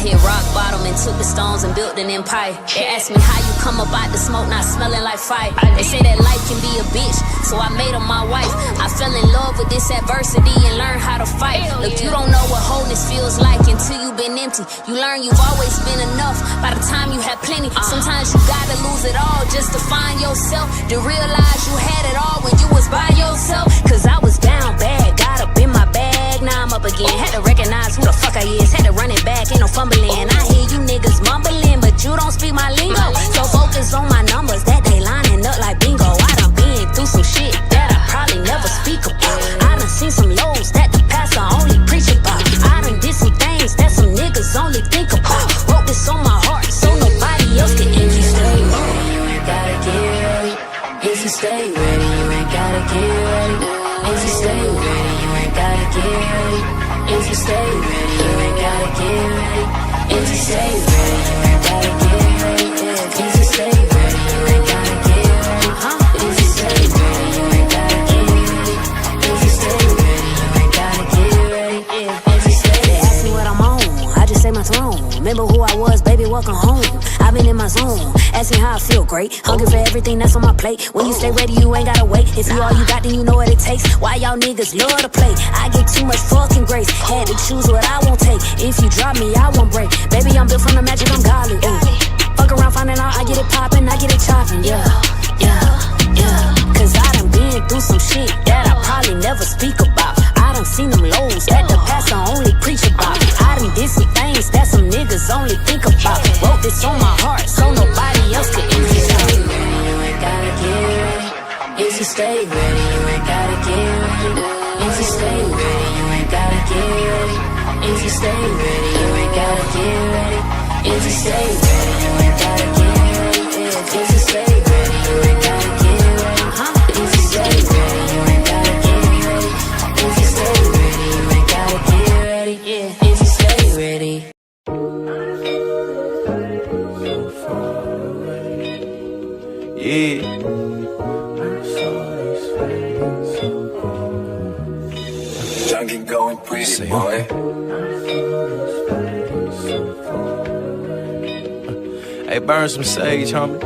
hit rock bottom and took the stones and built an empire. They asked me how you come about the smoke not smelling like fire. They say that life can be a bitch, so I made her my wife. I fell in love with this adversity and learned how to fight. Look, you don't know what wholeness feels like until you've been empty. You learn you've always been enough by the time you had plenty. Sometimes you gotta lose it all just to find yourself, to realize you had it all when you was by yourself. Cause I was down bad, got up in my bag, now I'm up again. Had to recognize who the fuck I is, had to run it back, ain't no fumbling. I hear you niggas mumbling, but you don't speak my lingo. So focus on my numbers, that they lining up like bingo. I done been through some shit that I probably never speak about. I done seen some lows that the pastor only preach about. I done did some things that some niggas only think about. Wrote this on my heart so nobody else can. If you stay ready, you ain't gotta get ready. If you stay ready, you ain't gotta get ready. If you stay ready, you ain't gotta get ready. If you stay ready, you ain't gotta get ready. If you stay ready, you ain't gotta get ready. If you stay ready, you ain't gotta get ready. If you stay ready, you ain't gotta get ready. If you stay ready, you ain't gotta get ready. If you stay ready. They ask me what I'm on, I just say my throne. Remember who I was, baby, welcome home. I've been in my zone, asking how I feel, great. Hungry for everything that's on my plate. When you stay ready, you ain't gotta wait. If you all you got, then you know what it takes. Why y'all niggas love to play? I get too much fucking grace. Had to choose what I won't take. If you drop me, I won't break. Baby, I'm built from the magic, I'm godly. Fuck around, finding out, I get it poppin', I get it choppin'. Yeah. Cause I done been through some shit that I probably never speak about. I done seen them lows that the pastor only preach about. I done did some things that some niggas only think about. Wrote this on my heart so nobody else could. If you stay ready, you ain't gotta get ready. If you stay ready, you ain't gotta get ready. If you stay ready, you ain't gotta get ready. If you stay ready, you ain't gotta get ready. If you stay ready, you ain't gotta get ready. If you stay ready, you ain't gotta get ready. If you stay ready, you ain't gotta get ready. If you stay ready, you ain't gotta get ready. If you stay ready. Yeah. Junkie going pretty, boy. Hey, burn some sage, homie.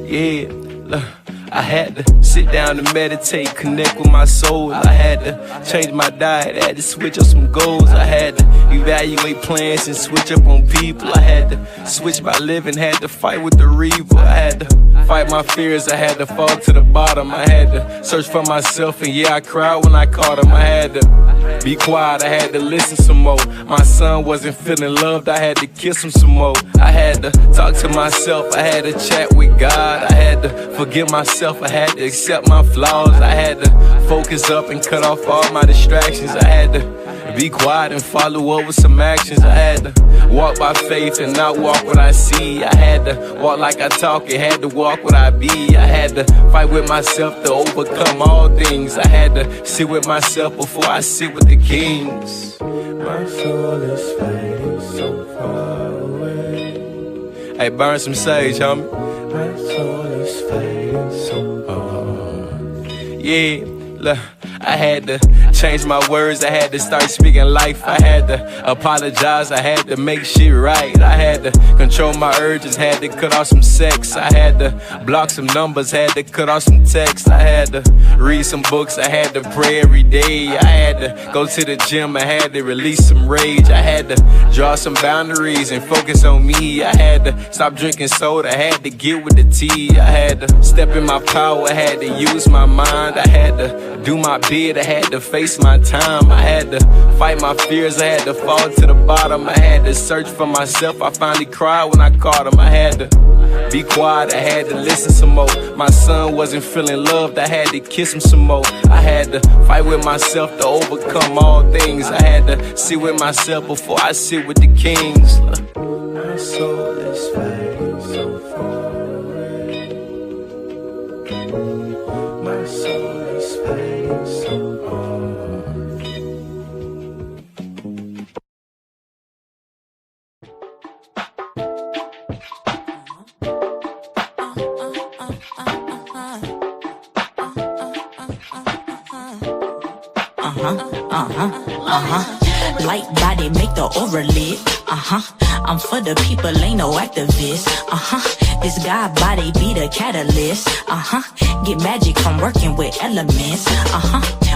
Yeah, look, I had to sit down and meditate, connect with my soul. I had to change my diet, I had to switch up some goals. I had to evaluate plans and switch up on people. I had to switch my living, had to fight with the reaper. I had to fight my fears, I had to fall to the bottom. I had to search for myself, and yeah, I cried when I caught him. I had to be quiet, I had to listen some more. My son wasn't feeling loved, I had to kiss him some more. I had to talk to myself, I had to chat with God. I had to forgive myself, I had to accept my flaws. I had to focus up and cut off all my distractions. I had to be quiet and follow up with some actions. I had to walk by faith and not walk what I see. I had to walk like I talk, I had to walk what I be. I had to fight with myself to overcome all things. I had to sit with myself before I sit with the kings. My soul is fading so far away. Hey, burn some sage, homie. My soul is fading so far. Yeah, look, I had to change my words, I had to start speaking life. I had to apologize, I had to make shit right. I had to control my urges, had to cut off some sex. I had to block some numbers, had to cut off some texts. I had to read some books, I had to pray every day. I had to go to the gym, I had to release some rage. I had to draw some boundaries and focus on me. I had to stop drinking soda, I had to get with the tea. I had to step in my power, I had to use my mind. I had to do my bid, I had to face my time. I had to fight my fears, I had to fall to the bottom. I had to search for myself, I finally cried when I caught him. I had to be quiet, I had to listen some more. My son wasn't feeling loved, I had to kiss him some more. I had to fight with myself to overcome all things. I had to sit with myself before I sit with the kings. My soul is fading so far away. My soul is fading so far. Light body make the aura lit. I'm for the people, ain't no activist. This God body be the catalyst. Get magic from working with elements.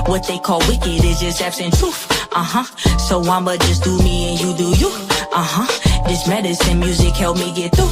What they call wicked is just absent truth. So I'ma just do me and you do you. This medicine music help me get through.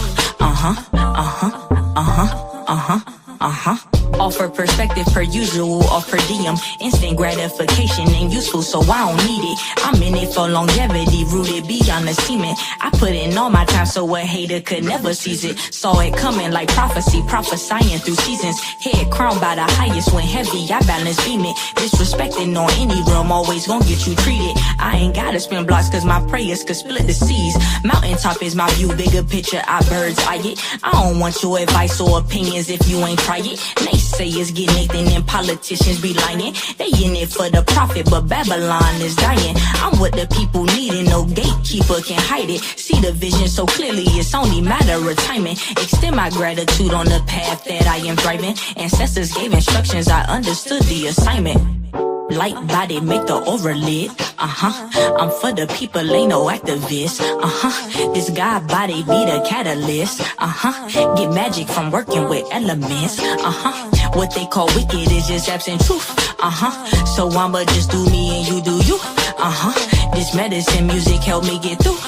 Offer perspective per usual, off per diem. Instant gratification ain't useful, so I don't need it. I'm in it for longevity, rooted beyond the semen. I put in all my time so a hater could never seize it. Saw it coming like prophecy, prophesying through seasons. Head crowned by the highest when heavy, I balance beaming. Disrespecting on any realm, always gon' get you treated. I ain't gotta spin blocks cause my prayers could split the seas. Mountaintop is my view, bigger picture, I bird's eye it. I don't want your advice or opinions if you ain't try it. Naysayers get Nathan and politicians be lying. They in it for the profit, but Babylon is dying. I'm what the people need and no gatekeeper can hide it. See the vision so clearly, it's only matter of timing. Extend my gratitude on the path that I am driving. Ancestors gave instructions, I understood the assignment. Light body make the aura lit. I'm for the people, ain't no activist. This God body be the catalyst. Get magic from working with elements. What they call wicked is just absent truth. So I'ma just do me and you do you. This medicine music help me get through.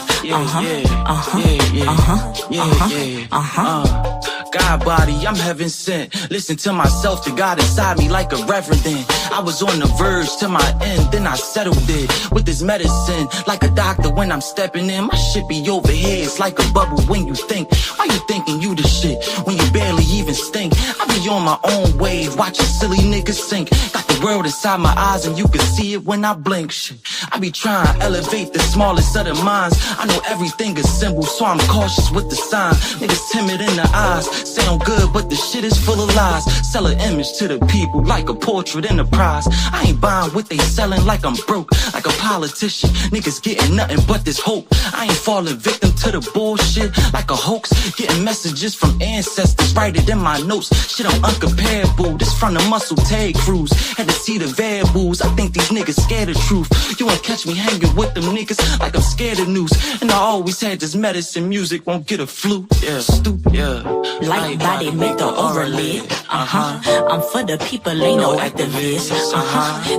God body, I'm heaven sent. Listen to myself, the God inside me like a reverend then. I was on the verge to my end, then I settled it with this medicine. Like a doctor when I'm stepping in, my shit be over here, it's like a bubble when you think. Why you thinking you the shit when you barely even stink? I be on my own wave, watching silly niggas sink. Got the world inside my eyes and you can see it when I blink. Shit, I be trying to elevate the smallest of the minds. I know everything is simple, so I'm cautious with the sign. Niggas timid in the eyes, sound good, but the shit is full of lies. Sell an image to the people like a portrait in a prize. I ain't buying what they selling like I'm broke, like a politician. Niggas getting nothing but this hope. I ain't falling victim to the bullshit like a hoax. Getting messages from ancestors, write it in my notes. Shit, I'm uncomparable. This from the muscle tag cruise. Had to see the variables. I think these niggas scared of truth. You won't catch me hanging with them niggas like I'm scared of news. And I always had this medicine music, won't get a flu. Yeah, stupid. Yeah. Light body make the aura lit. I'm for the people, ain't no activist.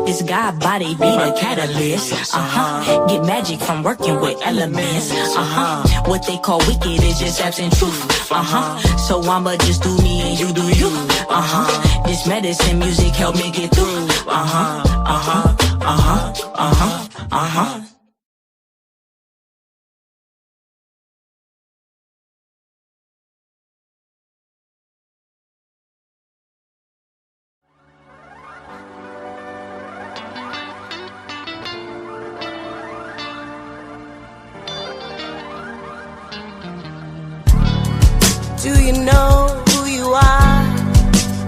This God body be the catalyst. Get magic from working with elements. What they call wicked is just absent truth. So I'ma just do me and you do you. This medicine music help me get through. Do you know who you are?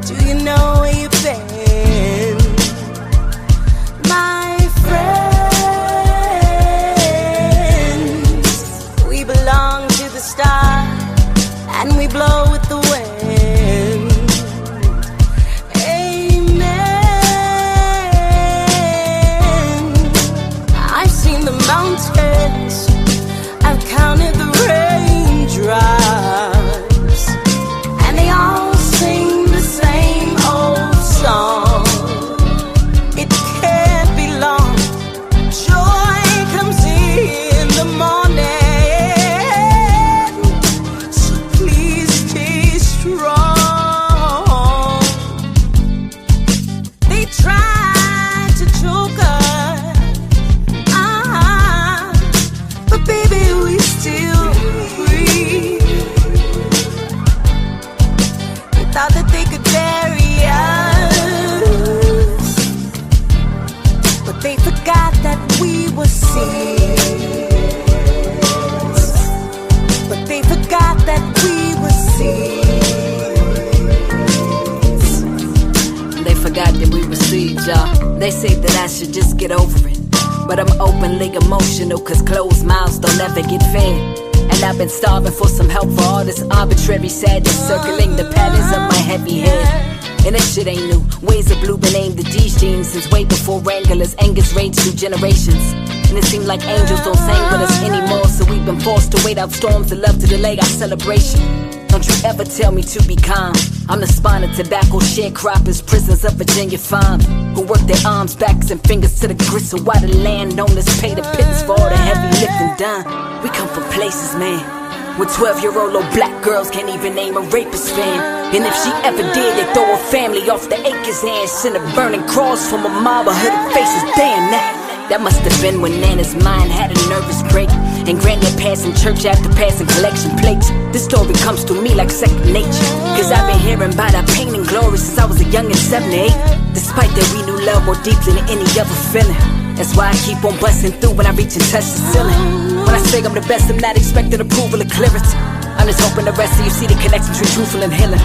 Do you know where you've been? My friends, we belong to the stars and we blow with the wind. Amen. I've seen the mountains, I've counted the raindrops. They say that I should just get over it, but I'm openly emotional, cause closed mouths don't ever get fed. And I've been starving for some help for all this arbitrary sadness circling the patterns of my heavy head. And this shit ain't new. Ways of blue been aimed at these jeans since way before Wranglers. Angus raged through generations. And it seemed like angels don't sing with us anymore, so we've been forced to wait out storms and love to delay our celebration. Don't you ever tell me to be calm. I'm the spawn of tobacco sharecroppers, prisoners of Virginia farm, who work their arms, backs, and fingers to the gristle while the landowners pay the pittance for all the heavy lifting done. We come from places, man, where 12-year-old little black girls can't even name a rapist fan. And if she ever did, they throw her family off the acres and send a burning cross from a mob of hooded faces. Damn that must have been when Nana's mind had a nervous break, and Granddad passing church after passing collection plates. This story comes to me like second nature, cause I've been hearing about our pain and glory since I was a young and 7 to 8. Despite that we knew love more deeply than any other feeling. That's why I keep on busting through when I reach and touch the ceiling. When I say I'm the best, I'm not expecting approval or clearance. I'm just hoping the rest of you see the connection between truthful and healing.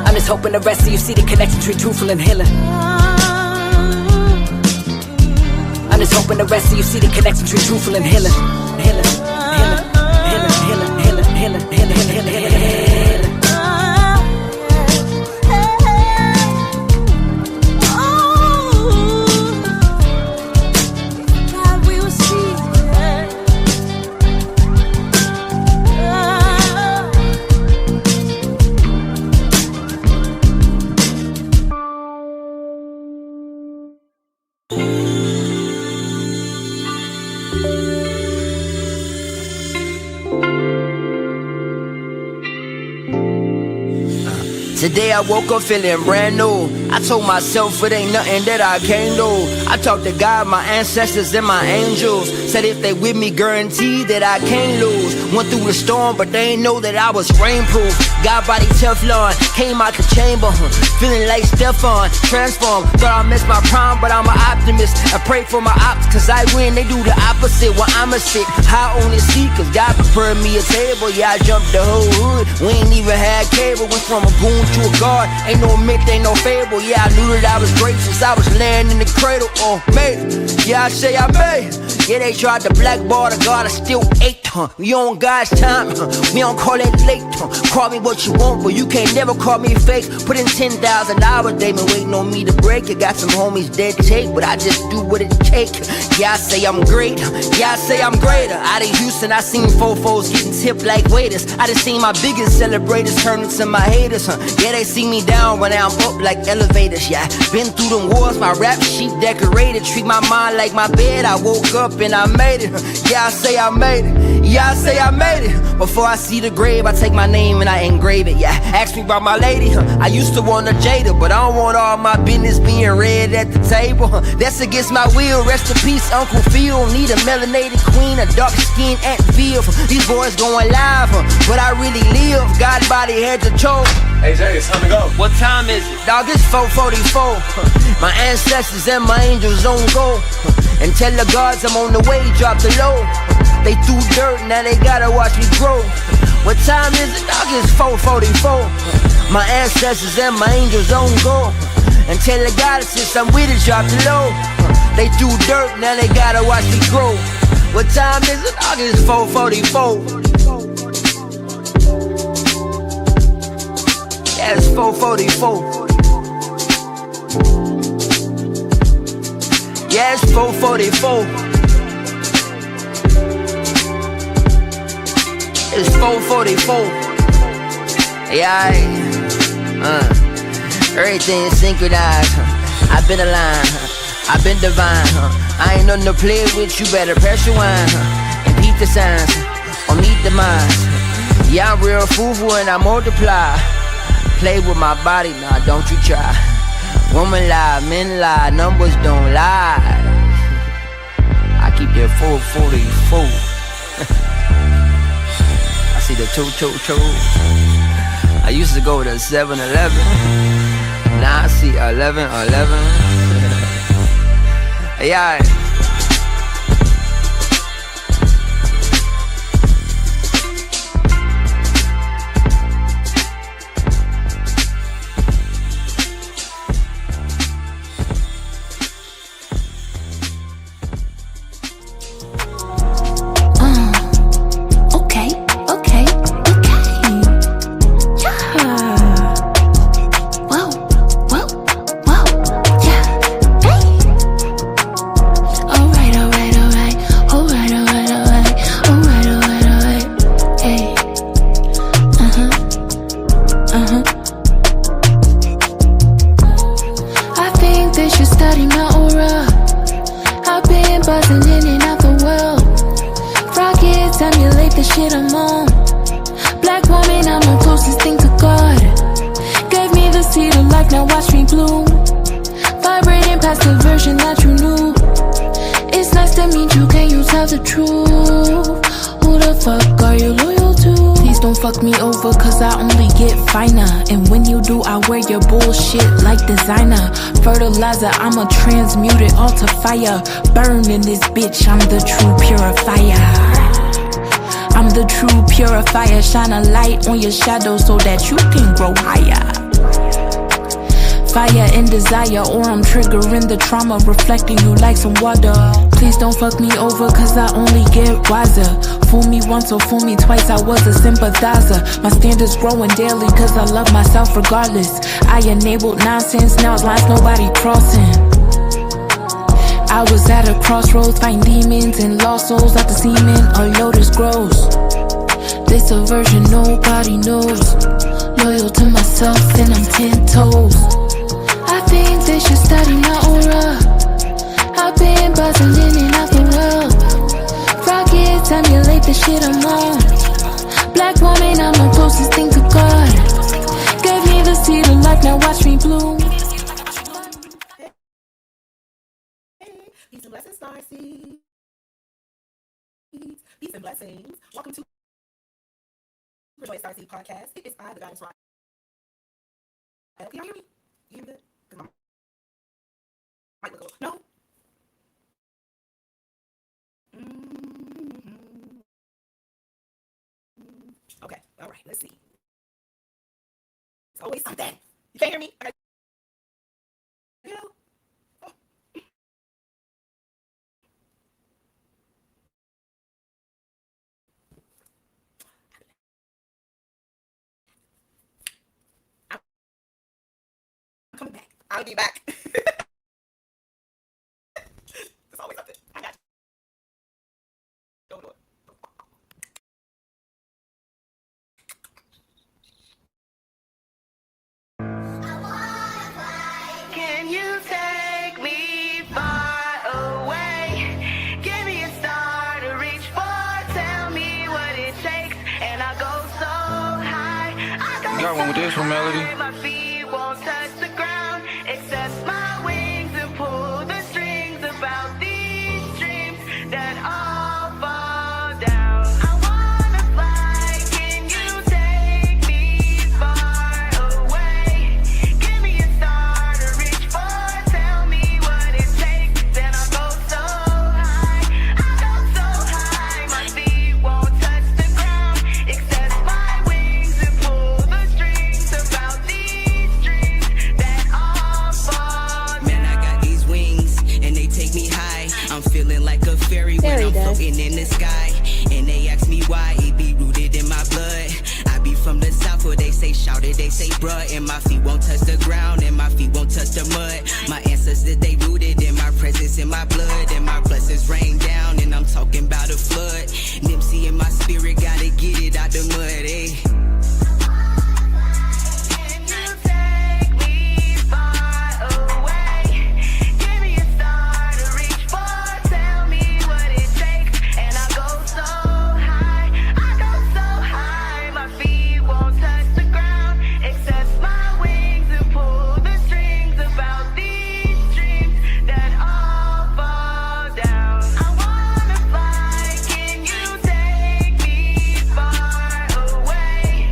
I'm just hoping the rest of you see the connection between truthful and healing. I'm just hoping the rest of you see the connection between truthful and healing. Healing, healing, healing, healing, healing, healing, healing, healing, healing, healing. Today I woke up feeling brand new. I told myself it ain't nothing that I can't do. I talked to God, my ancestors, and my angels. Said if they with me, guaranteed that I can't lose. Went through the storm, but they ain't know that I was rainproof. God body Teflon, came out the chamber, feeling like Stefan, transformed. Thought I missed my prime, but I'm an optimist. I pray for my ops, cause I win, they do the opposite. Well, I'ma sit high on the seat, cause God prepared me a table. Yeah, I jumped the whole hood, we ain't even had cable. Went from a goon to a guard, ain't no myth, ain't no fable. Yeah, I knew that I was great since I was laying in the cradle. Oh, made it, yeah, I say I made it. Yeah, they tried to blackball the God, I still ate, We on God's time, we don't call it late, Call me what you want, but you can't never call me fake. Put in 10,000 hours, they been waiting on me to break it. Got some homies dead take, but I just do what it take. Yeah, I say I'm great, yeah, I say I'm greater. Out of Houston, I seen fofos getting tipped like waiters. I just seen my biggest celebrators turn into my haters, Yeah, they see me down when I'm up like elevators, yeah. Been through them wars, my rap sheet decorated. Treat my mind like my bed, I woke up and I made it. Yeah, I say I made it, yeah, I say I made it. Before I see the grave, I take my name and I engrave it, yeah. Ask me about my lady, I used to want a Jada, but I don't want all my business being read at the table, That's against my will, rest in peace, Uncle Phil. Need a melanated queen, a dark skin Aunt Viv. These boys going live, but I really live. God body head to toe. Hey Jay, it's time to go. What time is it? Dog, it's 4:44. My ancestors and my angels on go. And tell the gods I'm on the way, drop the low. They threw dirt, now they gotta watch me grow. What time is it? Dog, it's 4:44. My ancestors and my angels on go. And tell the goddesses I'm with it, drop the low. They threw dirt, now they gotta watch me grow. What time is it? Dog, it's 4:44. Yeah, it's 4:44. Yeah, it's 4:44. It's 4:44. Yeah, everything synchronized. I've been aligned, I've been divine. I ain't nothing to play with, you better press your wine. And peep the signs, or meet the minds. Yeah, I'm real fruitful and I multiply. Play with my body, nah, don't you try. Women lie, men lie, numbers don't lie. I keep that 4:44. I see the 222. I used to go to 7-Eleven. Now I see 11. Yeah. Okay. Yeah. buzzing in and out the world. Rockets emulate the shit I'm on. Black woman, I'm the closest thing to God. Gave me the seed of life, now watch me bloom. Vibrating past the version that you knew. It's nice to meet you, can you tell the truth? Who the fuck are you loyal to? Please don't fuck me over, cause I only get finer. And when you do, I wear your bullshit like designer. Fertilizer, I'ma transmute it all to fire. Burn in this bitch, I'm the true purifier. I'm the true purifier. Shine a light on your shadow so that you can grow higher. Fire and desire, or I'm triggering the trauma, reflecting you like some water. Please don't fuck me over, cause I only get wiser. Fool me once or fool me twice, I was a sympathizer. My standards growing daily, cause I love myself regardless. I enabled nonsense, now it's lines nobody crossing. I was at a crossroads, fighting demons and lost souls. Out the semen, a lotus grows. This a version nobody knows. Loyal to myself and I'm 10 toes. I think they should study my aura. I've been buzzing in and out the world. Rockets emulate the shit I'm on. Black woman, I'm the closest thing to God. Gave me the seed of life, now watch me bloom. Peace and blessings, Starseed. Peace and blessings. Welcome to Pronoia Starseed podcast. It is I, the Guidance Rock. Can y'all hear me? You hear me good? Because my mic look a little. No? Okay, all right, let's see. It's always something. You can't hear me? Okay. You know? Oh. I'm coming back. I'll be back. There's always something. I got you. Don't do it. Can you take me far away? Give me a star to reach for. Tell me what it takes, and I'll go so high. I go got one with this one, Melody. my feet won't touch the ground, except my wings and pull the strings about these dreams that all fall down. I wanna fly. Can you take me far away? Give me a star to reach for. Tell me what it takes, then I'll go so high. I go so high, my feet won't touch the ground, except my wings and pull the strings about these dreams that all fall down. Man, I got these wings and they take me high. I'm feeling like a fairy when I'm floating in the sky. And they ask me why, it be rooted in my blood. I be from the south where they say shout it, they say bruh. And my feet won't touch the ground and my feet won't touch the mud. My ancestors, they rooted in my presence, in my blood. And my blessings rain down and I'm talking about a flood. Nipsey in my spirit, gotta get it out the mud, eh? Can you take me far away? Give me a star to reach for. Tell me what it takes, and I'll go so high. I go so high, my feet won't touch the ground, except my wings and pull the strings about these dreams that all fall down. I wanna fly. Can you take me far away?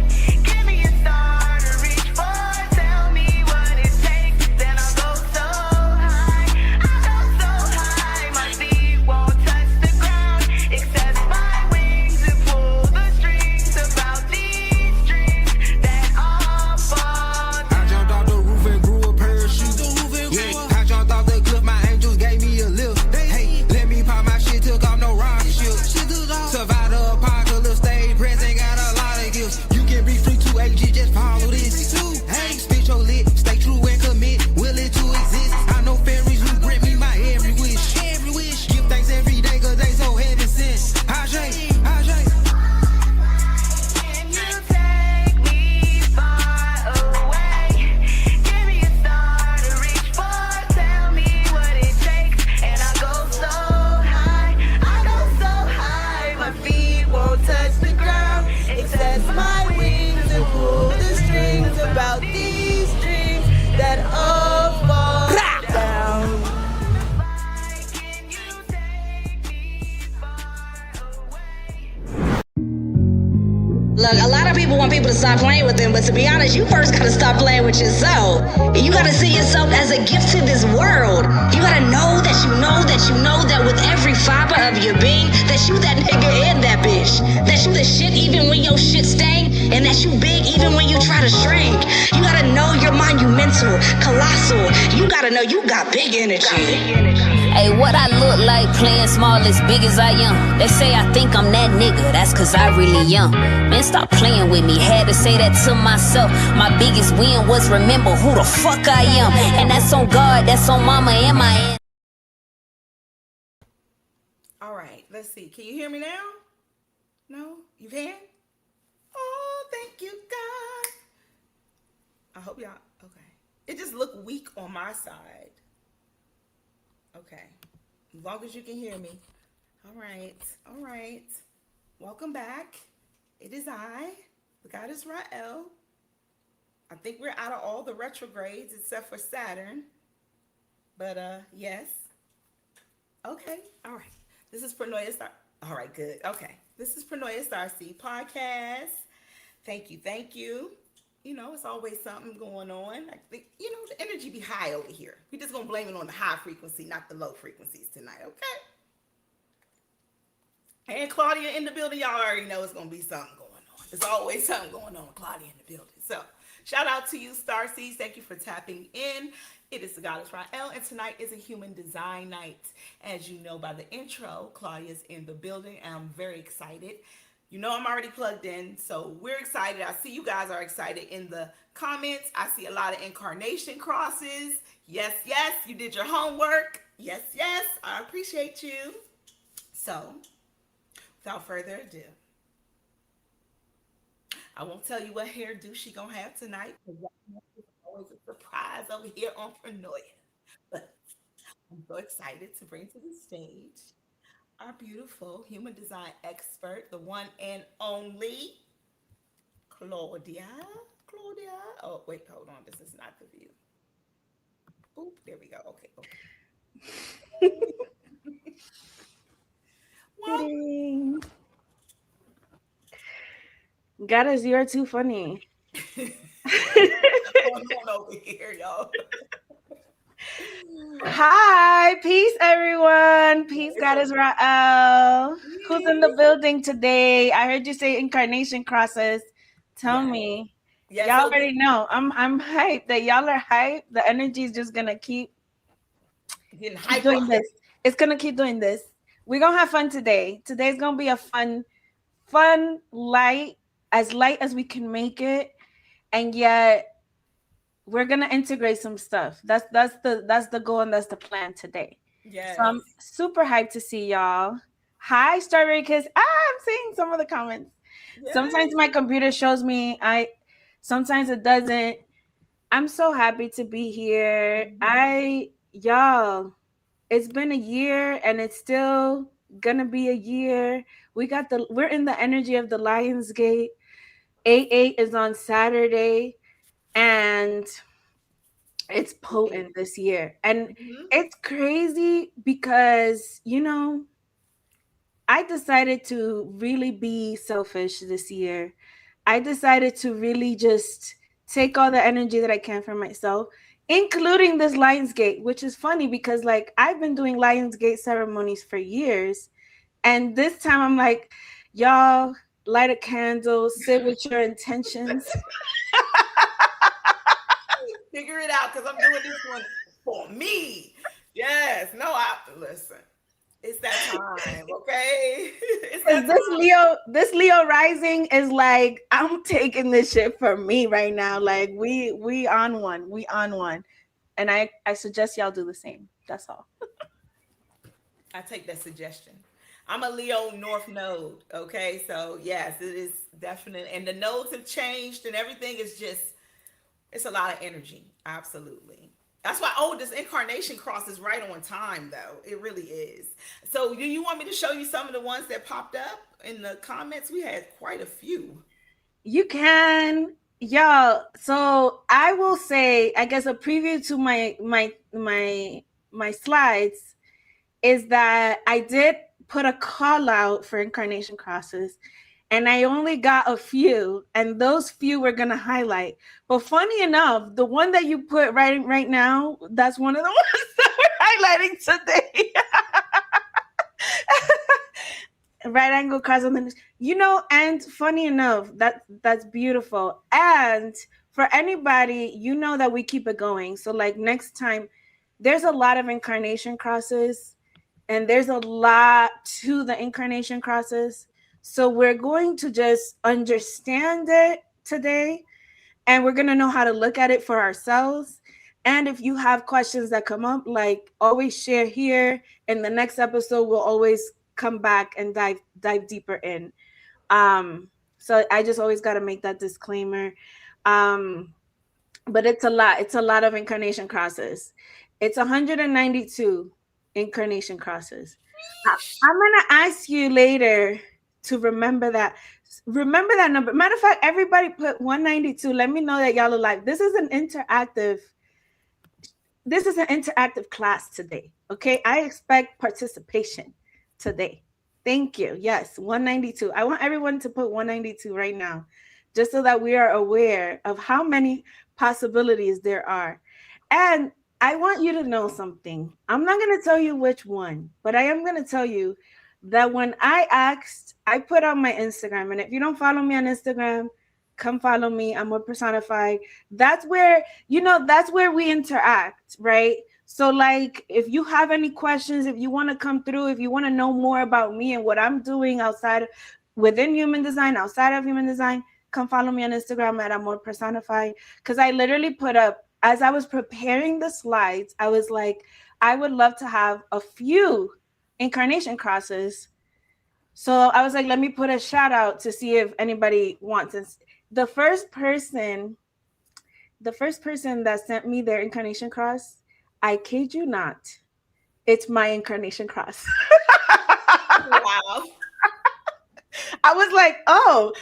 Look, a lot of people want people to stop playing with them, but to be honest, you first gotta stop playing with yourself. You gotta see yourself as a gift to this world. You gotta know that you know that you know that with every fiber of your being, that you that nigga and that bitch. That you the shit even when your shit stank, and that you big even when you try to shrink. You gotta know you're monumental, colossal. You gotta know you got big energy. Hey, what I look like playing small as big as I am. They say I think I'm that nigga, that's cause I really am. Man, stop playing with me, had to say that to myself. My biggest win was remember who the fuck I am. And that's on God, that's on mama and my aunt. All right, let's see. Can you hear me now? No? You can? Oh, thank you, God. I hope y'all, okay. It just looked weak on my side. Okay, as long as you can hear me. All right. Welcome back. It is I, the goddess Rael. I think we're out of all the retrogrades except for Saturn. But yes. Okay, all right. This is Pronoia Star. All right, good. Okay, this is Pronoia Starseed podcast. Thank you. You know, it's always something going on. I think, you know, the energy be high over here. We're just going to blame it on the high frequency, not the low frequencies tonight, okay? And Claudia in the building, y'all already know it's going to be something going on. There's always something going on with Claudia in the building. So, shout out to you, Starseeds. Thank you for tapping in. It is the goddess Rael, and tonight is a human design night. As you know by the intro, Claudia's in the building, and I'm very excited. You know I'm already plugged in, so we're excited. I see you guys are excited in the comments. I see a lot of incarnation crosses. Yes, you did your homework. Yes, I appreciate you. So, without further ado, I won't tell you what hairdo she gonna have tonight, because it's always a surprise over here on Pronoia. But I'm so excited to bring to the stage our beautiful human design expert, the one and only Claudia. Oh, wait, hold on. This is not the view. Oop, there we go. Okay. Kidding. Goddess, you're too funny. What's going on over here, y'all? Hi, peace, everyone. Peace, Goddess Rael. Who's in the building today? I heard you say Incarnation Crosses. Tell me. Y'all already know. I'm hyped. That y'all are hyped. The energy is just gonna keep doing this. It's gonna keep doing this. We're gonna have fun today. Today's gonna be a fun, light as we can make it, and yet we're gonna integrate some stuff. That's the goal, and that's the plan today. Yes. So I'm super hyped to see y'all. Hi, Strawberry Kiss. I'm seeing some of the comments. Yes. Sometimes my computer shows me. Sometimes it doesn't. I'm so happy to be here. Y'all, it's been a year, and it's still gonna be a year. We're in the energy of the Lions Gate. 8/8 is on Saturday, and it's potent this year. And it's crazy because, you know, I decided to really be selfish this year. I decided to really just take all the energy that I can for myself, including this Lionsgate, which is funny because, like, I've been doing Lionsgate ceremonies for years. And this time I'm like, y'all, light a candle, sit with your intentions. Figure it out, because I'm doing this one for me. Yes. No, listen. It's that time, okay? It's that this Leo rising is like, I'm taking this shit for me right now. Like we on one. We on one. And I suggest y'all do the same. That's all. I take that suggestion. I'm a Leo North node, okay? So yes, it is definitely, and the nodes have changed and everything is just, it's a lot of energy. Absolutely. That's why, this Incarnation Cross is right on time, though. It really is. So do you want me to show you some of the ones that popped up in the comments? We had quite a few. You can. Y'all, so I will say, I guess a preview to my slides is that I did put a call out for Incarnation Crosses, and I only got a few, and those few we're gonna highlight. But funny enough, the one that you put right now, that's one of the ones that we're highlighting today. Right angle cross on the, and funny enough, that's beautiful. And for anybody, that we keep it going. So like next time, there's a lot of incarnation crosses, and there's a lot to the incarnation crosses. So we're going to just understand it today, and we're going to know how to look at it for ourselves. And if you have questions that come up, like, always share here. In the next episode, we'll always come back and dive deeper in. So I just always got to make that disclaimer. But it's a lot of incarnation crosses. It's 192 incarnation crosses. I'm gonna ask you later to remember that number. Matter of fact, everybody put 192. Let me know that y'all are live. This is an interactive class today. Okay, I expect participation today. Thank you. Yes, 192. I want everyone to put 192 right now, just so that we are aware of how many possibilities there are. And I want you to know something. I'm not going to tell you which one, but I am going to tell you that when I put on my Instagram, and if you don't follow me on Instagram, come follow me. I'm a personified. That's where we interact, right? So like, if you have any questions, if you want to come through, if you want to know more about me and what I'm doing within human design, outside of human design, come follow me on Instagram at Amor Personified. Because I literally put up, as I was preparing the slides, I was like, I would love to have a few incarnation crosses. So I was like, let me put a shout out to see if anybody wants it. The first person that sent me their incarnation cross, I kid you not, it's my incarnation cross. Wow. I was like, oh,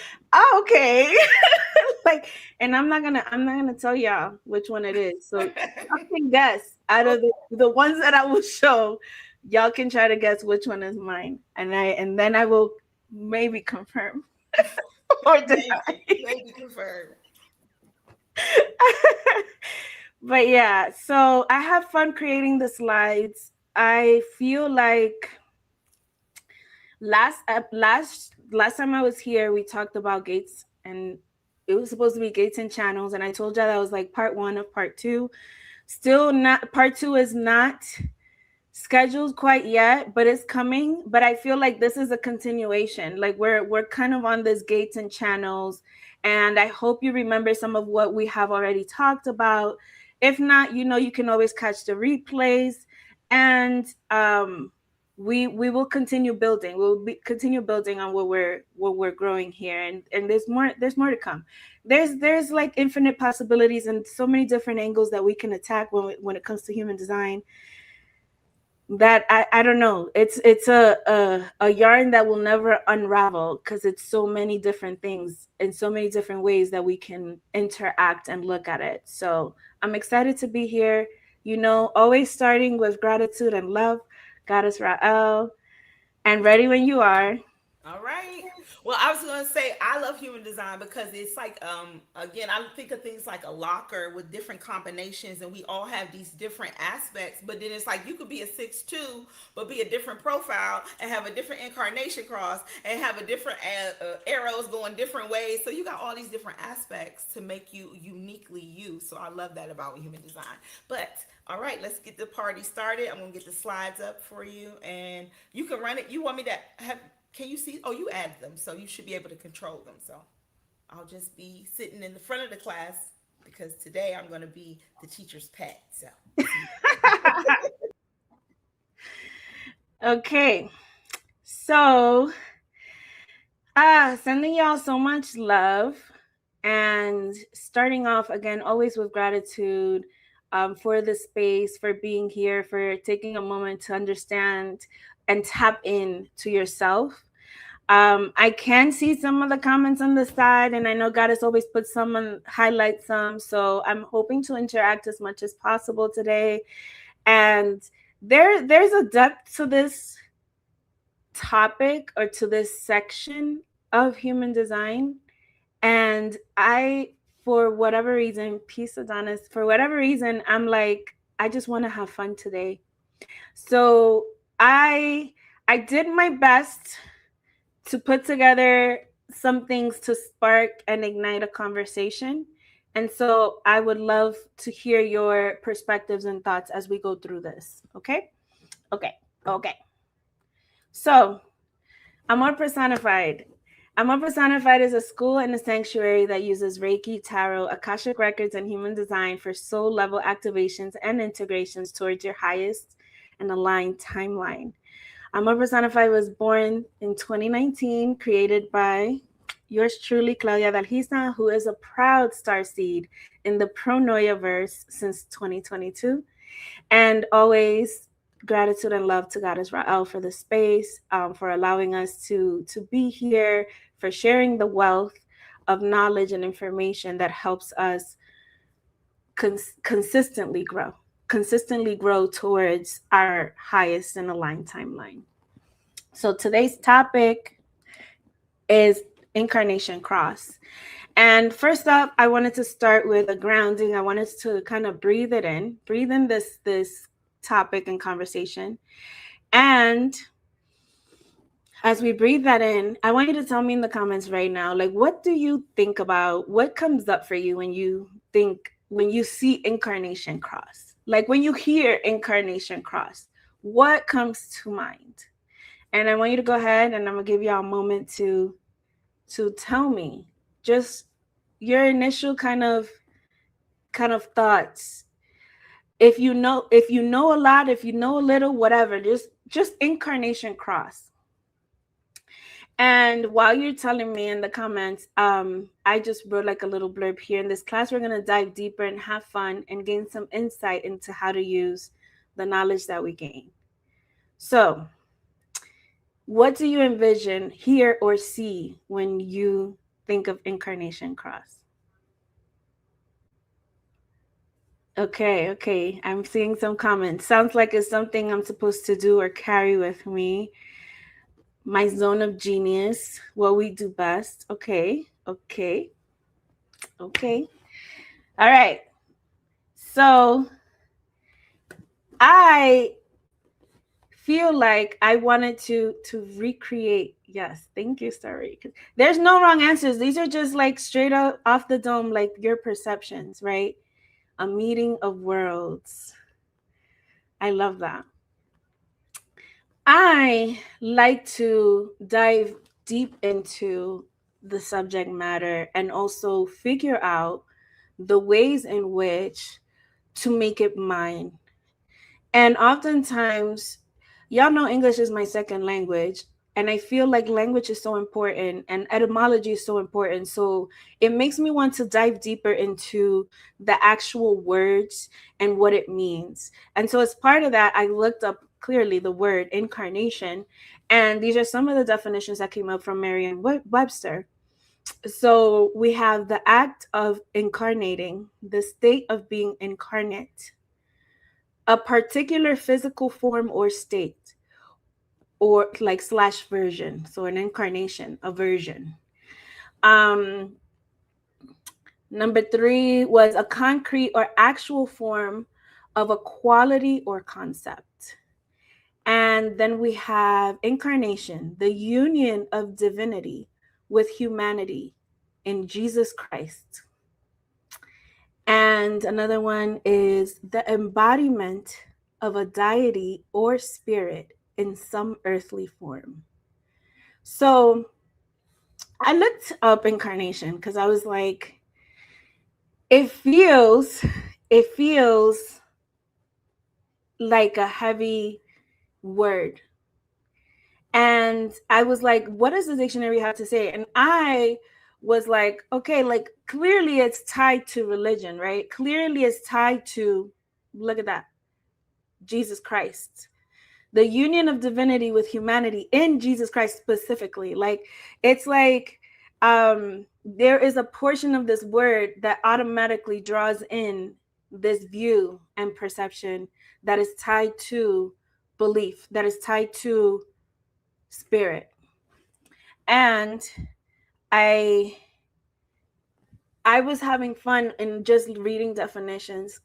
okay. Like, and I'm not gonna tell y'all which one it is. So y'all can guess out of the ones that I will show. Y'all can try to guess which one is mine, and then I will maybe confirm or deny. Maybe confirm. But yeah, so I have fun creating the slides. I feel like last time I was here, we talked about gates, and it was supposed to be gates and channels, and I told y'all that was like part 1 of part 2. Still not, part 2 is not scheduled quite yet, but it's coming. But I feel like this is a continuation. Like we're kind of on this gates and channels, and I hope you remember some of what we have already talked about. If not, you can always catch the replays, and we will continue building. We'll continue building on what we're growing here, and there's more to come. There's like infinite possibilities and so many different angles that we can attack when it comes to human design, that I don't know. It's a yarn that will never unravel, because it's so many different things and so many different ways that we can interact and look at it. So I'm excited to be here. Always starting with gratitude and love. Goddess Rael, and ready when you are. All right. Well, I was going to say, I love human design because it's like, again, I think of things like a locker with different combinations, and we all have these different aspects. But then it's like you could be a 6'2", but be a different profile and have a different incarnation cross and have a different arrows going different ways. So you got all these different aspects to make you uniquely you. So I love that about human design. But all right, let's get the party started. I'm going to get the slides up for you, and you can run it. You want me to have... Can you see? Oh, you added them, so you should be able to control them. So I'll just be sitting in the front of the class because today I'm going to be the teacher's pet. So okay. So sending y'all so much love, and starting off again, always with gratitude for the space, for being here, for taking a moment to understand and tap in to yourself. I can see some of the comments on the side, and I know Goddess always puts some and highlights some. So I'm hoping to interact as much as possible today. And there's a depth to this topic or to this section of human design. And for whatever reason, peace Adonis, for whatever reason, I'm like, I just want to have fun today. So I did my best to put together some things to spark and ignite a conversation. And so I would love to hear your perspectives and thoughts as we go through this. Okay. So Amor Personified. Amor Personified is a school and a sanctuary that uses Reiki, Tarot, Akashic Records, and human design for soul level activations and integrations towards your highest and aligned timeline. Amor Personified was born in 2019, created by yours truly, Claudia Adalgisa, who is a proud Starseed in the Pronoia verse since 2022. And always gratitude and love to Goddess Ra'el for the space, for allowing us to be here, for sharing the wealth of knowledge and information that helps us consistently grow towards our highest and aligned timeline. So today's topic is Incarnation Cross. And first up, I wanted to start with a grounding. I wanted to kind of breathe in this topic and conversation. And as we breathe that in, I want you to tell me in the comments right now, like, what do you think about, what comes up for you when you see Incarnation Cross? Like when you hear Incarnation Cross, what comes to mind? And I want you to go ahead, and I'm gonna give y'all a moment to tell me just your initial kind of thoughts. If you know a lot, if you know a little, whatever, just Incarnation Cross. And while you're telling me in the comments, I just wrote like a little blurb here. In this class, we're gonna dive deeper and have fun and gain some insight into how to use the knowledge that we gain. So, what do you envision, hear, or see when you think of Incarnation Cross? Okay. I'm seeing some comments. Sounds like it's something I'm supposed to do or carry with me. My zone of genius, what we do best. Okay. All right. So I feel like I wanted to recreate. Yes, thank you, Starry. There's no wrong answers. These are just like straight up off the dome, like your perceptions, right? A meeting of worlds. I love that. I like to dive deep into the subject matter and also figure out the ways in which to make it mine. And oftentimes, y'all know English is my second language. And I feel like language is so important and etymology is so important. So it makes me want to dive deeper into the actual words and what it means. And so as part of that, I looked up clearly the word incarnation. And these are some of the definitions that came up from Merriam-Webster. So we have the act of incarnating, the state of being incarnate, a particular physical form or state, or like / version. So an incarnation, a version. Number 3 was a concrete or actual form of a quality or concept. And then we have incarnation, the union of divinity with humanity in Jesus Christ. And another one is the embodiment of a deity or spirit in some earthly form. So I looked up incarnation because I was like, it feels like a heavy word. And I was like, what does the dictionary have to say? And I was like, okay, like clearly it's tied to religion, right? Clearly it's tied to, look at that, Jesus Christ. The union of divinity with humanity in Jesus Christ specifically. Like, it's like there is a portion of this word that automatically draws in this view and perception that is tied to belief, that is tied to spirit. And I was having fun in just reading definitions,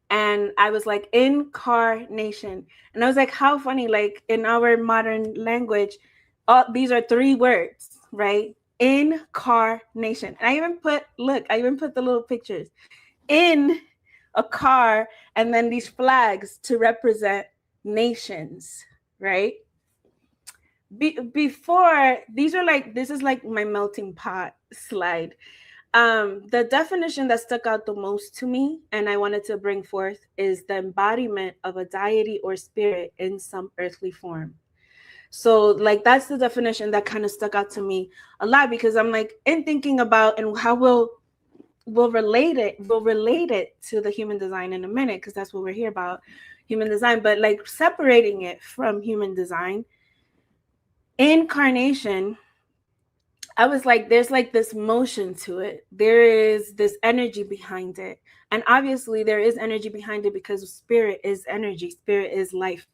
and I was like, incarnation, and I was like, how funny, like in our modern language, these are 3 words, right? Incarnation. And I even put the little pictures in a car, and then these flags to represent nations, right? Before, this is like my melting pot slide. The definition that stuck out the most to me and I wanted to bring forth is the embodiment of a deity or spirit in some earthly form. So like that's the definition that kind of stuck out to me a lot, because I'm like, in thinking about and how we'll relate it to the human design in a minute, because that's what we're here about, human design, but like separating it from human design, incarnation, I was like, there's like this motion to it. There is this energy behind it. And obviously there is energy behind it because spirit is energy. Spirit is life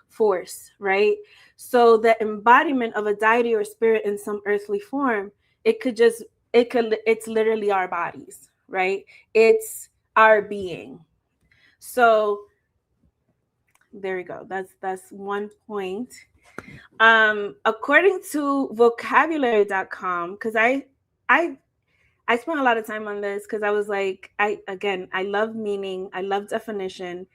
force, right? So the embodiment of a deity or spirit in some earthly form, it's literally our bodies, right? It's our being. So there we go. That's one point. According to vocabulary.com, because I spent a lot of time on this because I was like, I love meaning, I love definition,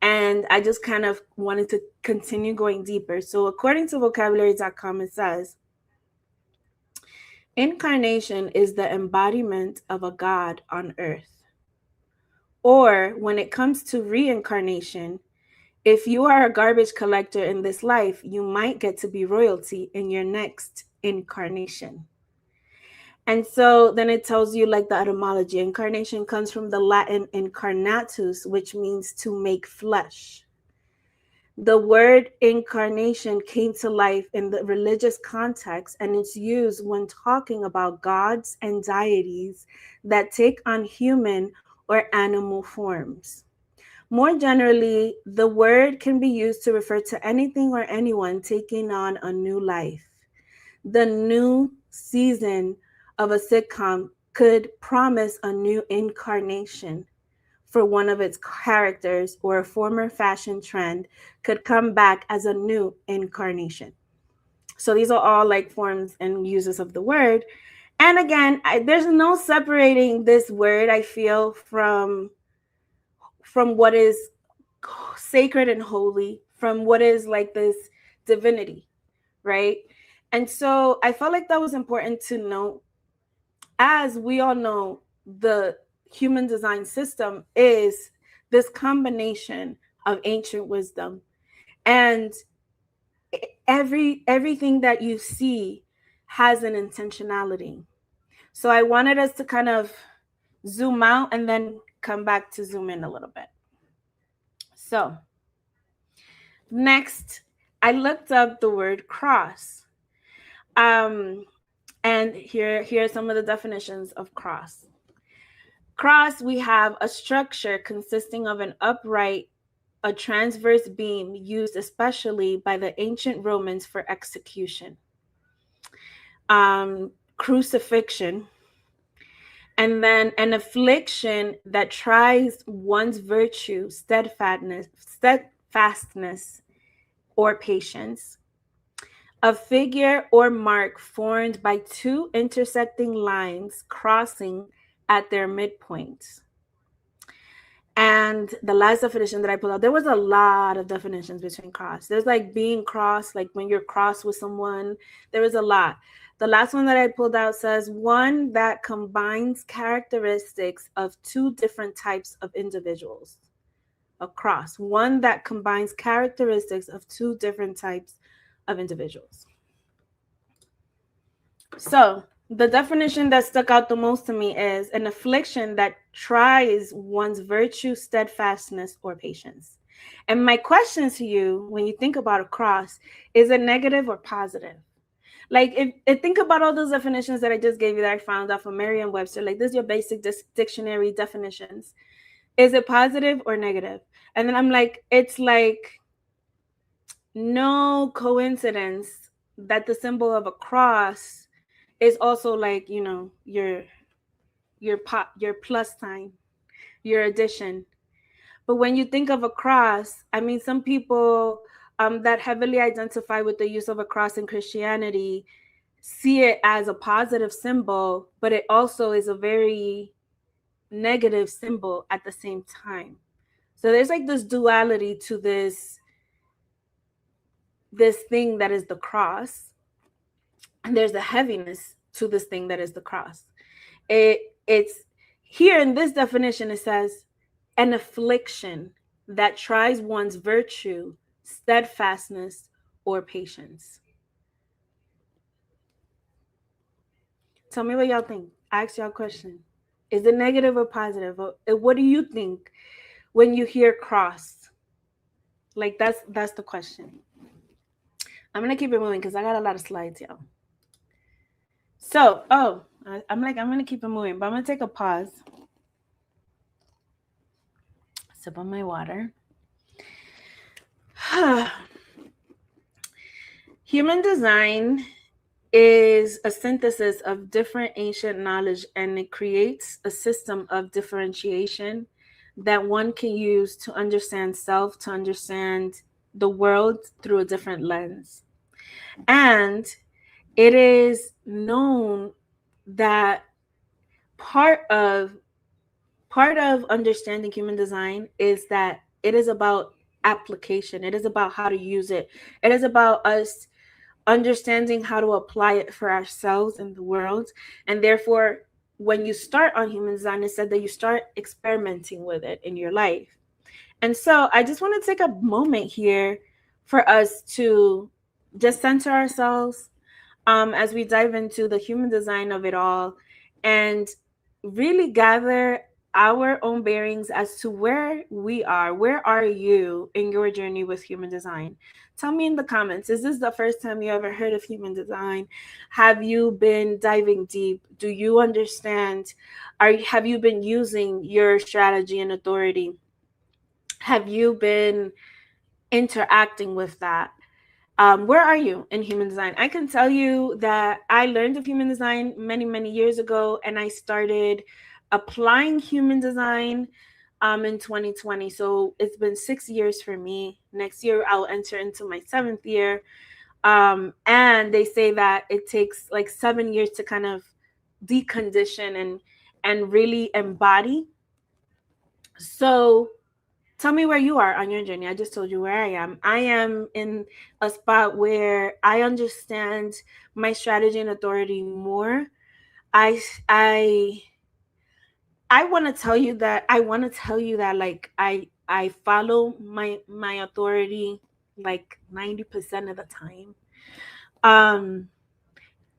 and I just kind of wanted to continue going deeper. So according to vocabulary.com, it says, incarnation is the embodiment of a god on earth. Or when it comes to reincarnation, if you are a garbage collector in this life, you might get to be royalty in your next incarnation. And so then it tells you like the etymology. Incarnation comes from the Latin incarnatus, which means to make flesh. The word incarnation came to life in the religious context, and it's used when talking about gods and deities that take on human or animal forms. More generally, the word can be used to refer to anything or anyone taking on a new life. The new season of a sitcom could promise a new incarnation for one of its characters, or a former fashion trend could come back as a new incarnation. So these are all like forms and uses of the word. And again, there's no separating this word, I feel, from what is sacred and holy, from what is like this divinity, right? And so I felt like that was important to note. As we all know, the human design system is this combination of ancient wisdom, and everything that you see has an intentionality. So I wanted us to kind of zoom out and then come back to zoom in a little bit. So next, I looked up the word cross. And here are some of the definitions of cross. Cross, we have a structure consisting of an upright, a transverse beam used especially by the ancient Romans for execution. Crucifixion, and then an affliction that tries one's virtue, steadfastness, or patience. A figure or mark formed by 2 intersecting lines crossing at their midpoints. And the last definition that I pulled out, there was a lot of definitions between cross. There's like being cross, like when you're cross with someone, there was a lot. The last one that I pulled out says one that combines characteristics of 2 different types of individuals. A cross, one that combines characteristics of 2 different types of individuals. So the definition that stuck out the most to me is an affliction that tries one's virtue, steadfastness, or patience. And my question to you, when you think about a cross, is it negative or positive? Like, if think about all those definitions that I just gave you that I found off of Merriam-Webster, like this is your basic dictionary definitions. Is it positive or negative? And then I'm like, it's like no coincidence that the symbol of a cross is also like, your plus sign, your addition. But when you think of a cross, I mean, some people that heavily identify with the use of a cross in Christianity see it as a positive symbol, but it also is a very negative symbol at the same time. So there's like this duality to this thing that is the cross, and there's a heaviness to this thing that is the cross. It's here in this definition, it says an affliction that tries one's virtue, steadfastness, or patience. Tell me what y'all think. I asked y'all a question. Is it negative or positive? What do you think when you hear cross? Like that's the question. I'm gonna keep it moving because I got a lot of slides, y'all. So, I'm gonna keep it moving, but I'm gonna take a pause. Sip on my water. Human design is a synthesis of different ancient knowledge, and it creates a system of differentiation that one can use to understand self, to understand the world through a different lens. And it is known that part of understanding human design is that it is about application. It is about how to use it. It is about us understanding how to apply it for ourselves in the world. And therefore, when you start on human design, it said that you start experimenting with it in your life. And so I just want to take a moment here for us to just center ourselves as we dive into the human design of it all, and really gather our own bearings as to where we are. Where are you in your journey with human design? Tell me in the comments, is this the first time you ever heard of human design? Have you been diving deep? Do you understand? Have you been using your strategy and authority? Have you been interacting with that? Where are you in human design? I can tell you that I learned of human design many, many years ago, and I started applying human design in 2020. So it's been 6 years for me. Next year, I'll enter into my 7th year. And they say that it takes like 7 years to kind of decondition and really embody. So tell me where you are on your journey. I just told you where I am. I am in a spot where I understand my strategy and authority more. I want to tell you that like I follow my authority like 90% of the time.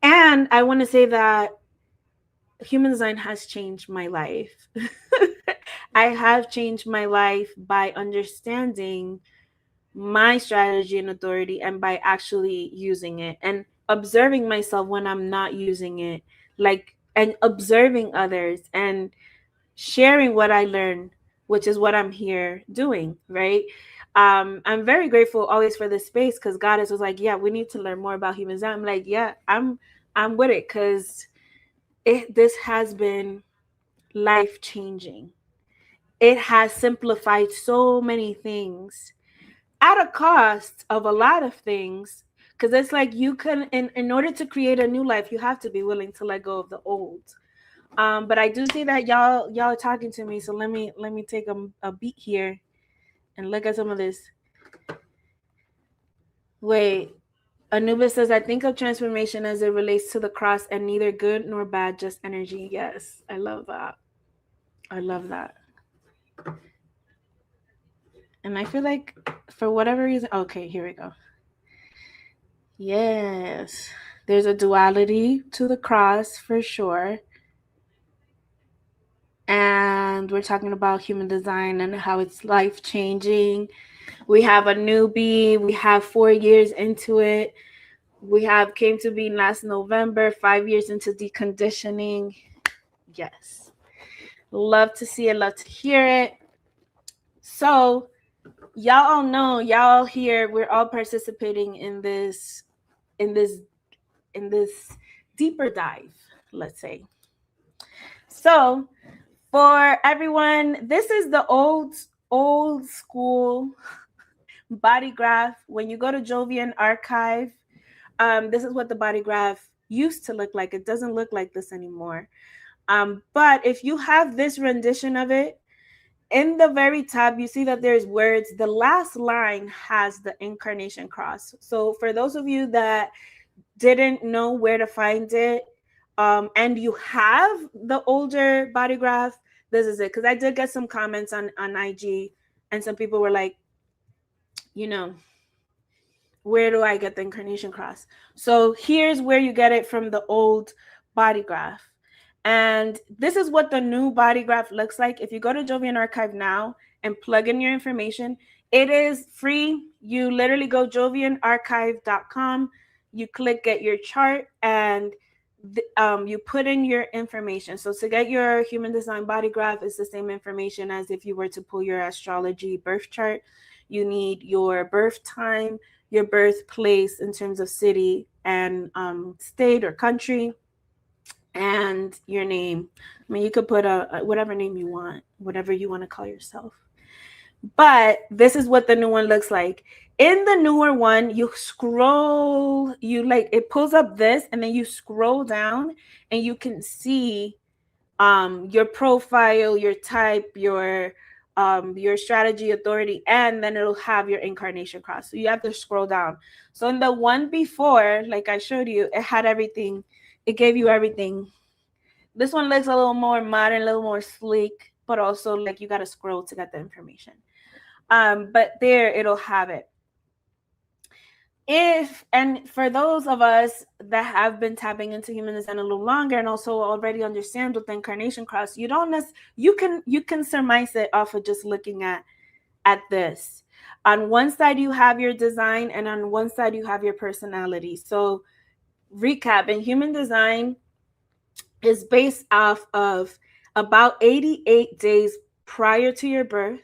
And I want to say that human design has changed my life. I have changed my life by understanding my strategy and authority, and by actually using it and observing myself when I'm not using it, like, and observing others and sharing what I learned, which is what I'm here doing, right? I'm very grateful always for this space, because Goddess was like, yeah, we need to learn more about human design. I'm like, yeah, I'm with it, because this has been life changing. It has simplified so many things at a cost of a lot of things, because it's like you can, in order to create a new life, you have to be willing to let go of the old. But I do see that y'all are talking to me, so let me take a beat here and look at some of this. Wait, Anubis says, I think of transformation as it relates to the cross, and neither good nor bad, just energy. Yes, I love that. I love that. And I feel like for whatever reason, okay, here we go. Yes, there's a duality to the cross for sure. And we're talking about human design and how it's life changing. We have a newbie. We have 4 years into it. We have came to being last November, 5 years into deconditioning. Yes. Love to see it, love to hear it. So y'all all know, y'all here, we're all participating in this deeper dive, let's say. So for everyone, this is the old school body graph. When you go to Jovian Archive, this is what the body graph used to look like. It doesn't look like this anymore. But if you have this rendition of it, in the very top, you see that there's words. The last line has the Incarnation Cross. So for those of you that didn't know where to find it, and you have the older body graph, this is it. Because I did get some comments on IG, and some people were like, you know, where do I get the Incarnation Cross? So here's where you get it from the old body graph. And this is what the new body graph looks like. If you go to Jovian Archive now and plug in your information, it is free. You literally go jovianarchive.com, you click get your chart, and you put in your information. So to get your human design body graph, is the same information as if you were to pull your astrology birth chart. You need your birth time, your birthplace in terms of city and state or country, and your name. I mean, you could put a whatever name you want, whatever you want to call yourself. But this is what the new one looks like. In the newer one, you scroll, it pulls up this, and then you scroll down and you can see your profile, your type, your strategy, authority, and then it'll have your Incarnation Cross. So you have to scroll down. So in the one before, like I showed you, it had everything. It gave you everything. This one looks a little more modern, a little more sleek, but also like you got to scroll to get the information. But there it'll have it. And for those of us that have been tapping into human design a little longer and also already understand with the Incarnation Cross, you can surmise it off of just looking at this. On one side you have your design, and on one side you have your personality. So recap, in human design is based off of about 88 days prior to your birth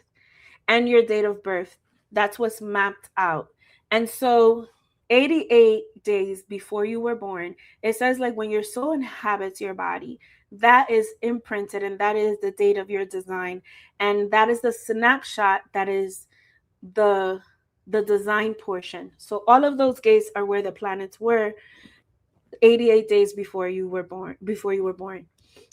and your date of birth. That's what's mapped out. And so 88 days before you were born, it says like when your soul inhabits your body, that is imprinted, and that is the date of your design. And that is the snapshot that is the design portion. So all of those gates are where the planets were 88 days before you were born.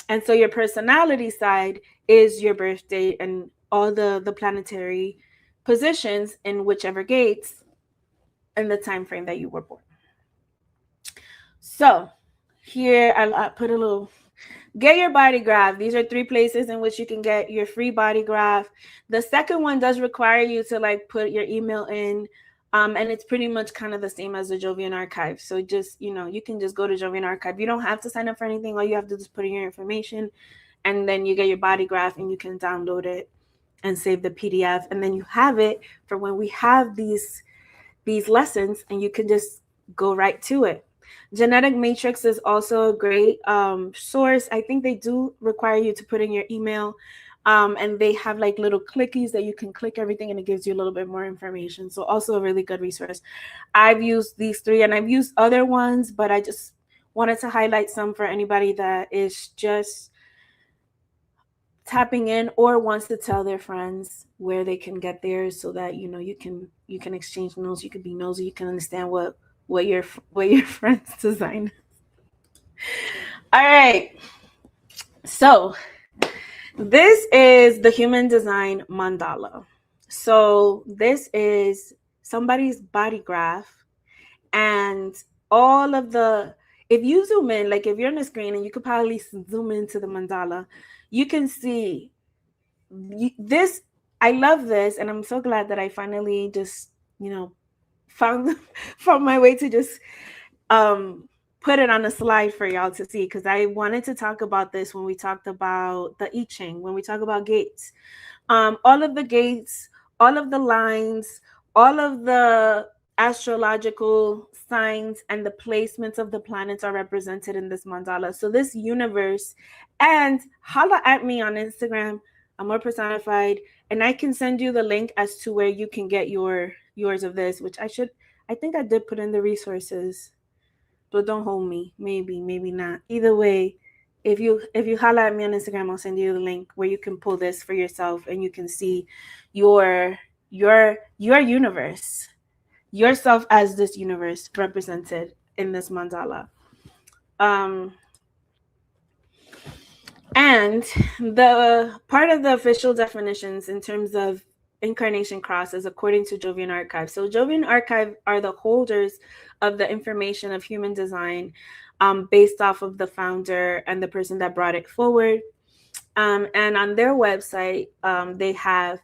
And so your personality side is your birth date and all the planetary positions in whichever gates and the time frame that you were born. So here I put a little, get your body graph. These are 3 places in which you can get your free body graph. The second one does require you to like put your email in. And it's pretty much kind of the same as the Jovian Archive. So just, you can just go to Jovian Archive. You don't have to sign up for anything. All you have to do is put in your information, and then you get your body graph, and you can download it and save the PDF. And then you have it for when we have these lessons, and you can just go right to it. Genetic Matrix is also a great source. I think they do require you to put in your email. And they have like little clickies that you can click everything, and it gives you a little bit more information. So also a really good resource. I've used these 3, and I've used other ones, but I just wanted to highlight some for anybody that is just tapping in or wants to tell their friends where they can get theirs, so that you can exchange notes, you can be nosy, you can understand what your friends design. All right, so this is the human design mandala. So this is somebody's body graph, and all of if you zoom in, like if you're on the screen and you could probably zoom into the mandala, you can see this. I love this, and I'm so glad that I finally just, found my way to just put it on a slide for y'all to see, because I wanted to talk about this when we talked about the I Ching, when we talk about gates. All of the gates, all of the lines, all of the astrological signs and the placements of the planets are represented in this mandala. So this universe, and holla at me on Instagram, I'm more personified, and I can send you the link as to where you can get yours of this, which I think I did put in the resources. but don't hold me. Maybe, maybe not. Either way, if you holler at me on Instagram, I'll send you the link where you can pull this for yourself and you can see your universe, yourself as this universe represented in this mandala. Um, and the part of the official definitions in terms of Incarnation Cross is according to Jovian Archive. So Jovian Archive are the holders of the information of human design, based off of the founder and the person that brought it forward. And on their website, they have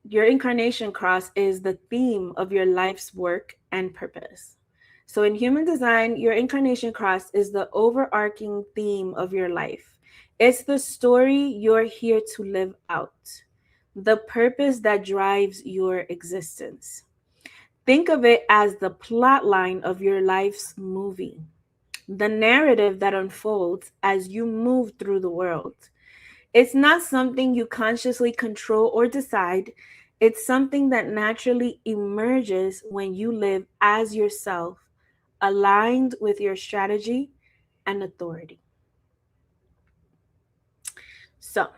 your Incarnation Cross is the theme of your life's work and purpose. So in human design, your Incarnation Cross is the overarching theme of your life. It's the story you're here to live out, the purpose that drives your existence. Think of it as the plot line of your life's movie, the narrative that unfolds as you move through the world. It's not something you consciously control or decide. It's something that naturally emerges when you live as yourself, aligned with your strategy and authority. So,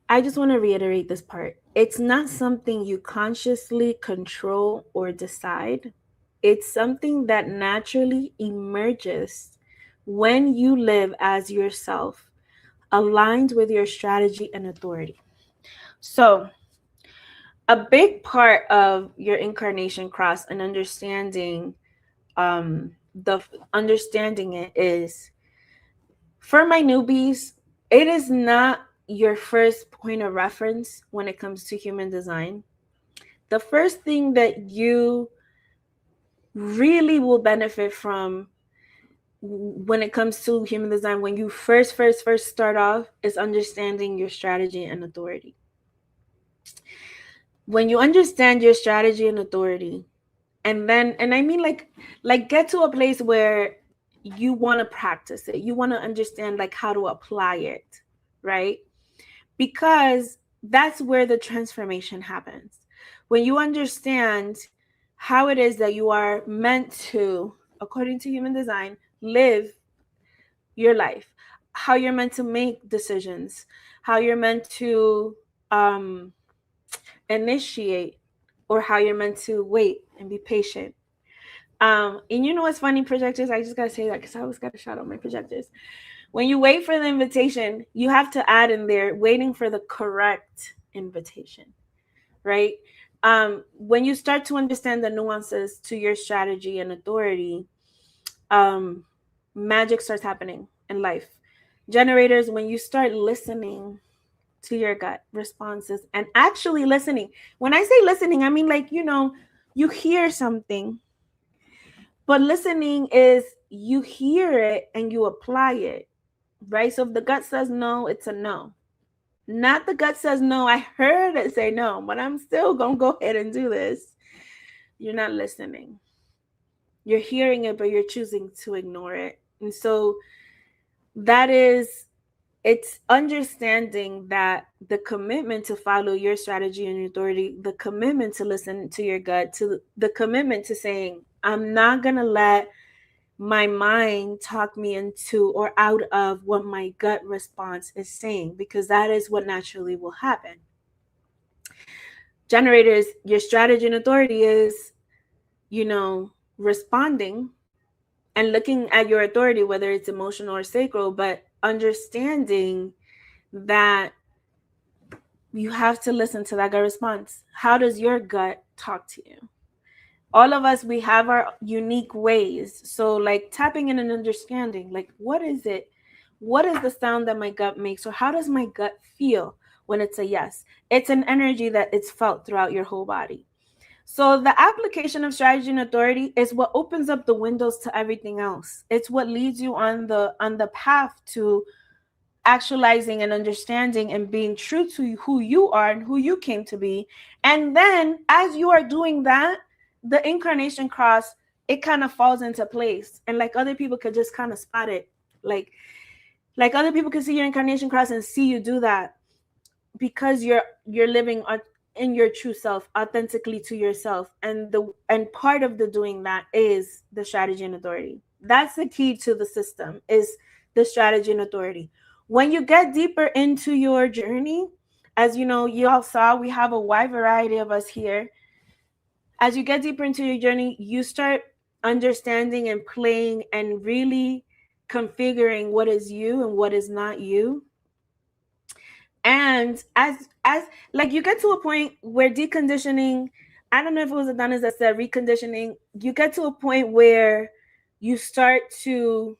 I just want to reiterate this part. It's not something you consciously control or decide. It's something that naturally emerges when you live as yourself, aligned with your strategy and authority. So, a big part of your Incarnation Cross and understanding understanding it is, for my newbies, it is not your first point of reference when it comes to human design. The first thing that you really will benefit from when it comes to human design, when you first start off, is understanding your strategy and authority. When you understand your strategy and authority, and I mean, like get to a place where you want to practice it, you want to understand like how to apply it, right? Because that's where the transformation happens. When you understand how it is that you are meant to, according to human design, live your life, how you're meant to make decisions, how you're meant to initiate, or how you're meant to wait and be patient. And you know what's funny, projectors? I just gotta say that because I always got a shout out my projectors. When you wait for the invitation, you have to add in there waiting for the correct invitation, right? When you start to understand the nuances to your strategy and authority, magic starts happening in life. Generators, when you start listening to your gut responses and actually listening, when I say listening, I mean like, you hear something, but listening is you hear it and you apply it, right? So if the gut says no, it's a no. Not the gut says no, I heard it say no, but I'm still going to go ahead and do this. You're not listening. You're hearing it, but you're choosing to ignore it. And so it's understanding that the commitment to follow your strategy and your authority, the commitment to listen to your gut, to the commitment to saying, I'm not going to let my mind talk me into or out of what my gut response is saying, because that is what naturally will happen. Generators, your strategy and authority is, responding and looking at your authority, whether it's emotional or sacral, but understanding that you have to listen to that gut response. How does your gut talk to you? All of us, we have our unique ways. So like tapping in and understanding, like, what is it? What is the sound that my gut makes? Or how does my gut feel when it's a yes? It's an energy that it's felt throughout your whole body. So the application of strategy and authority is what opens up the windows to everything else. It's what leads you on the path to actualizing and understanding and being true to who you are and who you came to be. And then as you are doing that, the Incarnation Cross, it kind of falls into place. And like other people could just kind of spot it. Like other people can see your Incarnation Cross and see you do that because you're living in your true self, authentically to yourself. And part of the doing that is the strategy and authority. That's the key to the system, is the strategy and authority. When you get deeper into your journey, as you know, you all saw, we have a wide variety of us here. As you get deeper into your journey, you start understanding and playing and really configuring what is you and what is not you. And as like you get to a point where deconditioning, I don't know if it was Adonis that said reconditioning, you get to a point where you start to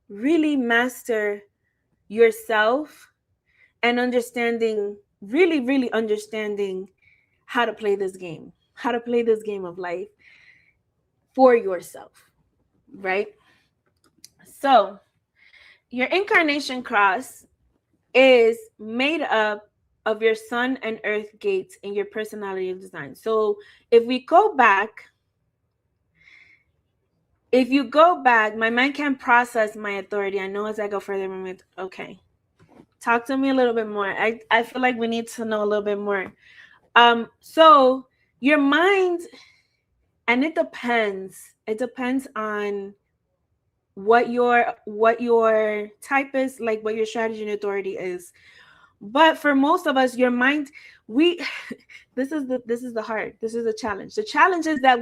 really master yourself and understanding, really understanding how to play this game, of life for yourself, right? So your incarnation cross is made up of your sun and earth gates in your personality of design. So if you go back, my mind can't process my authority. I know as I go further, okay, talk to me a little bit more. I feel like we need to know a little bit more. So your mind, and it depends on what your type is, like what your strategy and authority is. But for most of us, your mind, this is the challenge. The challenge is that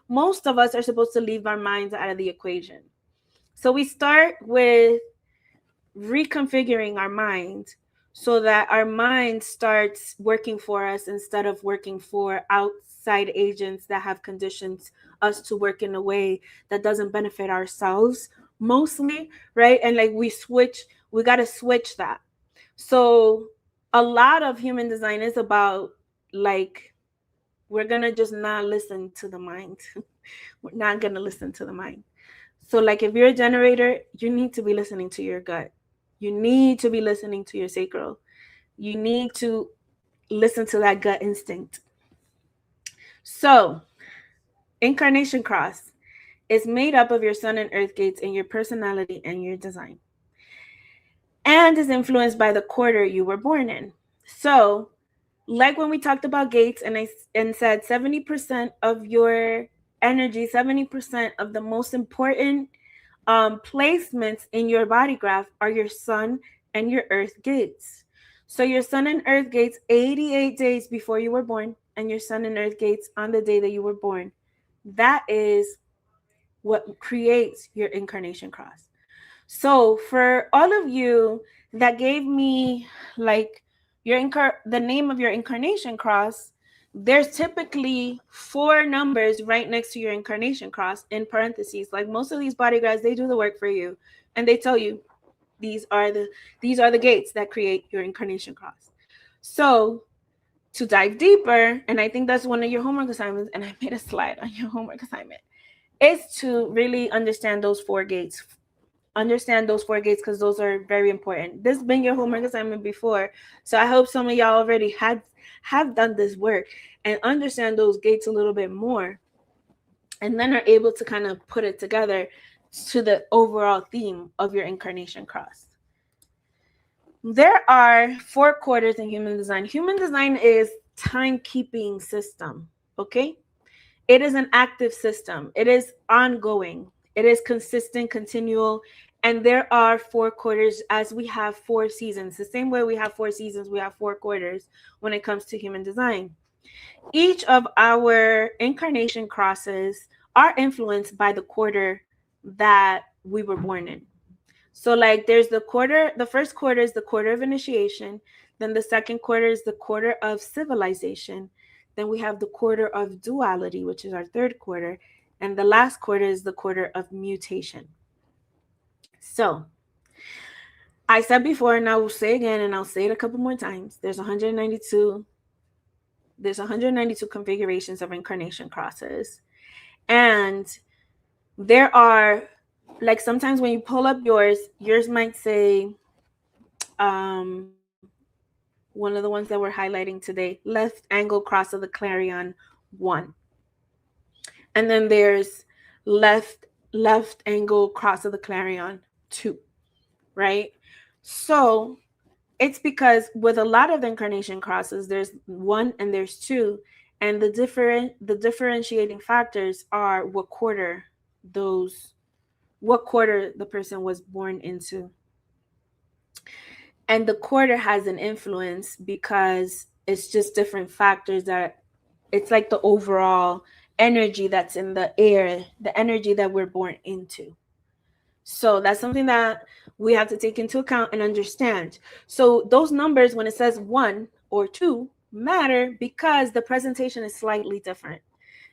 most of us are supposed to leave our minds out of the equation. So we start with reconfiguring our mind so that our mind starts working for us instead of working for outside agents that have conditioned us to work in a way that doesn't benefit ourselves mostly, right? And like we got to switch that. So a lot of human design is about, like, we're going to just not listen to the mind. We're not going to listen to the mind. So like if you're a generator, you need to be listening to your gut. You need to be listening to your sacral. You need to listen to that gut instinct. So Incarnation Cross is made up of your sun and earth gates in your personality and your design, and is influenced by the quarter you were born in. So like when we talked about gates and said 70% of your energy, 70% of the most important placements in your body graph are your sun and your earth gates. So your sun and earth gates 88 days before you were born, and your sun and earth gates on the day that you were born. That is what creates your incarnation cross. So for all of you that gave me like the name of your incarnation cross, there's typically 4 numbers right next to your incarnation cross in parentheses. Like most of these bodyguards, they do the work for you, and they tell you these are the gates that create your incarnation cross. So to dive deeper, and I think that's one of your homework assignments, and I made a slide on your homework assignment, is to really understand those 4 gates. Understand those 4 gates, because those are very important. This has been your homework assignment before, so I hope some of y'all already have done this work and understand those gates a little bit more, and then are able to kind of put it together to the overall theme of your incarnation cross. There are 4 quarters in human design. Human design is timekeeping system, okay? It is an active system. It is ongoing. It is consistent, continual, and there are 4 quarters, as we have 4 seasons. The same way we have 4 seasons, we have 4 quarters when it comes to human design. Each of our incarnation crosses are influenced by the quarter that we were born in. So like there's the first quarter is the quarter of initiation. Then the second quarter is the quarter of civilization. Then we have the quarter of duality, which is our 3rd quarter. And the last quarter is the quarter of mutation. So I said before, and I will say again, and I'll say it a couple more times, there's 192 configurations of incarnation crosses. And there are, like, sometimes when you pull up yours might say, one of the ones that we're highlighting today, left angle cross of the clarion 1. And then there's left angle cross of the clarion 2, right? So It's because with a lot of the incarnation crosses, there's one and there's two, and the differentiating factors are what quarter the person was born into. And the quarter has an influence because it's just different factors that it's like the overall energy that's in the air, the energy that we're born into. So that's something that we have to take into account and understand. So those numbers, when it says 1 or 2, matter because the presentation is slightly different.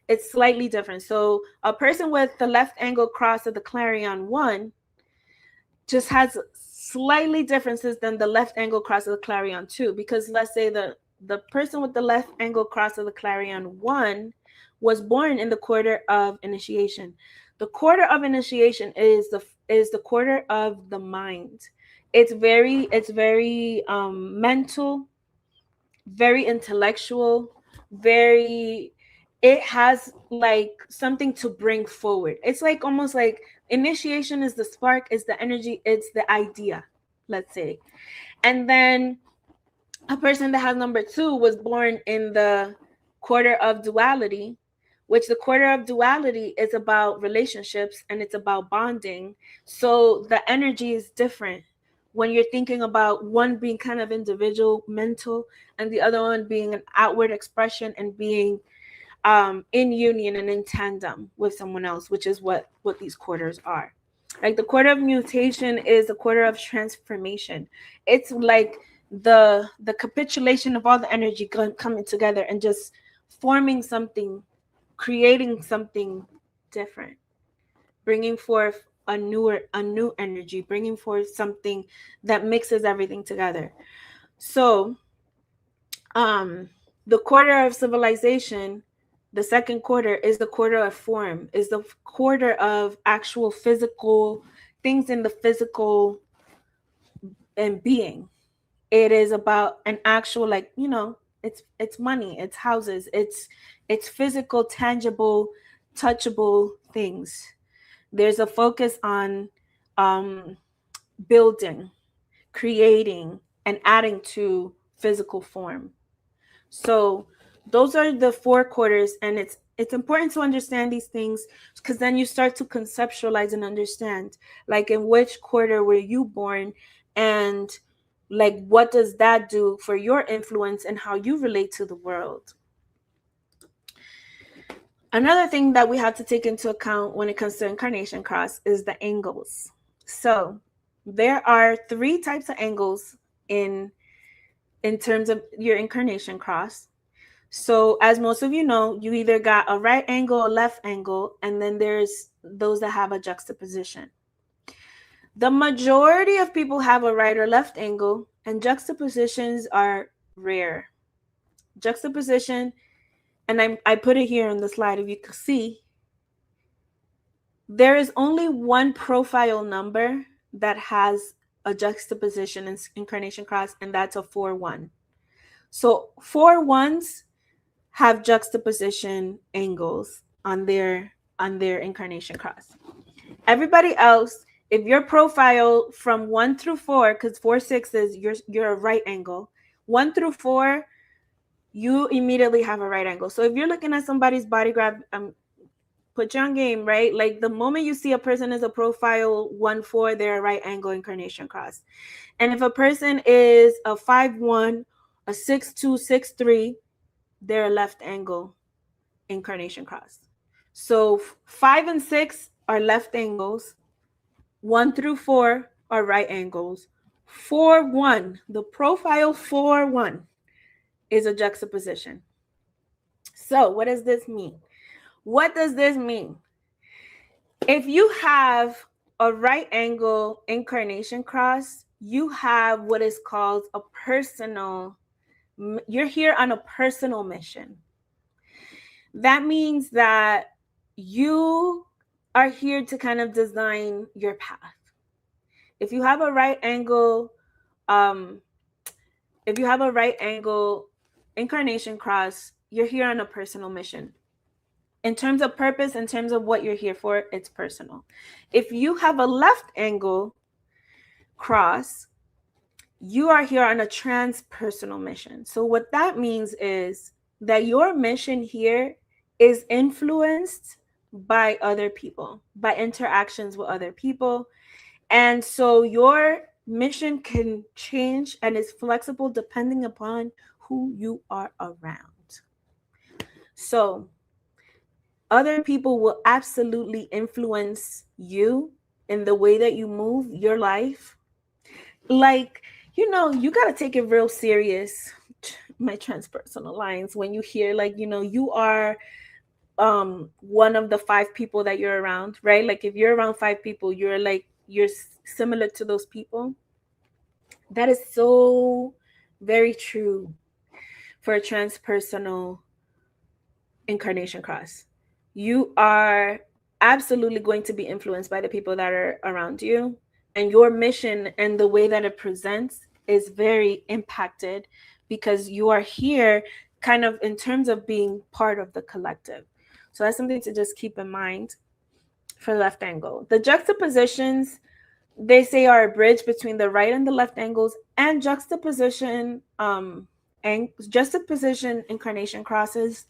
It's slightly different. So a person with the left angle cross of the clarion 1 just has slightly differences than the left angle cross of the clarion 2, because let's say the person with the left angle cross of the clarion 1 was born in the quarter of initiation. The quarter of initiation is the quarter of the mind. It's very mental, very intellectual, it has like something to bring forward. It's like almost like initiation is the spark, is the energy, it's the idea, let's say. And then a person that has number 2 was born in the quarter of duality, which the quarter of duality is about relationships and it's about bonding. So the energy is different when you're thinking about one being kind of individual, mental, and the other one being an outward expression and being in union and in tandem with someone else, which is what these quarters are. Like the quarter of mutation is the quarter of transformation. It's like the capitulation of all the energy coming together and just forming something, creating something different, bringing forth a new energy, bringing forth something that mixes everything together. So the quarter of civilization, the second quarter, is the quarter of form, is the quarter of actual physical things in the physical and being. It is about an actual, like, it's money, it's houses, it's physical, tangible, touchable things. There's a focus on building, creating, and adding to physical form. So those are the 4 quarters, and it's important to understand these things because then you start to conceptualize and understand, like, in which quarter were you born, and like what does that do for your influence and how you relate to the world. Another thing that we have to take into account when it comes to Incarnation Cross is the angles. So there are 3 types of angles in terms of your Incarnation Cross. So as most of you know, you either got a right angle, a left angle, and then there's those that have a juxtaposition. The majority of people have a right or left angle, and juxtapositions are rare. Juxtaposition, and I put it here on the slide if you can see, there is only one profile number that has a juxtaposition in Incarnation Cross, and that's a 4-1. So 4 1s have juxtaposition angles on their Incarnation Cross. Everybody else, if your profile from 1 through 4, because 4 6s, you're a right angle. 1 through 4, you immediately have a right angle. So if you're looking at somebody's body graph, put you on game, right? Like the moment you see a person is a profile 1-4, they're a right angle Incarnation Cross. And if a person is a 5-1, a 6-2, 6-3, they're a left angle Incarnation Cross. So 5 and 6 are left angles. 1 through 4 are right angles. 4-1, the profile 4-1 is a juxtaposition. So what does this mean? What does this mean? If you have a right angle Incarnation Cross, you have what is called a personal, you're here on a personal mission. That means that you are here to kind of design your path. If you have a right angle, Incarnation Cross, you're here on a personal mission. In terms of purpose, in terms of what you're here for, it's personal. If you have a left angle cross, you are here on a transpersonal mission. So what that means is that your mission here is influenced by other people, by interactions with other people. And so your mission can change and is flexible depending upon who you are around. So other people will absolutely influence you in the way that you move your life. Like, you know, you got to take it real serious, my transpersonal lines, when you hear, like, you know, you are one of the 5 people that you're around, right? Like, if you're around 5 people, you're similar to those people. That is so very true for a transpersonal incarnation cross. You are absolutely going to be influenced by the people that are around you, and your mission and the way that it presents is very impacted because you are here kind of in terms of being part of the collective. So that's something to just keep in mind for left angle. The juxtapositions, they say, are a bridge between the right and the left angles, and juxtaposition incarnation crosses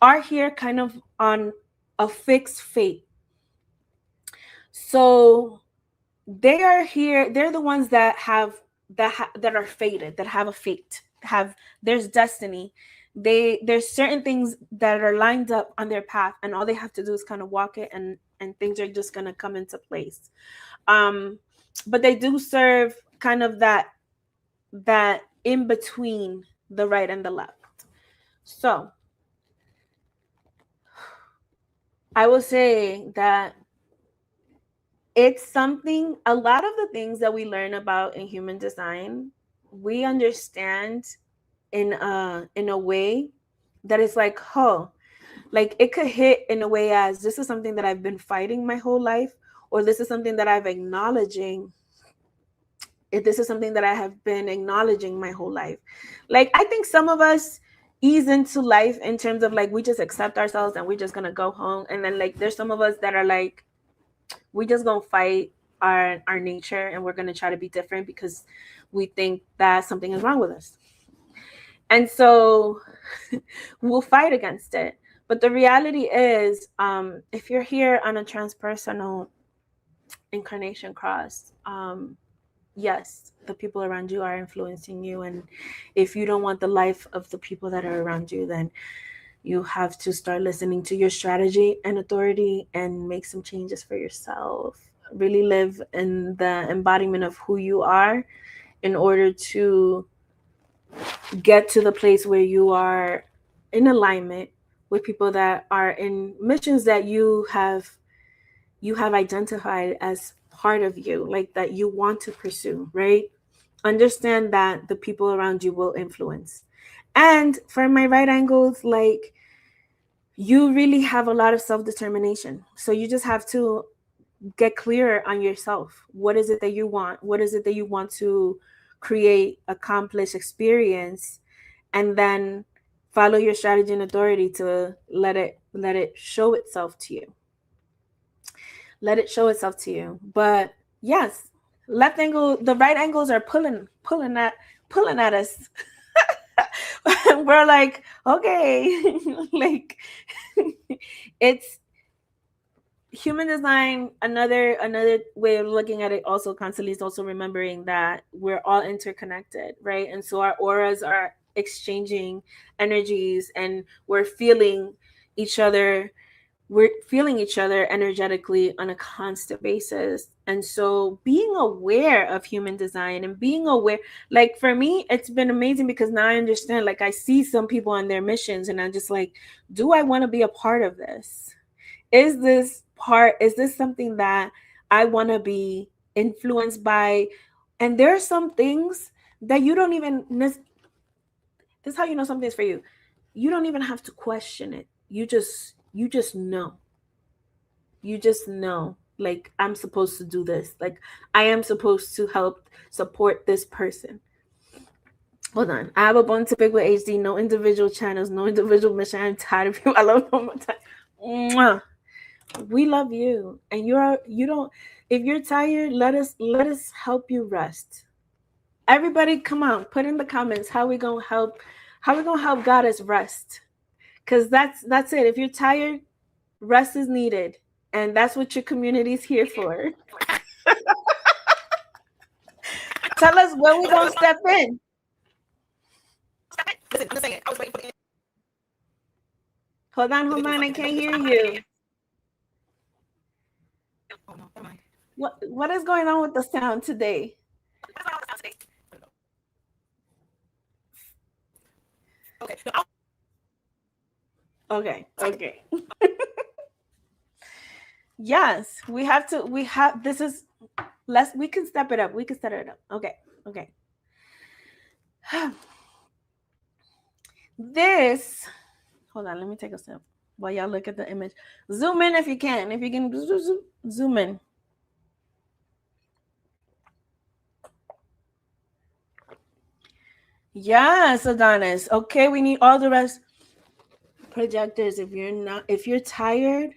are here kind of on a fixed fate. So they are here, they're the ones that that are fated, that have a fate, there's destiny. There's certain things that are lined up on their path, and all they have to do is kind of walk it, and things are just going to come into place. But they do serve kind of that in between the right and the left. So I will say that it's something, a lot of the things that we learn about in human design, we understand in a way that is like, oh, like it could hit in a way as this is something that I've been fighting my whole life, or this is something that I've acknowledging. If this is something that I have been acknowledging my whole life. Like, I think some of us ease into life in terms of like, we just accept ourselves and we're just gonna go home. And then like, there's some of us that are like, we just gonna fight our nature, and we're gonna try to be different because we think that something is wrong with us. And so we'll fight against it. But the reality is, if you're here on a transpersonal incarnation cross, yes, the people around you are influencing you. And if you don't want the life of the people that are around you, then you have to start listening to your strategy and authority and make some changes for yourself. Really live in the embodiment of who you are in order to get to the place where you are in alignment with people that are in missions that you have identified as part of you, like that you want to pursue, right? Understand that the people around you will influence. And for my right angles, like, you really have a lot of self-determination. So you just have to get clearer on yourself. What is it that you want? What is it that you want to create, accomplish, experience? And then follow your strategy and authority to let it show itself to you. Let it show itself to you. But yes, left angle, the right angles are pulling at us. We're like, okay, like it's human design. Another way of looking at it also constantly is also remembering that we're all interconnected, right? And so our auras are exchanging energies, and we're feeling each other energetically on a constant basis. And so being aware of human design and being aware, like for me, it's been amazing because now I understand, like I see some people on their missions and I'm just like, do I want to be a part of this? Is this something that I want to be influenced by? And there are some things that you don't even, this is how you know something's for you. You don't even have to question it. You just know. You just know, like, I'm supposed to do this. Like, I am supposed to help support this person. Hold on. I have a bone to pick with HD. No individual channels, no individual mission. I'm tired of you. I love you one more time. Mwah. We love you. And you don't, if you're tired, let us help you rest. Everybody, come on, put in the comments how we gonna help goddess rest. Because that's it. If you're tired, rest is needed. And that's what your community is here for. Tell us where we gonna step in. Listen, I'm just saying, I was waiting for the end. Hold on, I can't hear you. Oh no, never mind. What is going on with the sound today? Okay. Okay. Yes, we have this is we can step it up. We can set it up. Okay. This, hold on, let me take a sip while y'all look at the image. Zoom in if you can. If you can zoom in. Yes, Adonis. Okay, we need all the rest. Projectors, if you're tired,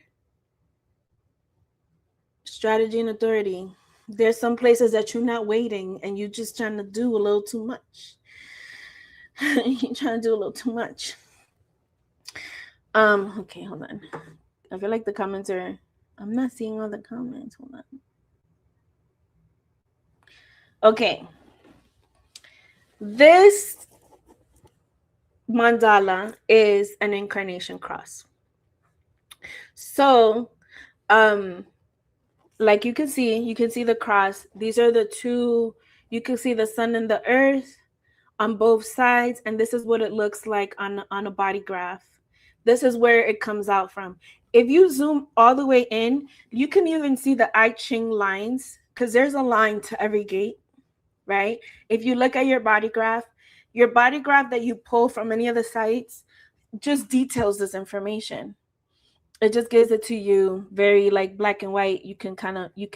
strategy and authority. There's some places that you're not waiting and you're just trying to do a little too much. You're trying to do a little too much. Okay, hold on. I feel like the comments I'm not seeing all the comments. Hold on. Okay. This mandala is an incarnation cross. So, like you can see the cross. These are the two, you can see the sun and the earth on both sides, and this is what it looks like on a body graph. This is where it comes out from. If you zoom all the way in, you can even see the I Ching lines, because there's a line to every gate, right? If you look at your body graph that you pull from any of the sites just details this information. It just gives it to you very like black and white. You can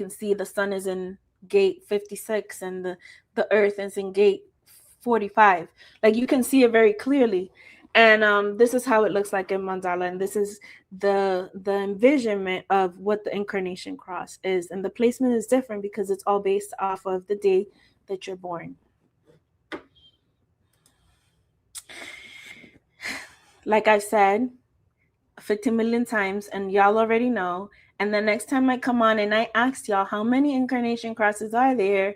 see the sun is in gate 56 and the earth is in gate 45. Like you can see it very clearly. And this is how it looks like in mandala. And this is the envisionment of what the Incarnation Cross is. And the placement is different because it's all based off of the day that you're born. Like I've said 50 million times, and y'all already know. And the next time I come on and I asked y'all how many incarnation crosses are there,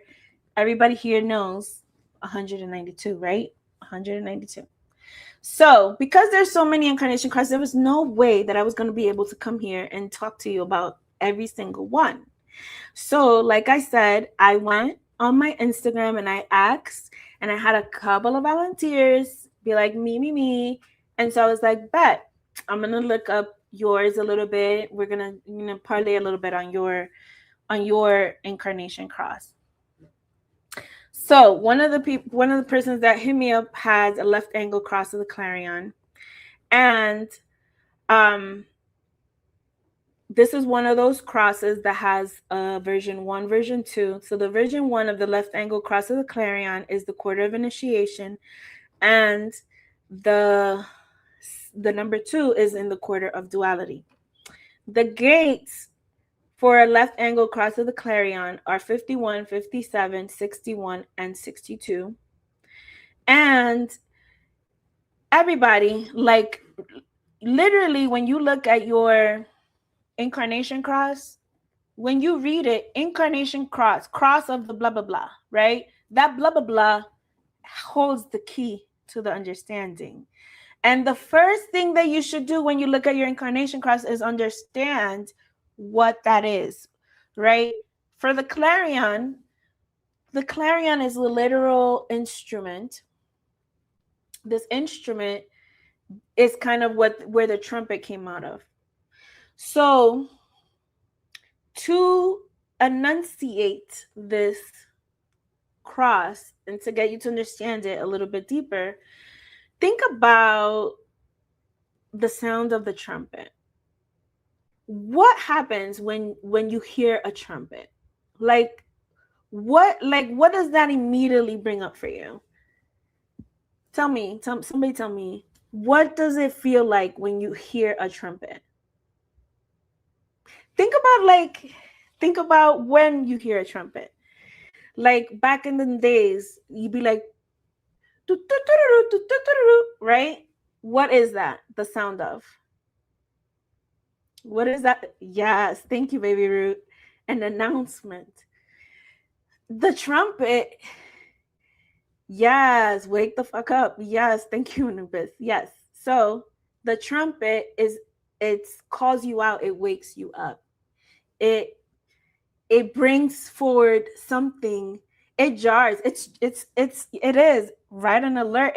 everybody here knows 192, right? 192. So because there's so many incarnation crosses, there was no way that I was going to be able to come here and talk to you about every single one. So like I said, I went on my Instagram and I asked, and I had a couple of volunteers be like, me. And so I was like, bet. I'm gonna look up yours a little bit. We're gonna parlay a little bit on your incarnation cross. So one of the persons that hit me up has a left angle cross of the clarion, and this is one of those crosses that has version 1, version 2. So the version 1 of the left angle cross of the clarion is the quarter of initiation, and the number 2 is in the quarter of duality. The gates for a left angle cross of the clarion are 51, 57, 61, and 62. And everybody, like literally when you look at your incarnation cross, when you read it, incarnation cross of the blah, blah, blah, right? That blah, blah, blah holds the key to the understanding. And the first thing that you should do when you look at your incarnation cross is understand what that is, right? For the clarion is a literal instrument. This instrument is kind of where the trumpet came out of. So to enunciate this cross and to get you to understand it a little bit deeper, think about the sound of the trumpet. What happens when you hear a trumpet? What does that immediately bring up for you? Somebody tell me, what does it feel like when you hear a trumpet? Think about when you hear a trumpet. Like back in the days, you'd be like, right? What is that the sound of? What is that? Yes, thank you, Baby Root. An announcement. The trumpet. Yes, wake the fuck up. Yes, thank you, Anubis. Yes. So the trumpet it's calls you out, it wakes you up. It brings forward something. It jars. It is right an alert.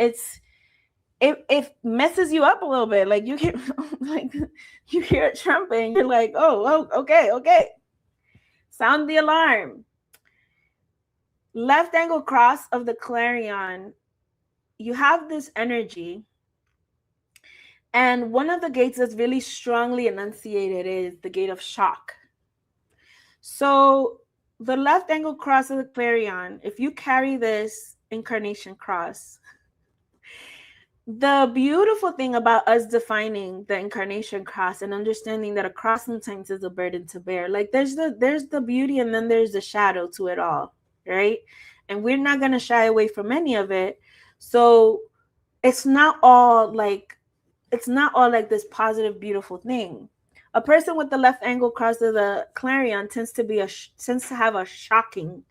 It messes you up a little bit. Like you hear like you hear a trumpet and you're like, oh, okay. Sound the alarm. Left angle cross of the clarion. You have this energy. And one of the gates that's really strongly enunciated is the gate of shock. So the left angle cross of the clarion, if you carry this Incarnation Cross, the beautiful thing about us defining the Incarnation Cross and understanding that a cross sometimes is a burden to bear, like there's the beauty and then there's the shadow to it all, right? And we're not going to shy away from any of it. So it's not all like this positive, beautiful thing. A person with the left angle cross of the clarion tends to have a shocking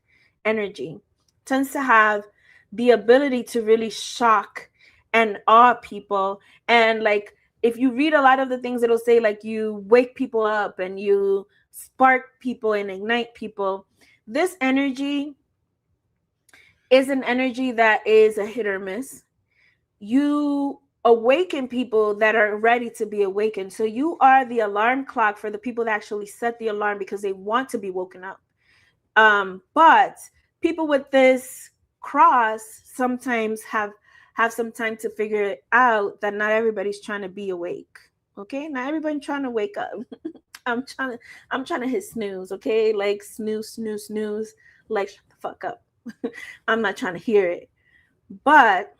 energy, tends to have the ability to really shock and awe people. And like if you read a lot of the things, it'll say like you wake people up and you spark people and ignite people. This energy is an energy that is a hit or miss. You awaken people that are ready to be awakened. So you are the alarm clock for the people that actually set the alarm because they want to be woken up. But people with this cross sometimes have some time to figure it out that not everybody's trying to be awake. Okay, not everybody's trying to wake up. I'm trying to hit snooze. Okay, like snooze. Like shut the fuck up. I'm not trying to hear it. But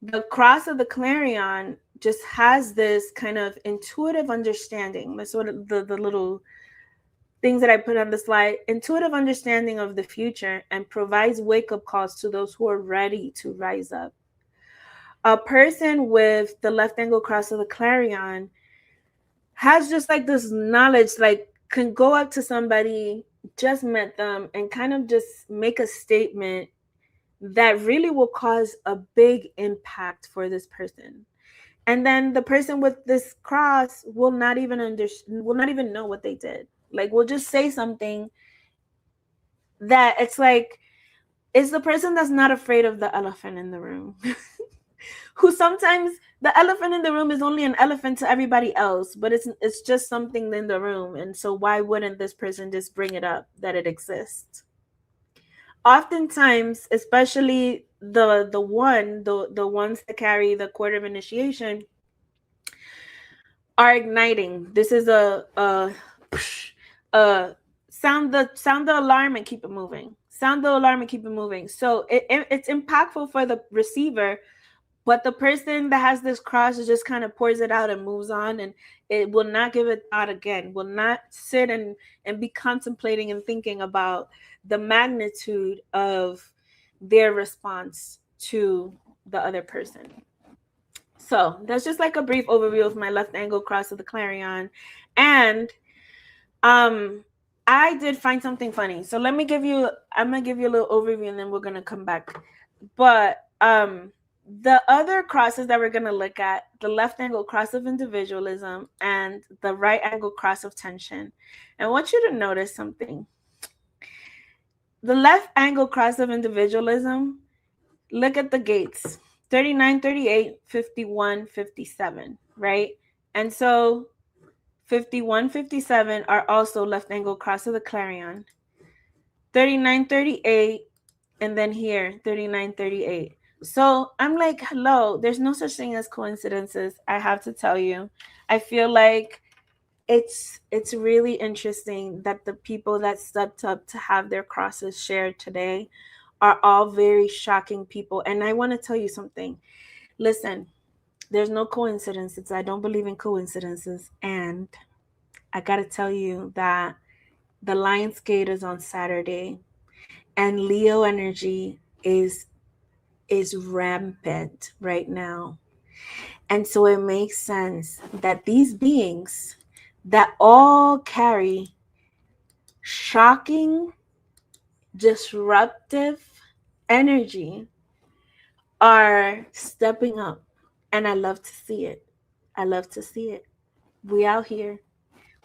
the cross of the clarion just has this kind of intuitive understanding. That's what the little things that I put on the slide, intuitive understanding of the future, and provides wake-up calls to those who are ready to rise up. A person with the left angle cross of the clarion has just like this knowledge, like can go up to somebody, just met them, and kind of just make a statement that really will cause a big impact for this person. And then the person with this cross will not even know what they did. Like we'll just say something that it's like, it's the person that's not afraid of the elephant in the room. Who sometimes the elephant in the room is only an elephant to everybody else, but it's just something in the room. And so why wouldn't this person just bring it up that it exists? Oftentimes, especially the ones that carry the cord of initiation are igniting. This is a sound the alarm and keep it moving. Sound the alarm and keep it moving. So it's impactful for the receiver, but the person that has this cross just kind of pours it out and moves on, and it will not give it thought again, will not sit and be contemplating and thinking about the magnitude of their response to the other person. So that's just like a brief overview of my left angle cross of the clarion. And I did find something funny. So I'm gonna give you a little overview and then we're gonna come back. But the other crosses that we're gonna look at, the left angle cross of individualism and the right angle cross of tension. And I want you to notice something. The left angle cross of individualism, look at the gates. 39, 38, 51, 57, right? And so 51, 57 are also left angle cross of the clarion. 39, 38, and then here, 39, 38. So I'm like, hello, there's no such thing as coincidences. I have to tell you, I feel like it's really interesting that the people that stepped up to have their crosses shared today are all very shocking people. And I want to tell you something. Listen, there's no coincidences. I don't believe in coincidences. And I got to tell you that the Lionsgate is on Saturday. and Leo energy is rampant right now. And so it makes sense that these beings that all carry shocking, disruptive energy are stepping up. And I love to see it. I love to see it. We out here.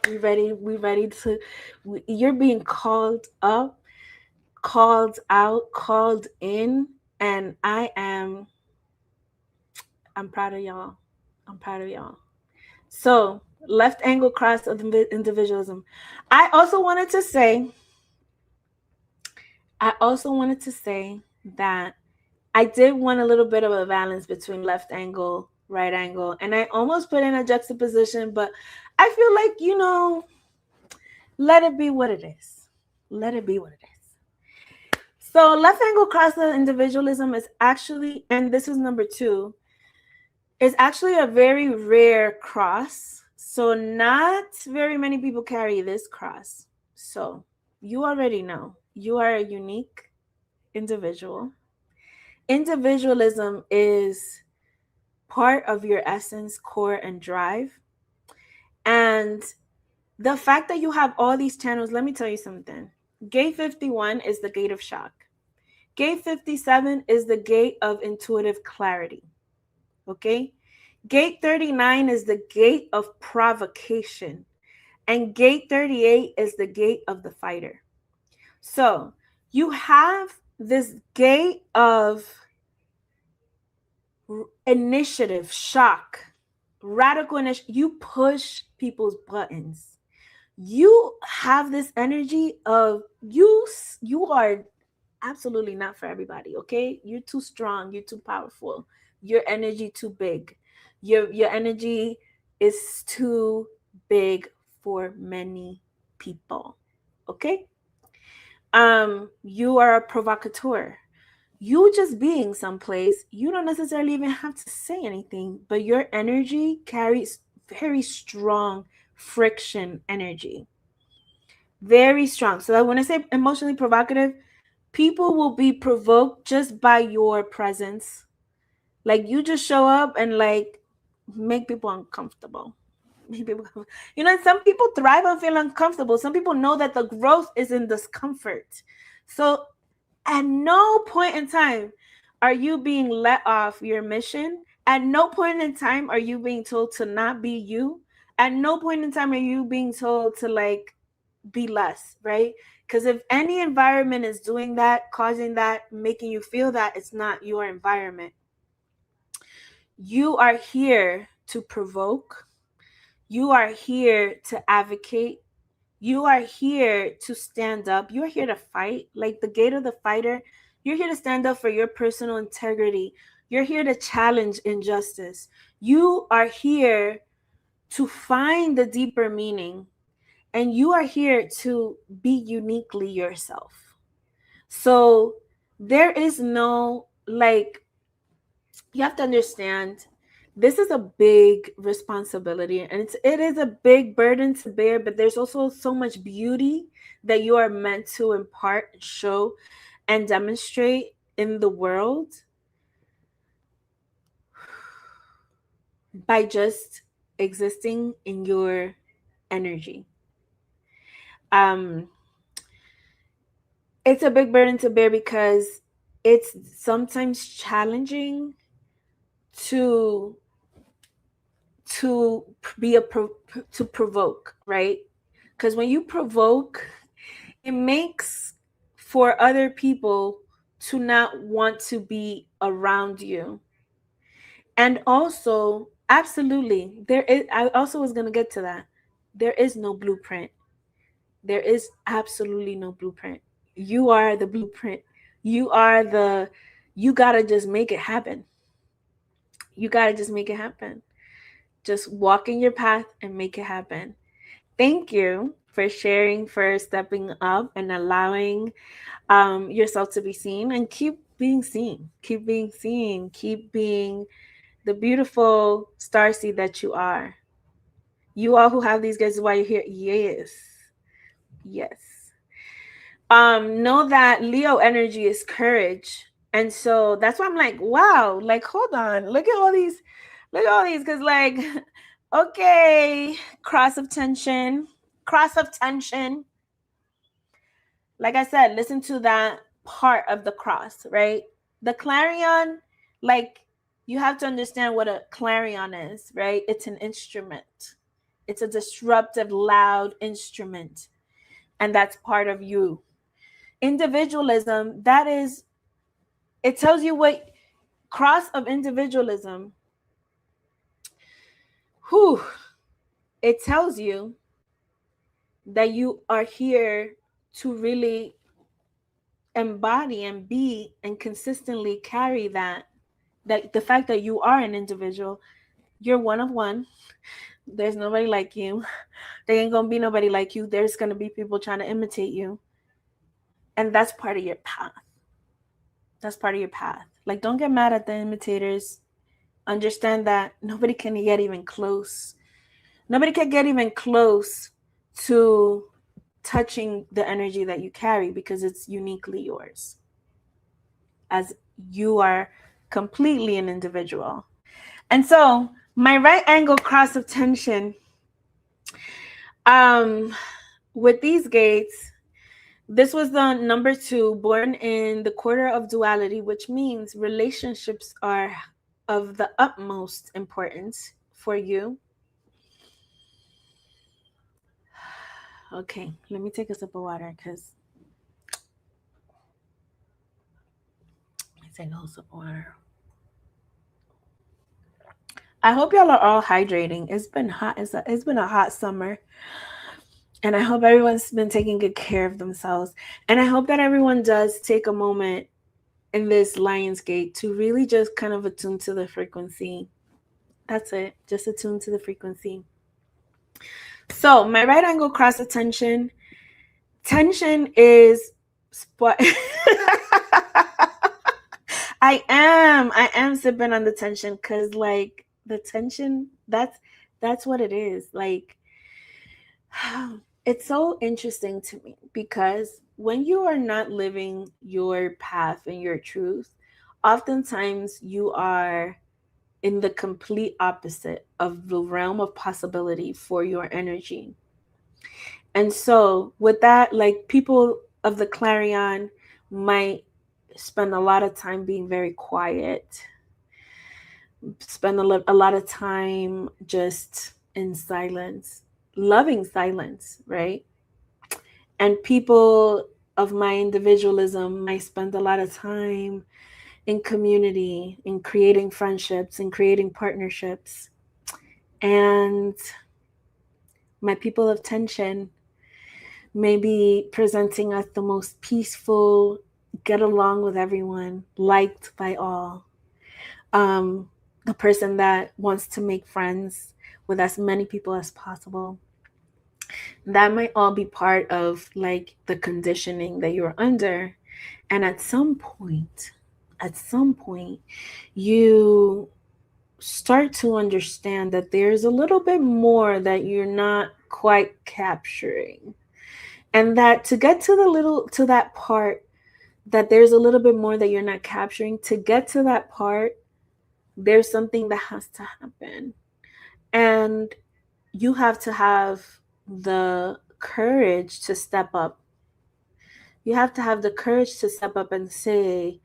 We ready to you're being called up, called out, called in, and I'm proud of y'all. I'm proud of y'all. So, left angle cross of individualism. I also wanted to say that I did want a little bit of a balance between left angle, right angle, and I almost put in a juxtaposition, but I feel like, let it be what it is. Let it be what it is. So left angle cross of individualism is actually, and this is number 2, is actually a very rare cross. So not very many people carry this cross. So you already know you are a unique individual. Individualism is part of your essence, core, and drive. And the fact that you have all these channels, let me tell you something. Gate 51 is the gate of shock. Gate 57 is the gate of intuitive clarity. Okay? Gate 39 is the gate of provocation. And gate 38 is the gate of the fighter. So you have this gate of initiative, shock, radical initiative. You push people's buttons. You have this energy of you are absolutely not for everybody, okay? You're too strong, you're too powerful, your energy too big. Your energy is too big for many people. Okay? You are a provocateur. You just being someplace, you don't necessarily even have to say anything, but your energy carries very strong friction energy. Very strong. So when I say emotionally provocative, people will be provoked just by your presence. Like you just show up and like make people uncomfortable. Make people, some people thrive on feeling uncomfortable. Some people know that the growth is in discomfort. So at no point in time are you being let off your mission. At no point in time are you being told to not be you. At no point in time are you being told to like be less, right? Because if any environment is doing that, causing that, making you feel that, it's not your environment. You are here to provoke. You are here to advocate. You are here to stand up. You're here to fight. Like the gate of the fighter, you're here to stand up for your personal integrity. You're here to challenge injustice. You are here to find the deeper meaning. And you are here to be uniquely yourself. So there is no, like, you have to understand this is a big responsibility and it is a big burden to bear, but there's also so much beauty that you are meant to impart, show, and demonstrate in the world by just existing in your energy. It's a big burden to bear because it's sometimes challenging to be to provoke, right? Because when you provoke, it makes for other people to not want to be around you. And also, absolutely, I also was going to get to that. There is no blueprint. There is absolutely no blueprint. You are the blueprint. You got to just make it happen. You got to just make it happen. Just walk in your path and make it happen. Thank you for sharing, for stepping up and allowing yourself to be seen, and keep being seen. Keep being seen. Keep being the beautiful starseed that you are. You all who have these guys, is why you're here. Yes. Yes. know that Leo energy is courage. And so that's why I'm like, wow, like, hold on, look at all these, because like, okay, cross of tension. Like I said, listen to that part of the cross, right? The clarion, like, you have to understand what a clarion is, right? It's an instrument. It's a disruptive, loud instrument. And that's part of you. Individualism, that is, it tells you what cross of individualism, it tells you that you are here to really embody and be and consistently carry that the fact that you are an individual, you're one of one. There's nobody like you. There ain't gonna be nobody like you. There's gonna be people trying to imitate you. And that's part of your path. Like, don't get mad at the imitators. Understand that nobody can get even close. Nobody can get even close to touching the energy that you carry, because it's uniquely yours, as you are completely an individual. And so my right angle cross of tension, with these gates, this was the number 2, born in the quarter of duality, which means relationships are of the utmost importance for you. Okay, let me take a sip of water, because take a whole sip of water. I hope y'all are all hydrating. It's been hot. It's been a hot summer. And I hope everyone's been taking good care of themselves. And I hope that everyone does take a moment in this Lionsgate to really just kind of attune to the frequency. That's it. Just attune to the frequency. So my right angle cross of tension. Tension is I am sipping on the tension, because like the tension, that's what it is. Like, it's so interesting to me, because when you are not living your path and your truth, oftentimes you are in the complete opposite of the realm of possibility for your energy. And so with that, like, people of the clarion might spend a lot of time being very quiet, spend a lot of time just in silence, loving silence, right? And people of my individualism might spend a lot of time in community, in creating friendships, in creating partnerships. And my people of tension may be presenting as the most peaceful, get along with everyone, liked by all. The person that wants to make friends with as many people as possible. That might all be part of like the conditioning that you're under. And at some point, you start to understand that there's a little bit more that you're not quite capturing. And that to get to that part, that there's a little bit more that you're not capturing, to get to that part, there's something that has to happen. And you have to have the courage to step up. You have to have the courage to step up and say,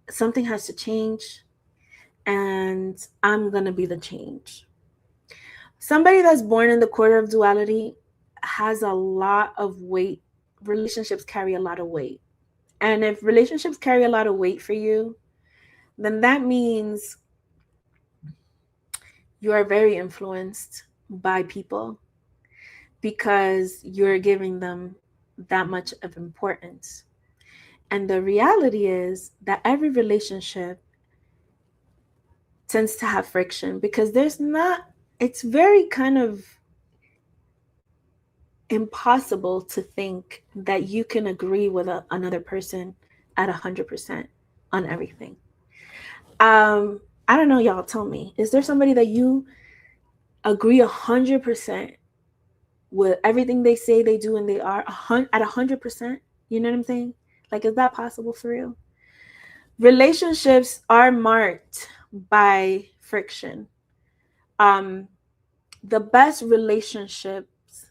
something has to change, and I'm going to be the change. Somebody that's born in the quarter of duality has a lot of weight. Relationships carry a lot of weight. And if relationships carry a lot of weight for you, then that means you are very influenced by people, because you're giving them that much of importance. And the reality is that every relationship tends to have friction, because it's very kind of impossible to think that you can agree with another person at 100% on everything. I don't know, y'all tell me, is there somebody that you agree 100% with everything they say, they do, and they are at 100%? You know what I'm saying? Like, is that possible for real? Relationships are marked by friction. Um, the best relationships,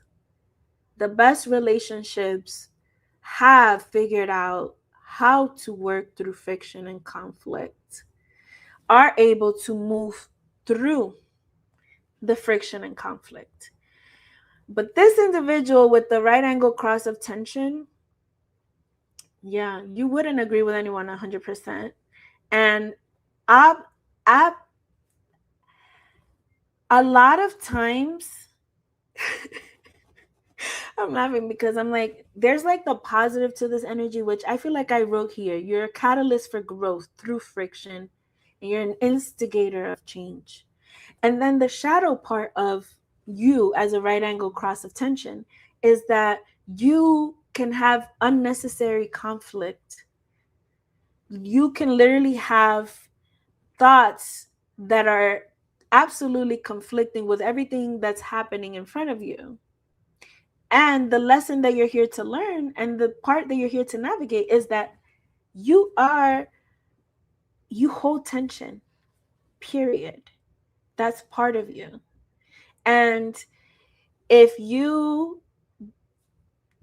the best relationships have figured out how to work through friction and conflict, are able to move through the friction and conflict. But this individual with the right angle cross of tension, yeah, you wouldn't agree with anyone 100%. And I, I, a lot of times, I'm laughing because I'm like, there's like the positive to this energy, which I feel like I wrote here. You're a catalyst for growth through friction, and you're an instigator of change. And then the shadow part of you as a right angle cross of tension is that you can have unnecessary conflict. You can literally have thoughts that are absolutely conflicting with everything that's happening in front of you. And the lesson that you're here to learn and the part that you're here to navigate is that you hold tension, period. That's part of you. And if you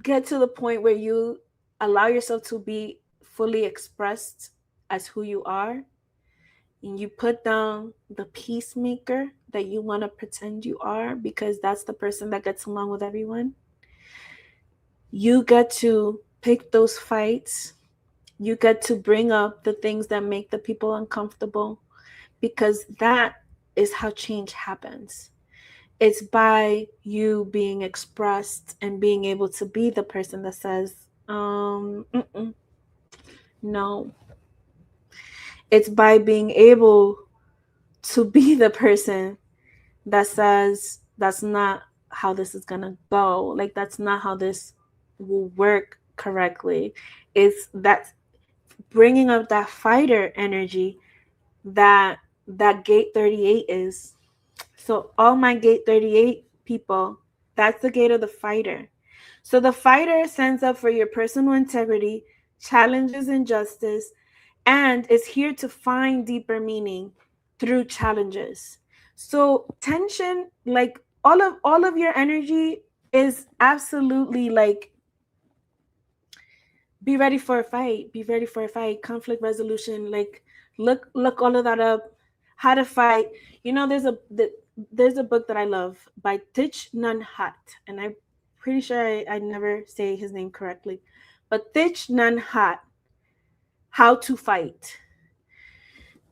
get to the point where you allow yourself to be fully expressed as who you are, and you put down the peacemaker that you want to pretend you are because that's the person that gets along with everyone, you get to pick those fights. You get to bring up the things that make the people uncomfortable, because that is how change happens. It's by you being expressed and being able to be the person that says, no. It's by being able to be the person that says, that's not how this is going to go. Like, that's not how this will work correctly. It's that bringing up that fighter energy that gate 38 is. So all my gate 38 people, that's the gate of the fighter. So the fighter stands up for your personal integrity, challenges injustice, and is here to find deeper meaning through challenges. So tension, like all of your energy is absolutely like, be ready for a fight, conflict resolution, like look all of that up, how to fight. You know, there's a book that I love by Thich Nhat Hanh, and I'm pretty sure I never say his name correctly, but Thich Nhat Hanh, How to Fight.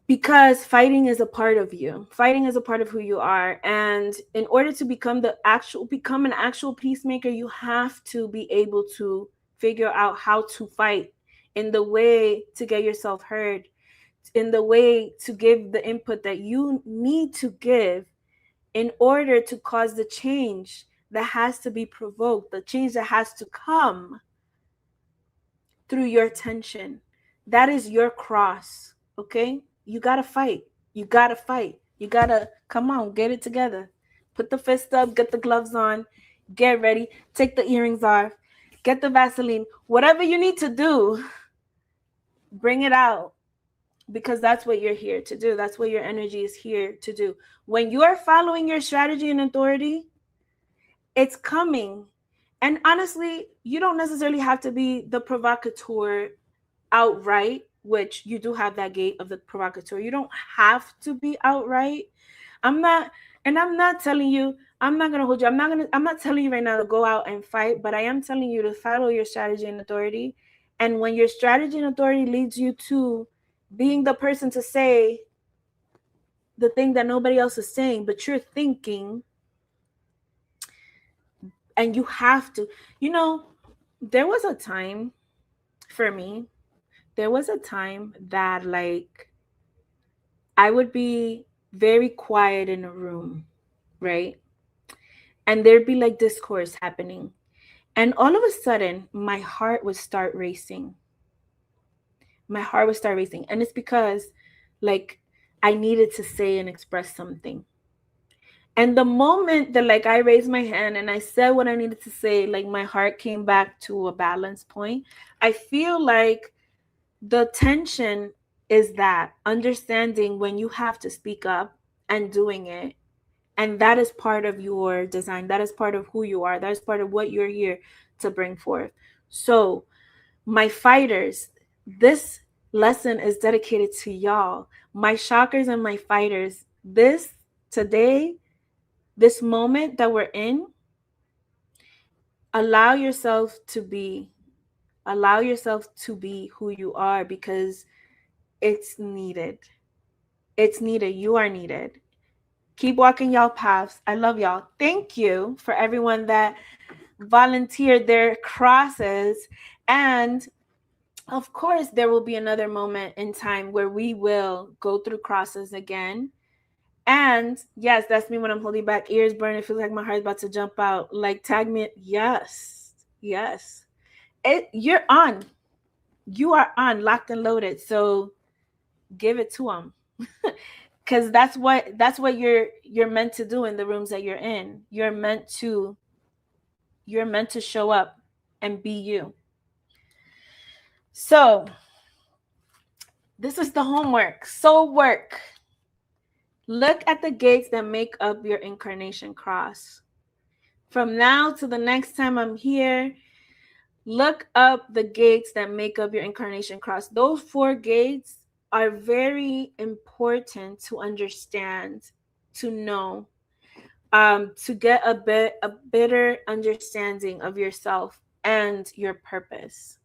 Because fighting is a part of you. Fighting is a part of who you are. And in order to become an actual peacemaker, you have to be able to figure out how to fight in the way to get yourself heard, in the way to give the input that you need to give in order to cause the change that has to be provoked, the change that has to come through your tension. That is your cross, okay? You gotta fight. You gotta fight. You gotta, come on, get it together. Put the fist up, get the gloves on, get ready, take the earrings off, get the Vaseline, whatever you need to do, bring it out, because that's what you're here to do. That's what your energy is here to do. When you are following your strategy and authority, it's coming. And honestly, you don't necessarily have to be the provocateur outright, which you do have that gate of the provocateur. You don't have to be outright. I'm not telling you, I'm not gonna hold you. I'm not telling you right now to go out and fight, but I am telling you to follow your strategy and authority. And when your strategy and authority leads you to being the person to say the thing that nobody else is saying, but you're thinking, and you have to, there was a time for me, that like I would be very quiet in a room, right? And there'd be like discourse happening. And all of a sudden, my heart would start racing. And it's because like I needed to say and express something. And the moment that like I raised my hand and I said what I needed to say, like my heart came back to a balance point. I feel like the tension is that understanding when you have to speak up and doing it. And that is part of your design. That is part of who you are. That is part of what you're here to bring forth. So, my fighters, this lesson is dedicated to y'all. My shockers and my fighters, this today, this moment that we're in, allow yourself to be who you are, because it's needed. It's needed. You are needed. Keep walking y'all paths. I love y'all. Thank you for everyone that volunteered their crosses. And of course, there will be another moment in time where we will go through crosses again. And yes, that's me when I'm holding back, ears burning. It feels like my heart's about to jump out. Like, tag me. Yes. Yes. You're on. You are on, locked and loaded. So give it to them. Because that's what you're meant to do in the rooms that you're in. You're meant to show up and be you. So this is the homework. Soul work. Look at the gates that make up your incarnation cross. From now to the next time I'm here, look up the gates that make up your incarnation cross. Those 4 gates are very important to understand, to know, to get a better understanding of yourself and your purpose.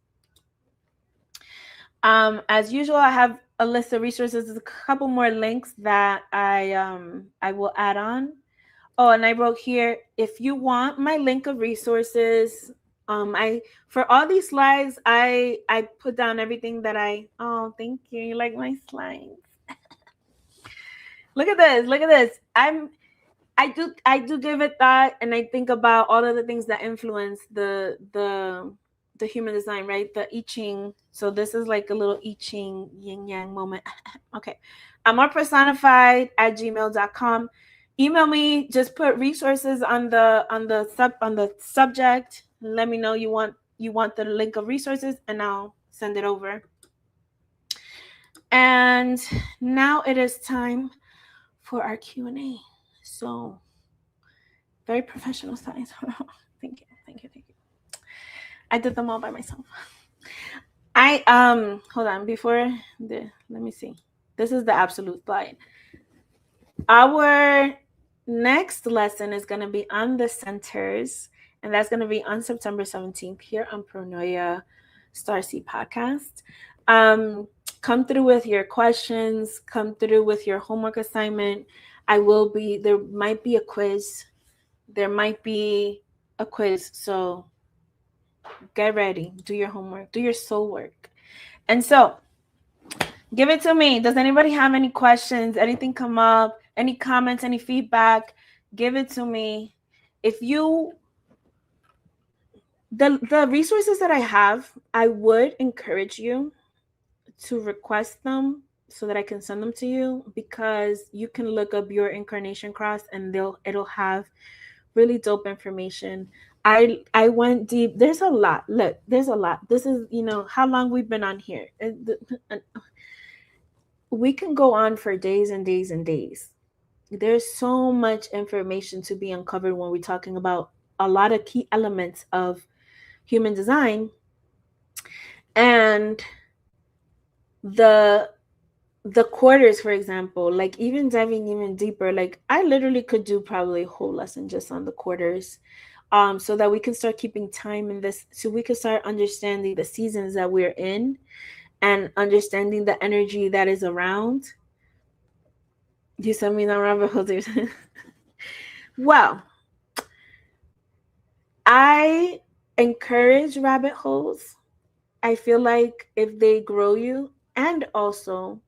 As usual, I have a list of resources. There's a couple more links that I will add on. Oh, and I wrote here, if you want my link of resources, for all these slides, I put down everything that oh, thank you. You like my slides? Look at this. Look at this. I do give it thought, and I think about all of the things that influence the human design, right? The I Ching. So this is like a little I Ching yin yang moment. Okay. I'm more personified at gmail.com. Email me, just put resources on the subject. Let me know you want the link of resources, and I'll send it over. And now it is time for our Q&A. So very professional science. Thank you. I did them all by myself. Hold on, let me see. This is the absolute slide. Our next lesson is going to be on the centers, and that's going to be on September 17th here on Pronoia Starseed podcast. Come through with your questions, come through with your homework assignment. There might be a quiz. So get ready, do your homework, do your soul work. And so give it to me. Does anybody have any questions? Anything come up? Any comments? Any feedback? Give it to me. The resources that I have, I would encourage you to request them so that I can send them to you, because you can look up your incarnation cross and it'll have really dope information. I went deep. There's a lot. Look, there's a lot. This is, how long we've been on here. We can go on for days and days and days. There's so much information to be uncovered when we're talking about a lot of key elements of human design. And the quarters, for example, like even diving even deeper, like I literally could do probably a whole lesson just on the quarters, so that we can start keeping time in this, so we can start understanding the seasons that we're in and understanding the energy that is around. You sent me down rabbit holes. Well, I encourage rabbit holes. I feel like if they grow you, and also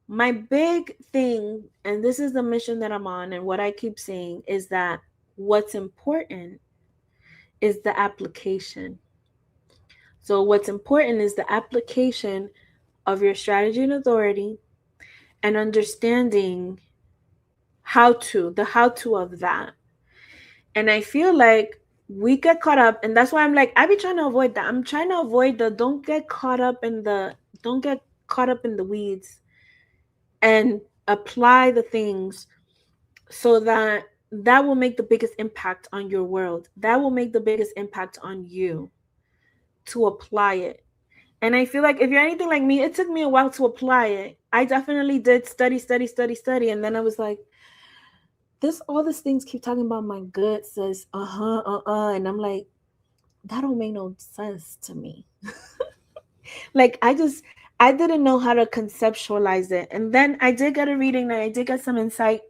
my big thing, and this is the mission that I'm on, and what I keep saying is that what's important is the application. So what's important is the application of your strategy and authority, and understanding the how to of that. And I feel like we get caught up, and that's why I'm like, I be trying to avoid that. I'm trying to avoid the don't get caught up in the weeds, and apply the things so that that will make the biggest impact on your world. That will make the biggest impact on you, to apply it. And I feel like if you're anything like me, it took me a while to apply it. I definitely did study, and then I was like, all these things keep talking about my gut says and I'm like, that don't make no sense to me. Like, I didn't know how to conceptualize it. And then I did get a reading, and I did get some insight.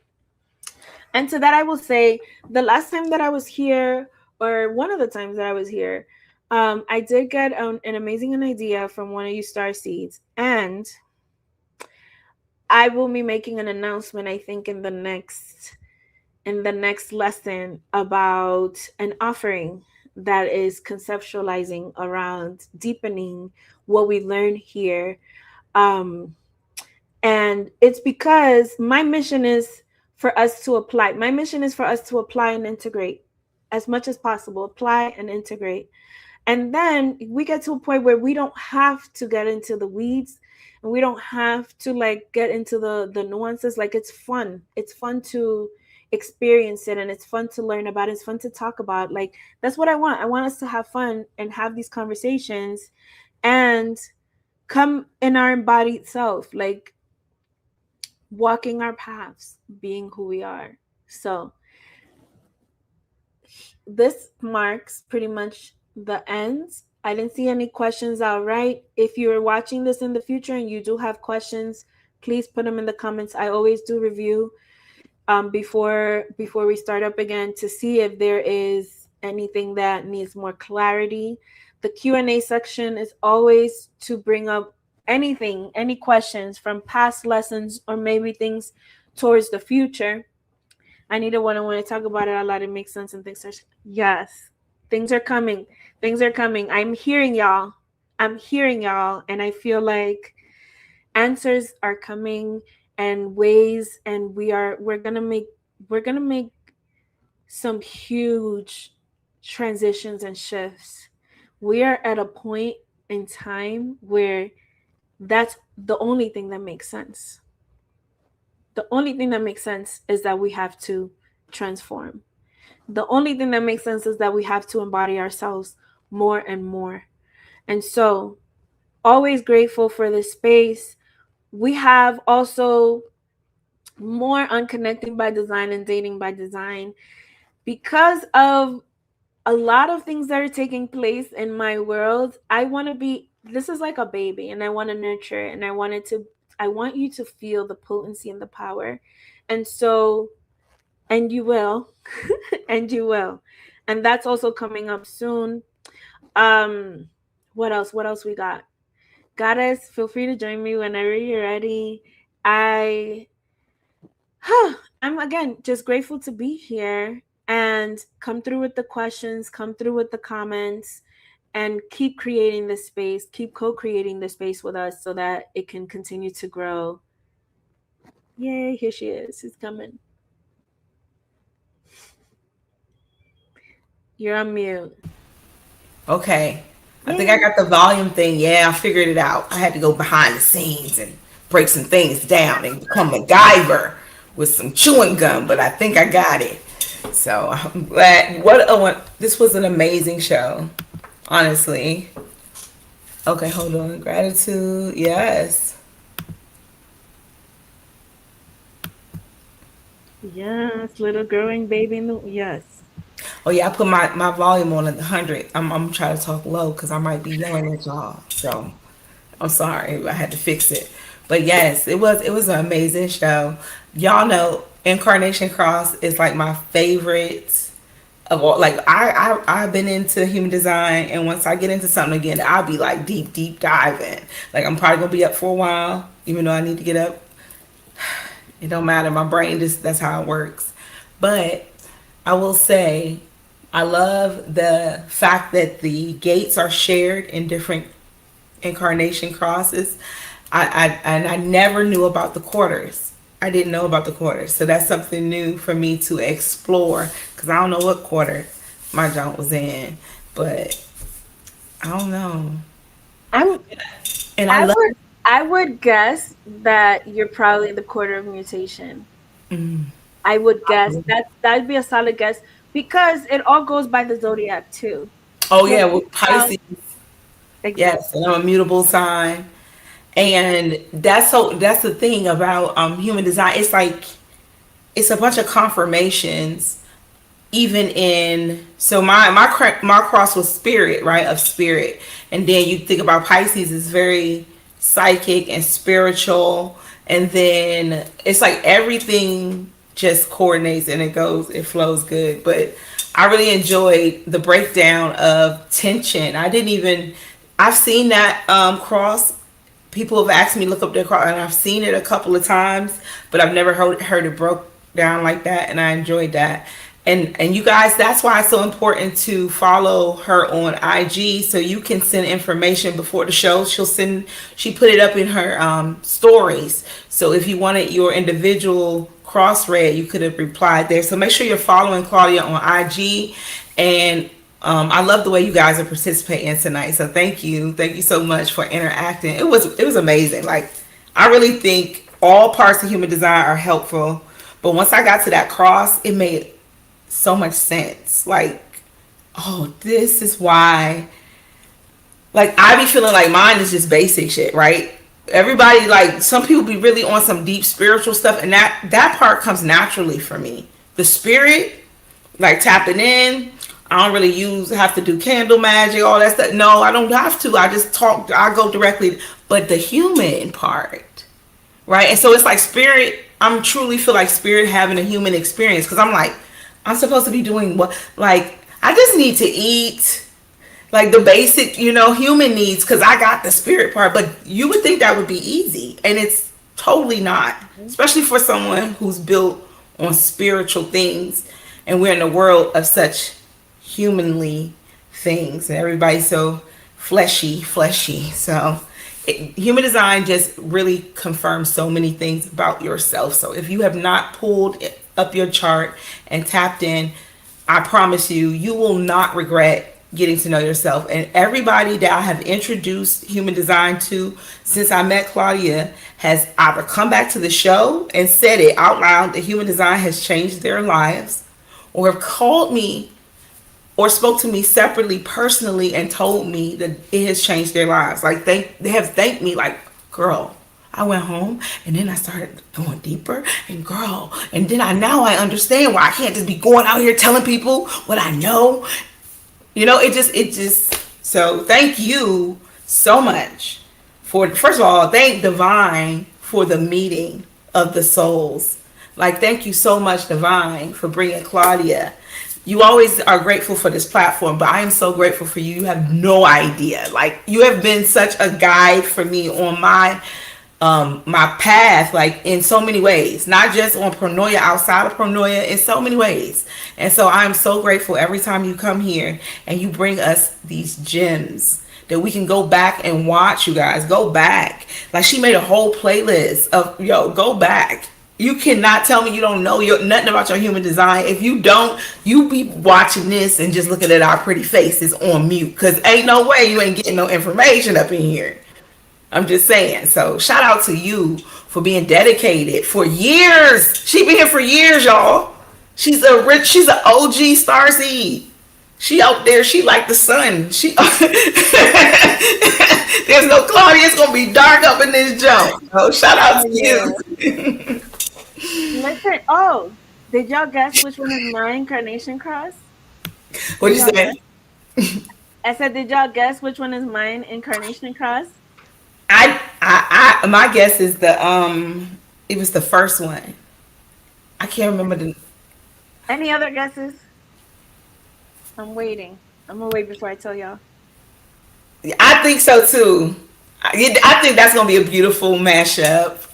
And to that I will say, the last time that I was here, or one of the times that I was here, I did get an amazing idea from one of you Starseeds, and I will be making an announcement, I think, in the next lesson, about an offering that is conceptualizing around deepening what we learn here. And it's because my mission is for us to apply. My mission is for us to apply and integrate as much as possible, apply and integrate. And then we get to a point where we don't have to get into the weeds, and we don't have to like get into the nuances. Like, it's fun. It's fun to experience it, and it's fun to learn about it. It's fun to talk about. Like, that's what I want. I want us to have fun and have these conversations and come in our embodied self, like walking our paths, being who we are. So this marks pretty much the end. I didn't see any questions outright. If you're watching this in the future and you do have questions, please put them in the comments. I always do review before we start up again, to see if there is anything that needs more clarity. The Q&A section is always to bring up anything, any questions from past lessons, or maybe things towards the future. I need to when I talk about it a lot, it makes sense, and things are, yes, things are coming. Things are coming. I'm hearing y'all, and I feel like answers are coming, and ways, and we're gonna make some huge transitions and shifts. We are at a point in time where that's the only thing that makes sense. The only thing that makes sense is that we have to transform. The only thing that makes sense is that we have to embody ourselves more and more. And so, always grateful for this space. We have also more on connecting by design and dating by design, because of a lot of things that are taking place in my world. This is like a baby, and I want to nurture it, and I want you to feel the potency and the power. And so, and you will, and you will. And that's also coming up soon. What else we got? Goddess, feel free to join me whenever you're ready. I'm again just grateful to be here, and come through with the questions, come through with the comments, and keep creating this space, keep co-creating this space with us so that it can continue to grow. Yay, here she is. She's coming. You're on mute. Okay. I think I got the volume thing. Yeah, I figured it out. I had to go behind the scenes and break some things down and become a MacGyver with some chewing gum, but I think I got it. So I'm glad. This was an amazing show, honestly. Okay, hold on. Gratitude. Yes. Yes, little growing baby in the, yes. Oh yeah, I put my volume on 100. I'm trying to talk low because I might be yelling at y'all. So I'm sorry, I had to fix it. But yes, it was an amazing show. Y'all know Incarnation Cross is like my favorite of all. Like I've been into human design, and once I get into something again, I'll be like deep diving. Like I'm probably gonna be up for a while, even though I need to get up. It don't matter. My brain that's how it works. But I will say, I love the fact that the gates are shared in different incarnation crosses. I never knew about the quarters. I didn't know about the quarter, so that's something new for me to explore because I don't know what quarter my jaunt was in, but I don't know. I would guess that you're probably the quarter of mutation. I would guess that'd be a solid guess because it all goes by the zodiac too. Oh yeah, well, Pisces. Exactly. Yes, and I'm a mutable sign. And that's the thing about human design. It's like it's a bunch of confirmations. Even in my cross was spirit, right, of spirit, and then you think about Pisces is very psychic and spiritual, and then it's like everything just coordinates and it flows good. But I really enjoyed the breakdown of tension. I've seen that cross. People have asked me to look up their cross, and I've seen it a couple of times, but I've never heard it broke down like that, and I enjoyed that. And you guys, that's why it's so important to follow her on IG so you can send information before the show. She put it up in her stories. So if you wanted your individual cross read, you could have replied there. So make sure you're following Claudia on IG. And I love the way you guys are participating tonight. So thank you so much for interacting. It was amazing. Like, I really think all parts of human design are helpful, but once I got to that cross, it made so much sense. Like, oh, this is why. Like, I be feeling like mine is just basic shit, right? Everybody, like, some people be really on some deep spiritual stuff, and that part comes naturally for me. The spirit, like tapping in. I don't really have to do candle magic, all that stuff. No, I don't have to. I just talk. I go directly. But the human part, right? And so it's like spirit. I'm truly feel like spirit having a human experience because I'm like, I'm supposed to be doing what? Like, I just need to eat, like the basic, human needs because I got the spirit part. But you would think that would be easy, and it's totally not, especially for someone who's built on spiritual things, and we're in a world of such humanly things, and everybody's so fleshy. So human design just really confirms so many things about yourself. So if you have not pulled up your chart and tapped in, I promise you will not regret getting to know yourself. And everybody that I have introduced human design to since I met Claudia has either come back to the show and said it out loud that human design has changed their lives, or have called me or spoke to me separately, personally, and told me that it has changed their lives. Like, they have thanked me, like, girl, I went home and then I started going deeper, and girl, and then now I understand why I can't just be going out here telling people what I know. It just, so thank you so much first of all, thank Divine for the meeting of the souls. Like, thank you so much, Divine, for bringing Claudia. You always are grateful for this platform, but I am so grateful for you. You have no idea. Like, you have been such a guide for me on my path, like, in so many ways, not just on Pronoia, outside of Pronoia, in so many ways. And so I'm so grateful every time you come here and you bring us these gems that we can go back and watch. You guys, go back. Like, she made a whole playlist of, go back. You cannot tell me you don't know nothing about your human design. If you don't, you be watching this and just looking at our pretty faces on mute, because ain't no way you ain't getting no information up in here. I'm just saying. So shout out to you for being dedicated for years. She been here for years, y'all. She's an OG Starseed. She out there, she like the sun. There's no Claudia, it's gonna be dark up in this jump. Oh, shout out to you. Listen, did y'all guess which one is my Incarnation Cross? What'd you say? I said, did y'all guess which one is mine Incarnation Cross? My guess is it was the first one. I can't remember Any other guesses? I'm waiting. I'm gonna wait before I tell y'all. I think so too. I think that's gonna be a beautiful mashup.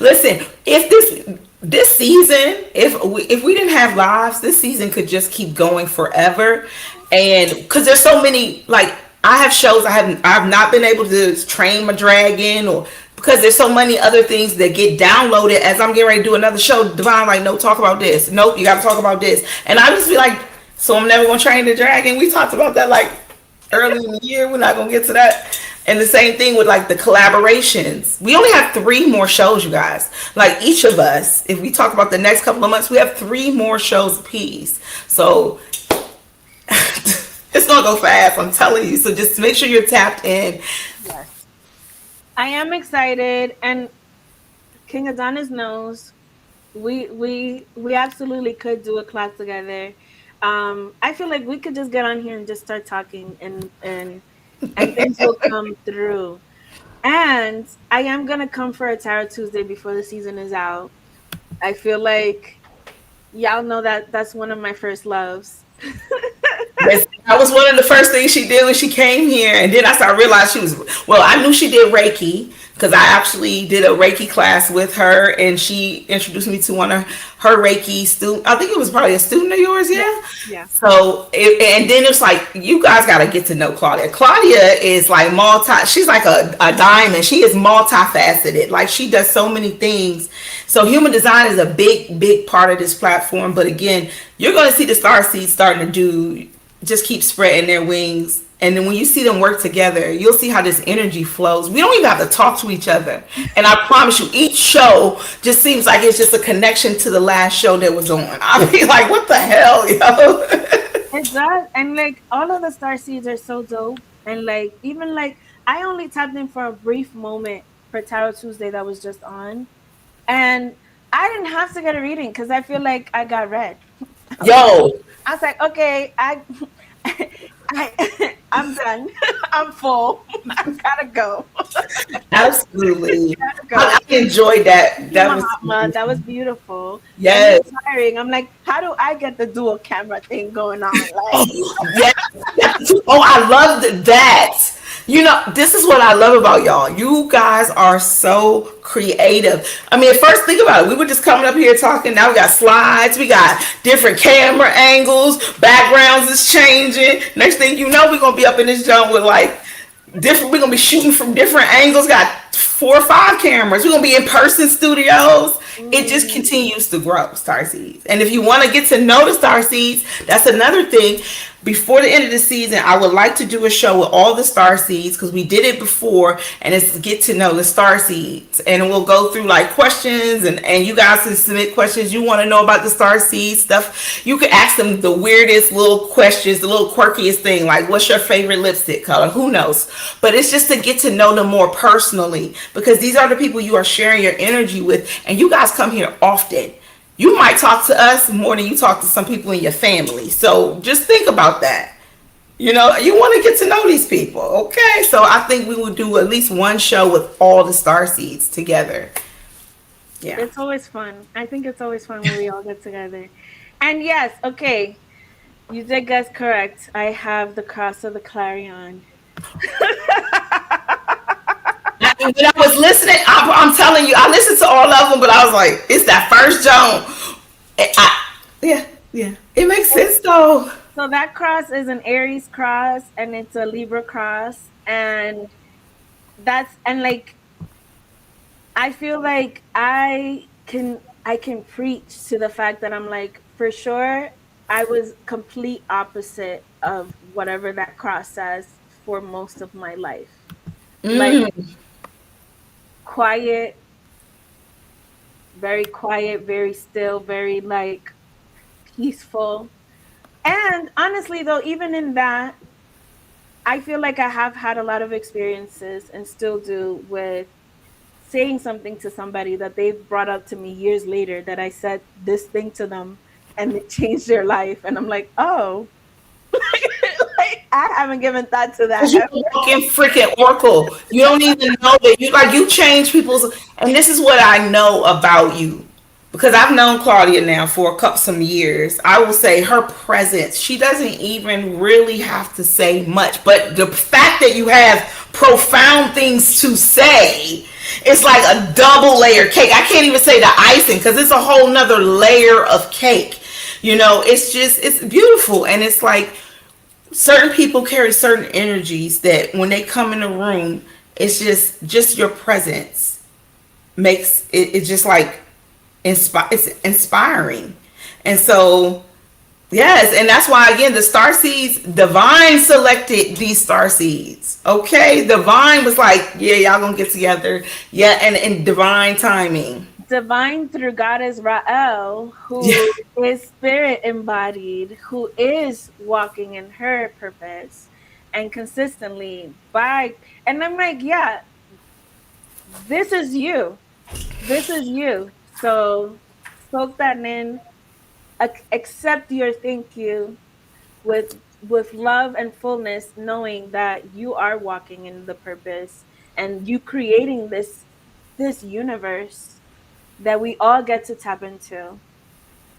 Listen, if this season, if we didn't have lives, this season could just keep going forever, and because there's so many, like, I have shows I have not been able to train my dragon, or because there's so many other things that get downloaded as I'm getting ready to do another show. Divine, like, no, talk about this. Nope, you got to talk about this. And I just be like, so I'm never going to train the dragon. We talked about that like early in the year. We're not going to get to that. And the same thing with like the collaborations. We only have 3 more shows, you guys. Like each of us, if we talk about the next couple of months, we have 3 more shows apiece. So it's gonna go fast, I'm telling you. So just make sure you're tapped in. Yes, I am excited, and King Adonis knows we absolutely could do a class together. I feel like we could just get on here and just start talking, and things will come through. And I am gonna come for a Tarot Tuesday before the season is out. I feel like y'all know that that's one of my first loves. Yes, that was one of the first things she did when she came here, and then I started realizing she was. Well, I knew she did Reiki because I actually did a Reiki class with her, and she introduced me to one of her Reiki students. I think it was probably a student of yours, yeah. Yeah. So, and then it's like you guys got to get to know Claudia. Claudia is like she's like a diamond. She is multifaceted. Like she does so many things. So human design is a big part of this platform. But again, you're going to see the Starseed starting to just keep spreading their wings. And then when you see them work together, you'll see how this energy flows. We don't even have to talk to each other. And I promise you, each show just seems like it's just a connection to the last show that was on. I mean, like, what the hell, yo? It does. And like all of the Starseeds are so dope. And like even like I only tapped in for a brief moment for Tarot Tuesday that was just on. And I didn't have to get a reading because I feel like I got read. Yo. I was like, okay, I'm done. I'm full. I gotta go. Absolutely. Gotta go. I enjoyed that. That was beautiful. Yes. Inspiring. I'm like, how do I get the dual camera thing going on? Like, yes. Oh, I loved that. You know, this is what I love about y'all. You guys are so creative. I mean, at first, think about it. We were just coming up here talking. Now we got slides. We got different camera angles. Backgrounds is changing. Next thing you know, we're going to be up in this zone with like different. We're going to be shooting from different angles. Got 4 or 5 cameras. We're going to be in person studios. It just continues to grow, Starseeds. And if you want to get to know the Starseeds, that's another thing. Before the end of the season, I would like to do a show with all the Starseeds because we did it before, and it's get to know the Starseeds. And we'll go through like questions, and you guys can submit questions you want to know about the Starseed stuff. You can ask them the weirdest little questions, the little quirkiest thing, like what's your favorite lipstick color? Who knows? But it's just to get to know them more personally because these are the people you are sharing your energy with, and you guys come here often. You might talk to us more than you talk to some people in your family. So just think about that. You know, you want to get to know these people, okay? So I think we will do at least one show with all the Starseeds together. Yeah. It's always fun. I think it's always fun when we all get together. And yes, okay, you did guess correct. I have the Cross of the Clarion. When I was listening, I'm telling you, I listened to all of them, but I was like, it's that first Joan. Yeah, it makes sense though. So that cross is an Aries cross, and it's a Libra cross, and like, I feel like I can preach to the fact that I'm like, for sure, I was complete opposite of whatever that cross says for most of my life. Like, quiet, very still, very like peaceful. And honestly though, even in that, I feel like I have had a lot of experiences and still do with saying something to somebody that they've brought up to me years later, that I said this thing to them and it changed their life, and I'm like, oh, like, I haven't given thought to that. You fucking freaking oracle. You don't even know that you change people's. And this is what I know about you, because I've known Claudia now for some years. I will say her presence. She doesn't even really have to say much, but the fact that you have profound things to say, it's like a double layer cake. I can't even say the icing because it's a whole nother layer of cake. You know, it's beautiful, and it's like certain people carry certain energies that when they come in the room, it's just your presence makes it, it's just like it's inspiring. And so yes, and that's why again the star seeds, divine selected these star seeds. Okay, divine was like, yeah, y'all gonna get together. Yeah, and in divine timing. Divine through Goddess Ra'el, who is spirit embodied, who is walking in her purpose and consistently by, and I'm like, yeah, this is you. This is you. So soak that in, accept your thank you with love and fullness, knowing that you are walking in the purpose and you creating this universe that we all get to tap into.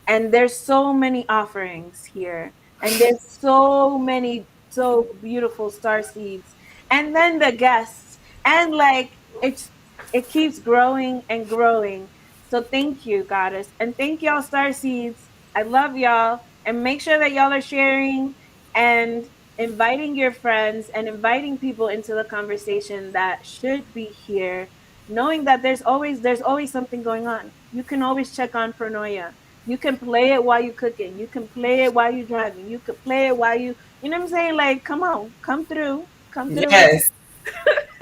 And there's so many offerings here, and there's so many so beautiful star seeds, and then the guests, and like it keeps growing and growing. So thank you, Goddess, and thank y'all, star seeds. I love y'all, and make sure that y'all are sharing and inviting your friends and inviting people into the conversation that should be here, knowing that there's always something going on. You can always check on Pronoia. You can play it while you're cooking. You can play it while you're driving. You could play it while you know what I'm saying? Like, come on, come through. Yes.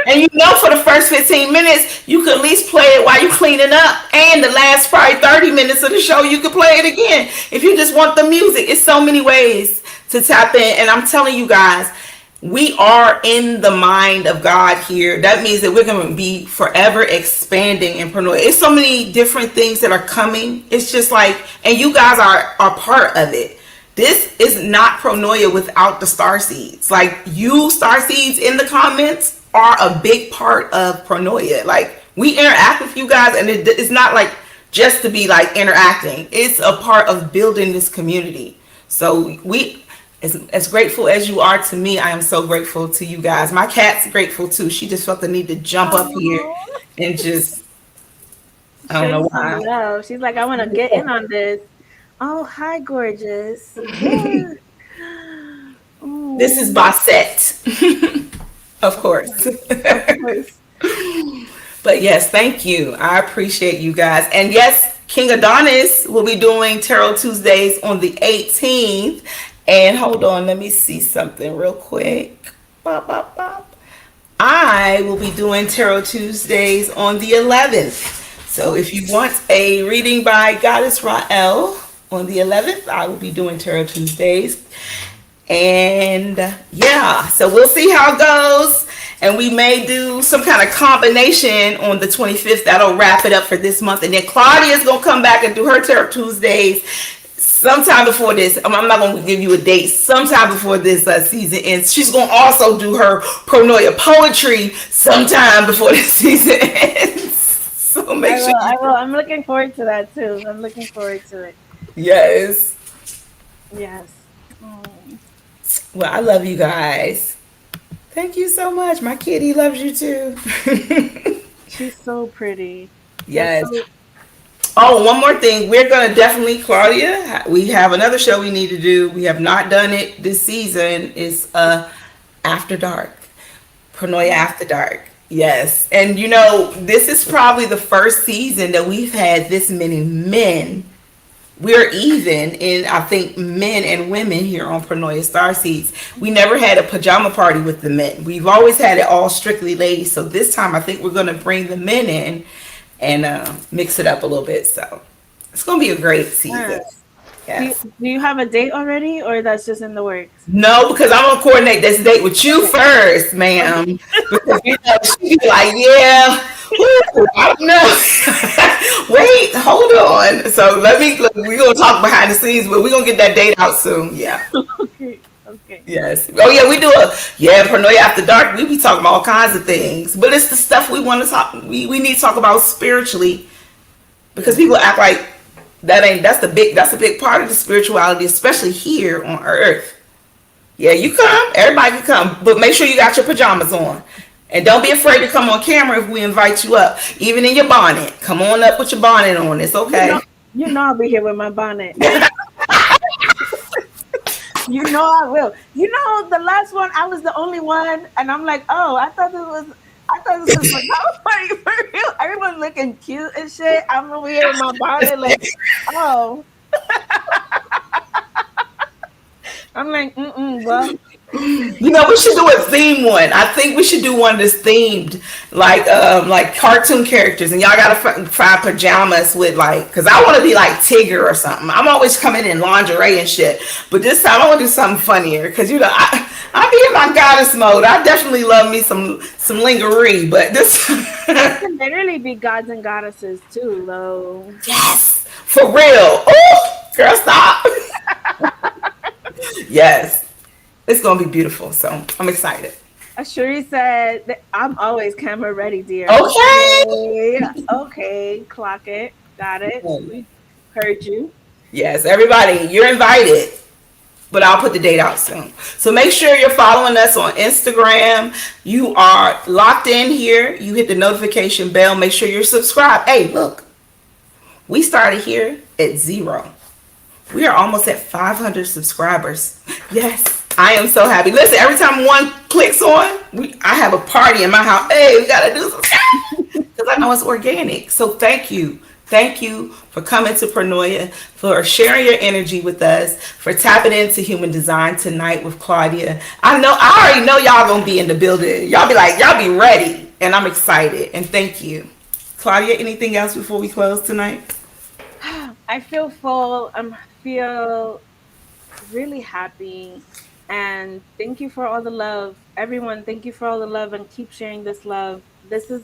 And you know, for the first 15 minutes, you could at least play it while you're cleaning up. And the last probably 30 minutes of the show, you could play it again. If you just want the music, it's so many ways to tap in. And I'm telling you guys, we are in the mind of God here. That means that we're going to be forever expanding in Pronoia. It's so many different things that are coming. It's just like, and you guys are part of it. This is not Pronoia without the star seeds. Like, you star seeds in the comments are a big part of Pronoia. Like, we interact with you guys, and it's not like just to be like interacting. It's a part of building this community. So we, as grateful as you are to me, I am so grateful to you guys. My cat's grateful too. She just felt the need to jump up here and just, I don't know why. No, she's like, I want to get in on this. Oh, hi, gorgeous. Yeah. This is Bassett. Of course. Of course. But yes, thank you. I appreciate you guys. And yes, King Adonis will be doing Tarot Tuesdays on the 18th. And hold on, let me see something real quick. Bop, bop, bop. I will be doing Tarot Tuesdays on the 11th. So if you want a reading by Goddess Ra'el on the 11th, I will be doing Tarot Tuesdays. And yeah, so we'll see how it goes. And we may do some kind of combination on the 25th. That'll wrap it up for this month. And then Claudia is going to come back and do her Tarot Tuesdays sometime before this. I'm not going to give you a date. Sometime before this season ends. She's going to also do her Pronoia poetry sometime before this season ends. So make sure. I will. I'm looking forward to that too. I'm looking forward to it. Yes. Yes. Well, I love you guys. Thank you so much. My kitty loves you too. She's so pretty. Yes. Oh, one more thing. We're going to definitely, Claudia, we have another show we need to do. We have not done it this season. It's After Dark. Pronoia After Dark. Yes. And you know, this is probably the first season that we've had this many men. We're even in, I think, men and women here on Pronoia Starseeds. We never had a pajama party with the men. We've always had it all strictly ladies. So this time I think we're going to bring the men in and mix it up a little bit. So it's going to be a great season. Yes. Do you have a date already, or that's just in the works? No, because I'm going to coordinate this date with you first, ma'am. Because you know, she'd be like, yeah, I don't know. Wait, hold on. So we're going to talk behind the scenes, but we're going to get that date out soon. Yeah. Okay. Yes. Oh, yeah, we do Pronoia After Dark. We be talking about all kinds of things. But it's the stuff we want to talk, we need to talk about spiritually. Because people act like that's a big part of the spirituality, especially here on Earth. Yeah, you come, everybody can come, but make sure you got your pajamas on. And don't be afraid to come on camera if we invite you up, even in your bonnet. Come on up with your bonnet on. It's okay. You know I'll be here with my bonnet. You know I will. You know, the last one, I was the only one, and I'm like, oh, I thought I thought this was funny for real. Everyone looking cute and shit. I'm over here in my body like, oh. I'm like, well. You know, we should do a theme one. I think we should do one that's themed like cartoon characters, and y'all gotta find pajamas with because I want to be like Tigger or something. I'm always coming in lingerie and shit, but this time I want to do something funnier because I be in my goddess mode. I definitely love me some lingerie, but this can literally be gods and goddesses too, though. Yes, for real. Oh, girl, stop. Yes. It's going to be beautiful, so I'm excited. Ashuri said that I'm always camera ready, dear. Okay, clock it. Got it. We heard you. Yes, everybody, you're invited. But I'll put the date out soon. So make sure you're following us on Instagram. You are locked in here. You hit the notification bell. Make sure you're subscribed. Hey, look. We started here at 0. We are almost at 500 subscribers. Yes. I am so happy. Listen, every time one clicks on, I have a party in my house. Hey, we got to do something. Because I know it's organic. So thank you. Thank you for coming to Pronoia, for sharing your energy with us, for tapping into human design tonight with Claudia. I already know y'all going to be in the building. Y'all be ready. And I'm excited. And thank you. Claudia, anything else before we close tonight? I feel full. I feel really happy. And thank you for all the love. Everyone, thank you for all the love and keep sharing this love. This is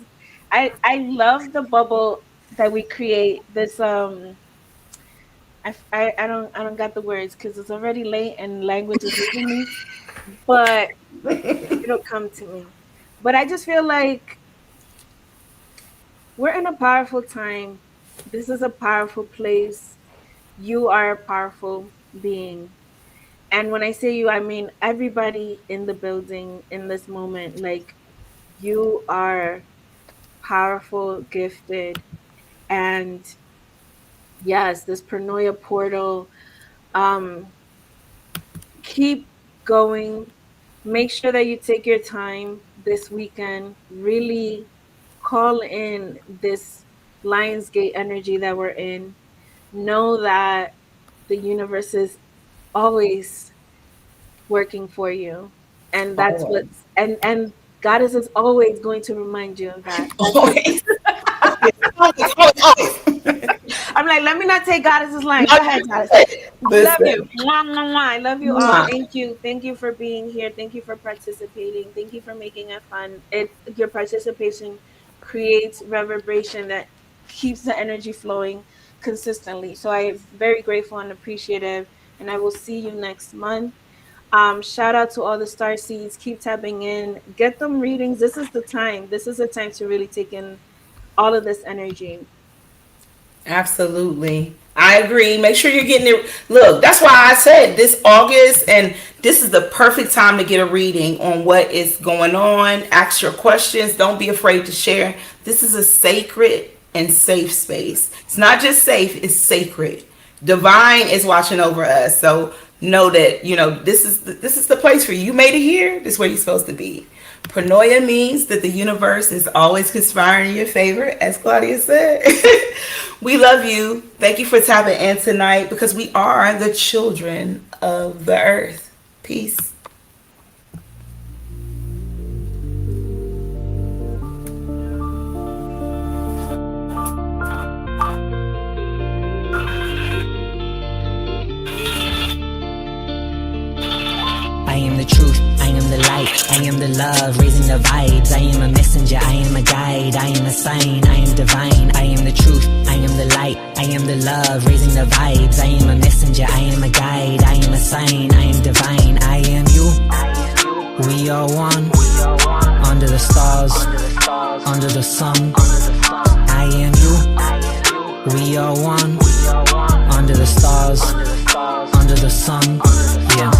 I love the bubble that we create. This I don't got the words because it's already late and language is leaving me, but it'll come to me. But I just feel like we're in a powerful time. This is a powerful place. You are a powerful being. And when I say you, I mean everybody in the building in this moment. Like, you are powerful, gifted, and yes, this Pronoia portal. Keep going. Make sure that you take your time this weekend. Really call in this Lionsgate energy that we're in. Know that the universe is always working for you, and that's what's and Goddess is always going to remind you of that. Always. I'm like, let me not take Goddess's line. Go ahead, Goddess. I love you. I love you all. Thank you for being here. Thank you for participating. Thank you for making it fun. Your participation creates reverberation that keeps the energy flowing consistently. So I am very grateful and appreciative. And I will see you next month. Shout out to all the Starseeds. Keep tapping in. Get them readings. This is the time. This is the time to really take in all of this energy. Absolutely. I agree. Make sure you're getting it. Look, that's why I said this August, and this is the perfect time to get a reading on what is going on. Ask your questions. Don't be afraid to share. This is a sacred and safe space. It's not just safe, it's sacred. Divine is watching over us. So know that, this is the place for you. You made it here. This is where you're supposed to be. Pronoia means that the universe is always conspiring in your favor, as Claudia said. We love you. Thank you for tapping in tonight, because we are the children of the earth. Peace. I am the truth, I am the light, I am the love, raising the vibes. I am a messenger, I am a guide, I am a sign, I am divine. I am the truth, I am the light, I am the love, raising the vibes. I am a messenger, I am a guide, I am a sign, I am divine. I am you, we are one, under the stars, under the sun. I am you, we are one, under the stars, under the sun. Yeah.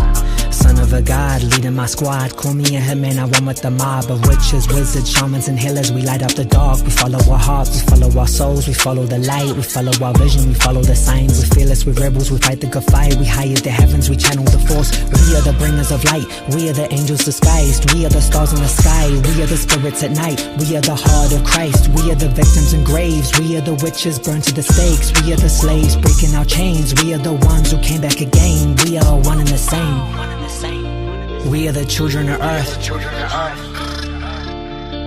Son of a god, leading my squad. Call me a hitman, I run with the mob of witches, wizards, shamans, and healers. We light up the dark, we follow our hearts, we follow our souls, we follow the light, we follow our vision, we follow the signs. We're fearless, we're rebels, we fight the good fight. We higher the heavens, we channel the force. We are the bringers of light, we are the angels disguised. We are the stars in the sky, we are the spirits at night. We are the heart of Christ, we are the victims in graves. We are the witches burned to the stakes. We are the slaves breaking our chains. We are the ones who came back again. We are one and the same. We are the children of earth.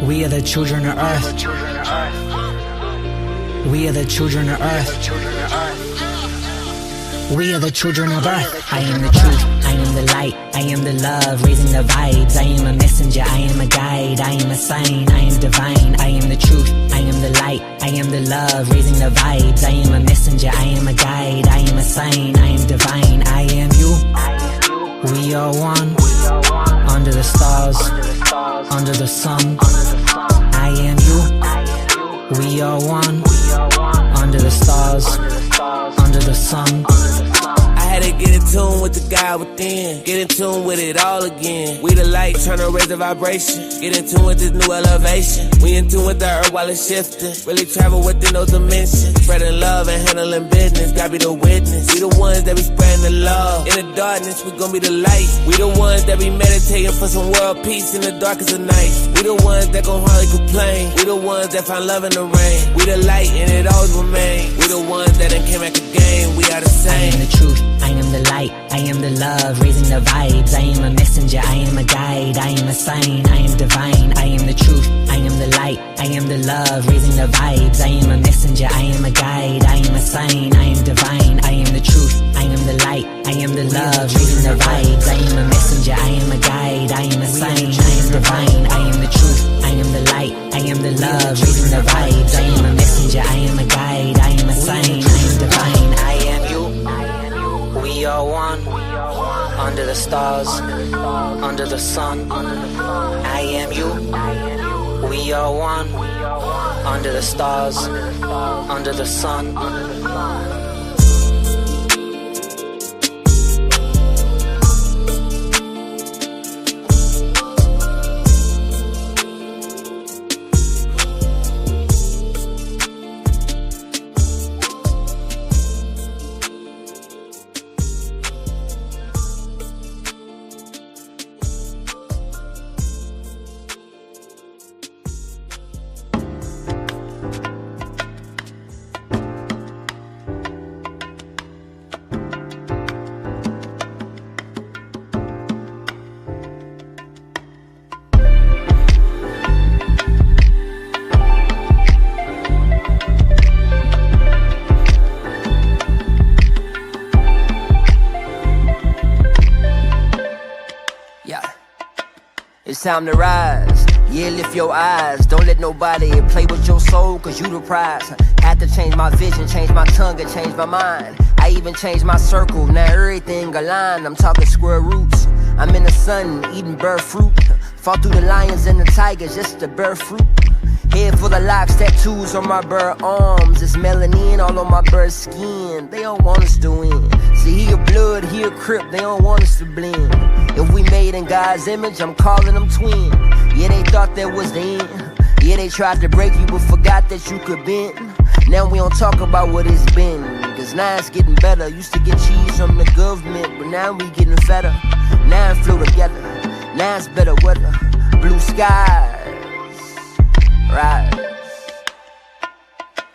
We are the children of earth. We are the children of earth. We are the children of earth. I am the truth, I am the light, I am the love, raising the vibes. I am a messenger, I am a guide, I am a sign, I am divine. I am the truth, I am the light, I am the love, raising the vibes. I am a messenger, I am a guide, I am a sign, I am divine. I am you, we are one, under the stars, under the sun. I am you, we are one, under the stars, under the sun. I had to get in tune with the God within. Get in tune with it all again. We the light, trying to raise the vibration. Get in tune with this new elevation. We in tune with the earth while it's shifting. Really travel within those dimensions. Spreading love and handling business. God be the witness. We the ones that be spreading the love. In the darkness, we gon' be the light. We the ones that be meditating for some world peace in the darkest of nights. We the ones that gon' hardly complain. We the ones that find love in the rain. We the light and it always remain. We the ones that done came back again. We are the same. I am the truth, I am the light, I am the love, raising the vibes. I am a messenger, I am a guide, I am a sign, I am divine. I am the truth, I am the light, I am the love, raising the vibes. I am a messenger, I am a guide, I am a sign, I am divine. I am the truth, I am the light, I am the love, raising the vibes. I am a messenger, I am a guide, I am a sign, I am divine. I am the truth, I am the light, I am the love, raising the vibes. I am a messenger, I am a guide, I am a sign, I am divine. I am you, we are one, under the stars, under the sun. I am you, we are one, under the stars, under the sun. It's time to rise, yeah, lift your eyes. Don't let nobody play with your soul, cause you the prize. Had to change my vision, change my tongue, and change my mind. I even changed my circle, now everything aligned. I'm talking square roots, I'm in the sun, eating bird fruit. Fought through the lions and the tigers just to bear fruit. Head full of locks, tattoos on my bird arms. It's melanin all on my bird's skin. They don't want us to win. See, he a blood, he a crip, they don't want us to blend. If we made in God's image, I'm calling them twin. Yeah, they thought that was the end. Yeah, they tried to break you, but forgot that you could bend. Now we don't talk about what it's been, cause now it's getting better. Used to get cheese from the government, but now we getting fatter. Now it flow together, now it's better weather. Blue skies, right.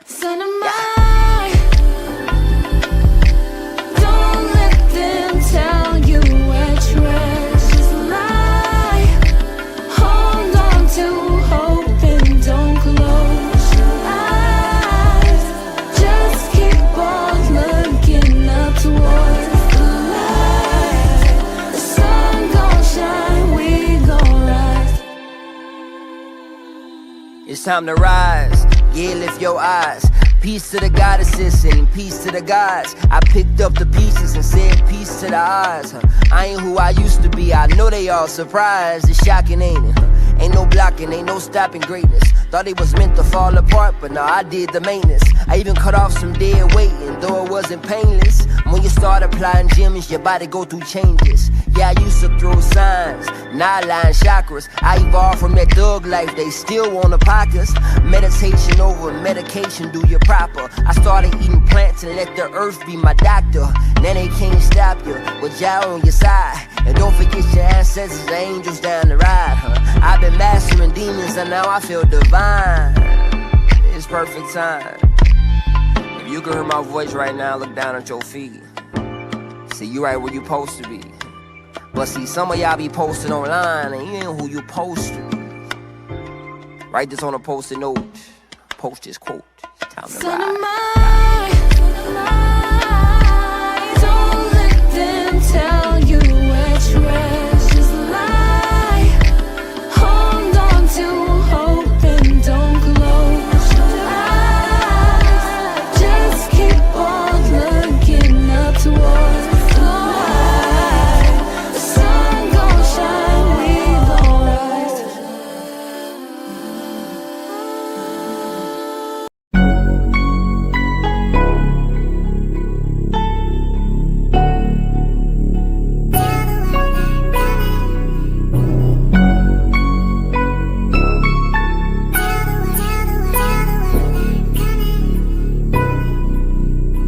Son of mine, don't let them tell you where treasures lie. Hold on to hope and don't close your eyes. Just keep on looking up towards the light. The sun gon' shine, we gon' rise. It's time to rise, yeah, lift your eyes. Peace to the goddesses and peace to the gods. I picked up the pieces and said peace to the odds. I ain't who I used to be, I know they all surprised. It's shocking, ain't it? Ain't no blocking, ain't no stopping greatness. Thought it was meant to fall apart, but now I did the maintenance. I even cut off some dead weight, and though it wasn't painless, when you start applying gyms, your body go through changes. Yeah, I used to throw signs, nine-line chakras. I evolved from that thug life, they still wanna pockets. Meditation over medication, do you proper. I started eating plants and let the earth be my doctor. Now they can't stop you, with y'all on your side. And don't forget your ancestors, the angels down the ride, huh? I've been mastering demons and now I feel divine. It's perfect time. If you can hear my voice right now, look down at your feet. See, you right where you supposed to be. But see, some of y'all be posting online and you ain't who you supposed to be. Write this on a post-it note. Post this quote. It's time to ride. Don't let them tell you where treasures lie. Hold on to hope and don't close your eyes. Just keep on looking up towards the light. The sun gon' shine, we gon' rise.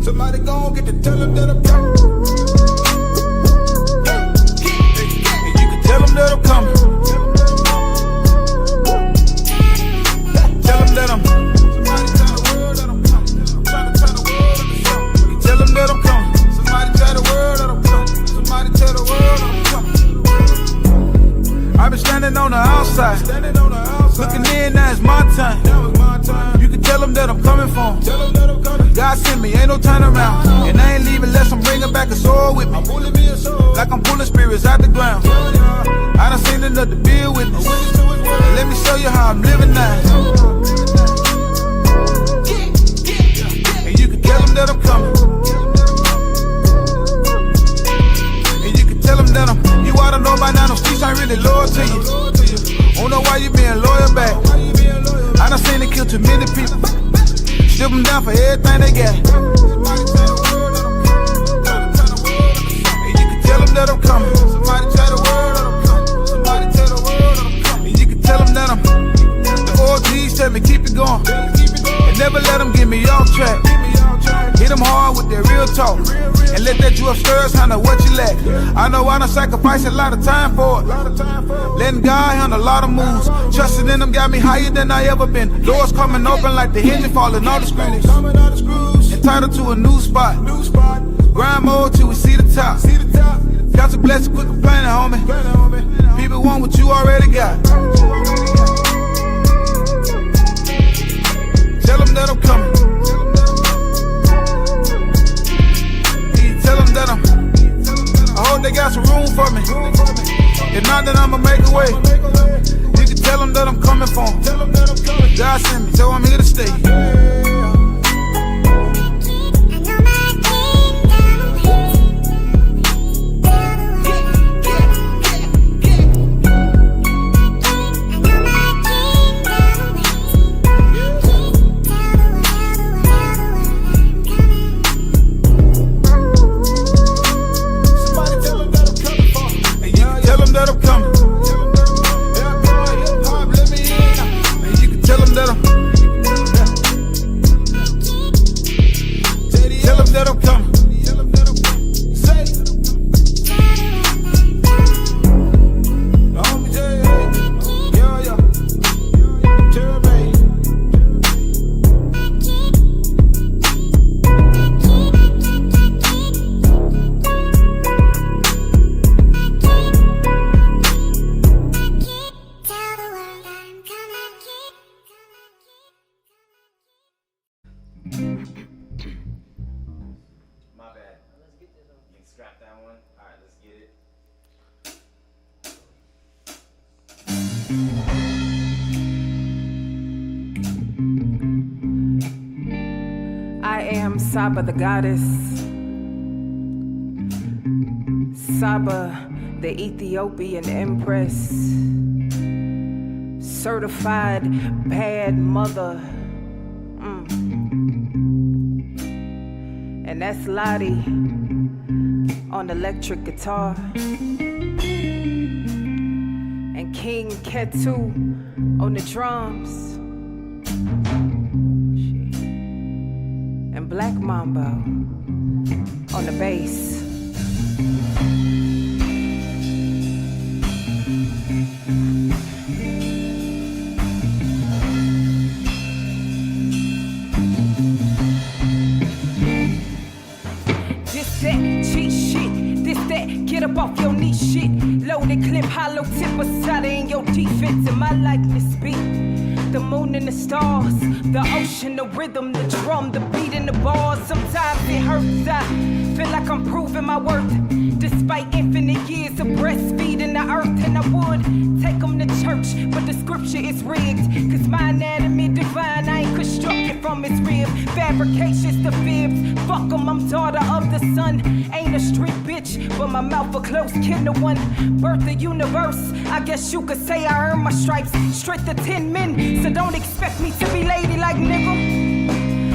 Somebody gon' get to tell them that I'm coming. And you can tell them that I'm coming. Tell them that I'm. Somebody tell the world that I'm coming. I'm trying to tell the world that I'm coming. You tell them that I'm coming. Somebody tell the world that I'm coming. Somebody tell the world that I'm coming. I've been standing on the outside. Looking in, now it's my time. You can tell them that I'm coming for 'em. God sent me, ain't no turn around. And I ain't leaving unless I'm bringing back a soul with me. Like I'm pulling spirits out the ground. I done seen enough to be a witness. Let me show you how I'm living now. And you can tell them that I'm coming. And you can tell them that I'm. You ought to know by now, them streets ain't really loyal to you. Don't know why you being loyal back. I done seen it kill too many people. Strip them down for everything they got. And you can tell them that I'm coming. Somebody tell the world that I'm coming. Somebody tell the world that I'm coming. And you can tell them that I'm. The OGs tell me keep it going. And never let them get me off track. Hit them hard with their real talk. And let that you upstairs handle what you lack. I know I done sacrificed a lot of time for it. Letting God handle a lot of moves. Trusting in them got me higher than I ever been. Doors coming open like the hinge falling all the screws. Entitled to a new spot. Grind mode till we see the top. Got your blessing, quit complaining, homie. People want what you already got. Tell them that I'm coming. Tell them that I'm. I hope they got some room for me. If not, then I'ma make a way. You can tell them that I'm coming for 'em. God sent me, so I'm here to stay. I am Saba the goddess, Saba the Ethiopian empress, certified bad mother. And that's Lottie on electric guitar. And King Ketu on the drums. And Black Mambo on the bass. Get up off your knee shit. Loaded clip, hollow tip, aside in your defense. And my likeness beat the moon and the stars, the ocean, the rhythm, the drum, the beat and the bars. Sometimes it hurts, I feel like I'm proving my worth. Despite infinite years of breastfeeding the earth. And I would take them to church, but the scripture is rigged. Cause my anatomy divine, I ain't constructed from its rib. Fabrications the fibs, fuck them, I'm daughter of the sun. Ain't a street bitch, but my mouth a close kinder one. Birth the universe, I guess you could say I earned my stripes. Straight to 10 men, so don't expect me to be ladylike, nigga.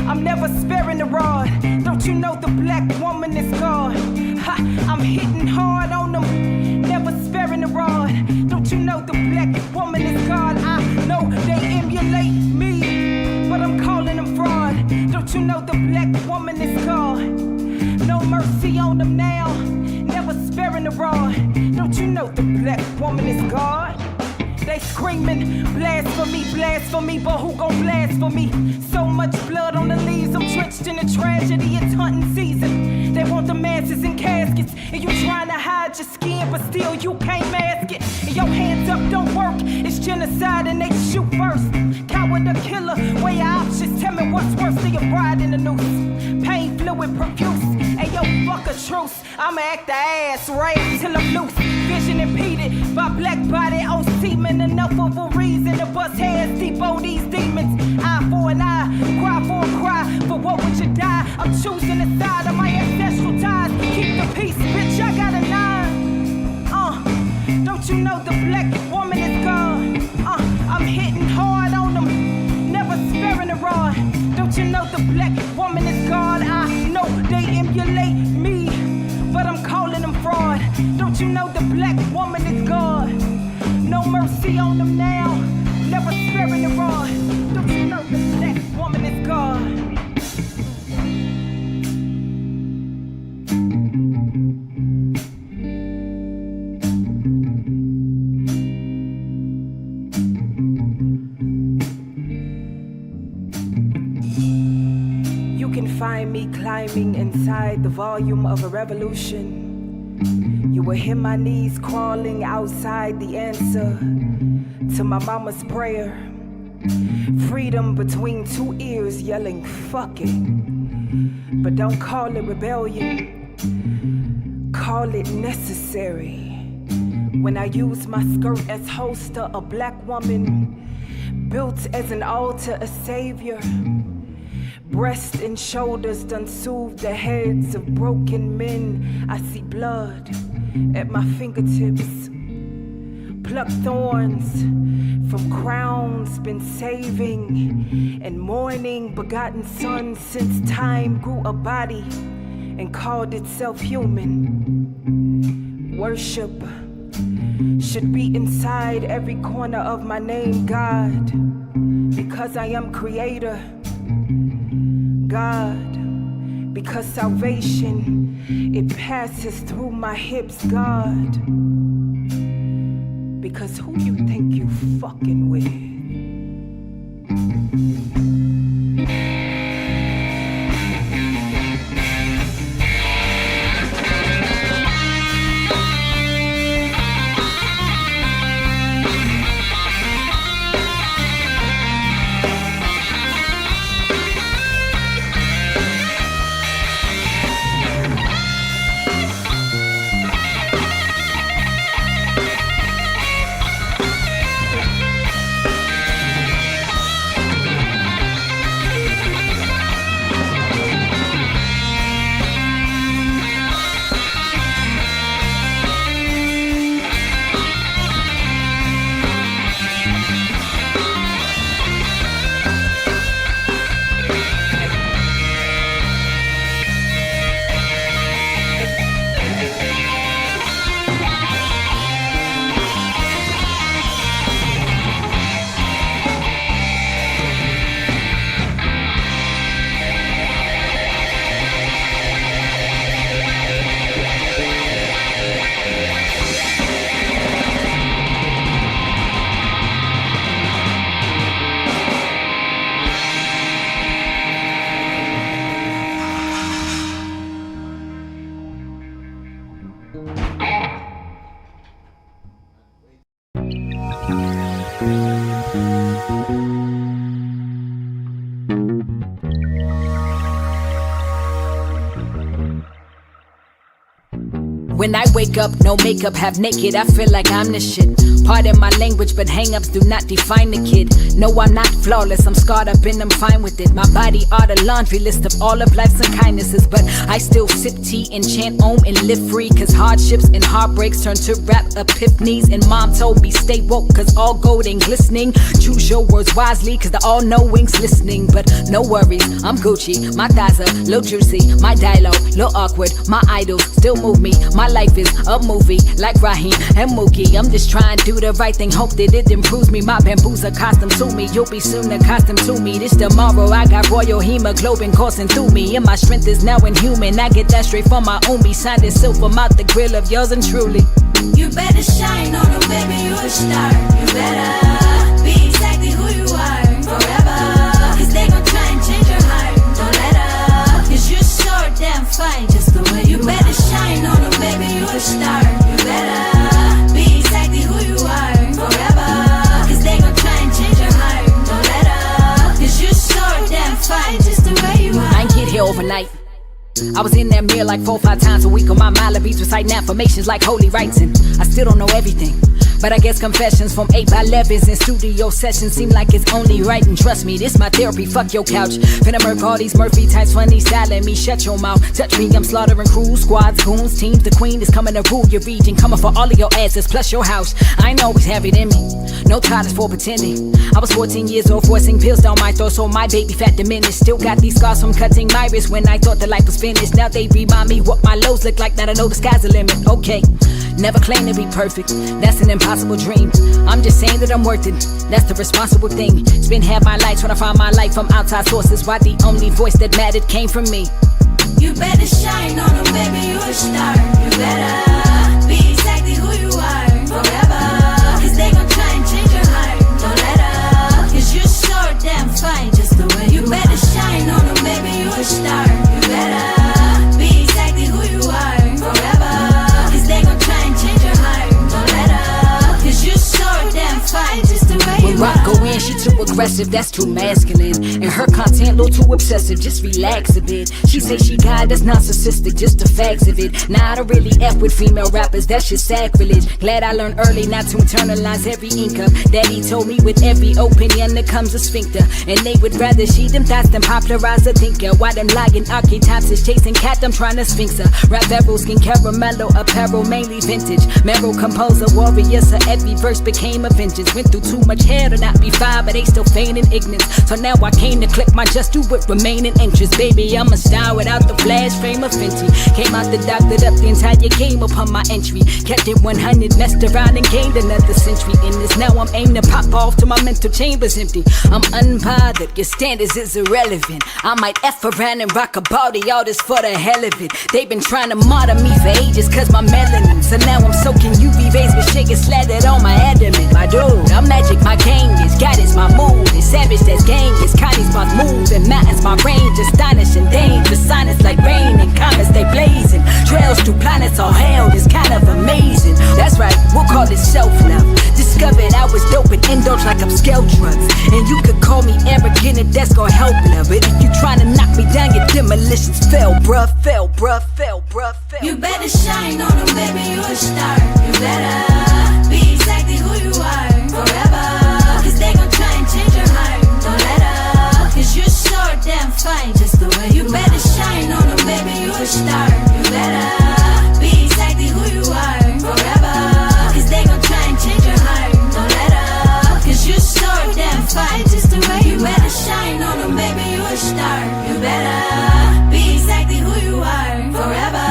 I'm never sparing the rod. Don't you know the black woman is God? Ha, I'm hitting hard on them, never sparing the rod. Don't you know the black woman is God? I know they emulate me, but I'm calling them fraud. Don't you know the black woman is God? No mercy on them now, never sparing the rod. Don't you know the black woman is God? They screaming, blasphemy, but who gon' blasphemy? So much blood on the leaves, I'm drenched in a tragedy, it's hunting season. They want the masses in caskets, and you trying to hide your skin, but still you can't mask it. And your hands up don't work, it's genocide and they shoot first. Coward or killer, weigh your options, tell me what's worse than your bride in the noose. Pain fluid profuse, and yo, fuck a truce. I'ma act the ass right till I'm loose. Vision impeded by black body on semen. Enough of a reason to bust hands deep on these demons. Eye for an eye, cry for a cry. For what would you die? I'm choosing the side of my ancestral ties. Keep the peace, bitch, I got a 9. Don't you know the black woman is God? I'm hitting hard on them, never sparing the rod. Don't you know the black woman is God? I know they emulate me, but I'm calling them fraud. Don't you know the black woman is God? No mercy on them now, never sparing the rod. Don't you know the black woman is God? You can find me climbing inside the volume of a revolution. You will hear my knees crawling outside the answer to my mama's prayer. Freedom between two ears yelling, fuck it. But don't call it rebellion, call it necessary. When I use my skirt as holster, a black woman built as an altar, a savior. Breast and shoulders done soothe the heads of broken men. I see blood at my fingertips. Pluck thorns from crowns, been saving and mourning begotten sons since time grew a body and called itself human. Worship should be inside every corner of my name, God, because I am creator. God, because salvation, it passes through my hips, God. Because who you think you fucking with? When I wake up, no makeup, half naked, I feel like I'm the shit. Pardon my language, but hang-ups do not define the kid. No, I'm not flawless, I'm scarred up and I'm fine with it. My body are the laundry list of all of life's unkindnesses, but I still sip tea and chant om and live free, cause hardships and heartbreaks turn to rap epiphanies. And mom told me stay woke, cause all gold ain't glistening. Choose your words wisely, cause the all-knowing's listening. But no worries, I'm Gucci, my thighs are little juicy, my dialogue little awkward, my idols still move me. My life is a movie, like Raheem and Mookie. I'm just trying to do the right thing, hope that it improves me. My bamboos accustomed to me, you'll be soon accustomed to me. This tomorrow, I got royal hemoglobin coursing through me, and my strength is now inhuman. I get that straight from my Omi, signed it silver mouth the grill of yours and truly. You better shine on them, baby, you a star. You better be exactly who you are forever, cause they gon' try and change your heart. Don't let up, cause you're so damn fine just the way you better shine on them, baby, you a star. You better be exactly who you are forever, cause they gon' try and change your heart. Don't let up, cause you're so damn fine just the way you are. I ain't get here overnight. I was in that mirror like 4 or 5 times a week on my Malabees, reciting affirmations like holy rites, and I still don't know everything. But I guess confessions from 8x11s and studio sessions seem like it's only right. And trust me, this my therapy, fuck your couch. Finna murk all these Murphy types, funny styling me, shut your mouth. Touch me, I'm slaughtering crews, squads, goons, teams. The queen is coming to rule your region, coming for all of your asses, plus your house. I ain't always have it in me, no titles for pretending. I was 14 years old, forcing pills down my throat, so my baby fat diminished. Still got these scars from cutting my wrist when I thought the life was finished. Now they remind me what my lows look like, now I know the sky's the limit. Okay, never claim to be perfect, that's an impossible dream. I'm just saying that I'm worth it, that's the responsible thing. Spend half my life trying to find my life from outside sources, why the only voice that mattered came from me. You better shine on them, baby, you a star. You better be exactly who you are forever, cause they gon' try and change your heart. Don't let up, cause you're so damn fine just the way you better shine on them, baby, you a star. You better be exactly who you are forever, cause they gon' try and change your heart. Don't let up, cause you're so damn fine just the way you When rock are. go in, she too aggressive, that's too masculine. And her content, little too obsessive, just relax a bit. She say she got that's narcissistic, just the facts of it. Nah, I don't really F with female rappers, that's just sacrilege. Glad I learned early not to internalize every income. Daddy told me with every opinion there comes a sphincter, and they would rather she them thoughts than popularize a thinker. Why them lying archetypes is chasing cat, I'm trying to sphinx her. Rap barrel, skin caramello, apparel, mainly vintage. Meryl composer, warrior, so every verse became a vengeance. Went through too much hair to not be fine, but they still feigning ignorance. So now I came to click my just do with remaining interest. Baby, I'm a star without the flash frame of Fenty. Came out the doctored up the entire game upon my entry. Kept it 100, messed around and gained another century in this. Now I'm aimed to pop off till my mental chamber's empty. I'm unbothered, your standards is irrelevant. I might F around and rock a body, all this for the hell of it. They've been trying to martyr me for ages cause my melanin. So now I'm soaking UV rays with shaking slathered on my adamant. My dude, I'm magic, my gang is God is my mood. It's savage, that's gang is Connie's my move. And mountains my range, astonishing dangerous. Sinus like rain and comets they blazing. Trails through planets all hell, it's kind of amazing. That's right, we'll call it self-love. Discovered I was dope and indulged like upscale drugs. And you could call me arrogant and that's gonna help love. But if you trying to knock me down, your demolitions fell, bruh, fell, bruh, fell, bruh, fell. You better shine on them, baby, you a star. You better be exactly who you are forever, cause they gon' try and change your heart. Don't let up, cause you're so damn fine just the way you better shine on them, baby, you a star. You better be exactly who you are forever, cause they gon' try and change your heart. Don't let up, cause you're so damn fine just the way you better shine on them, baby, you a star. You better be exactly who you are forever,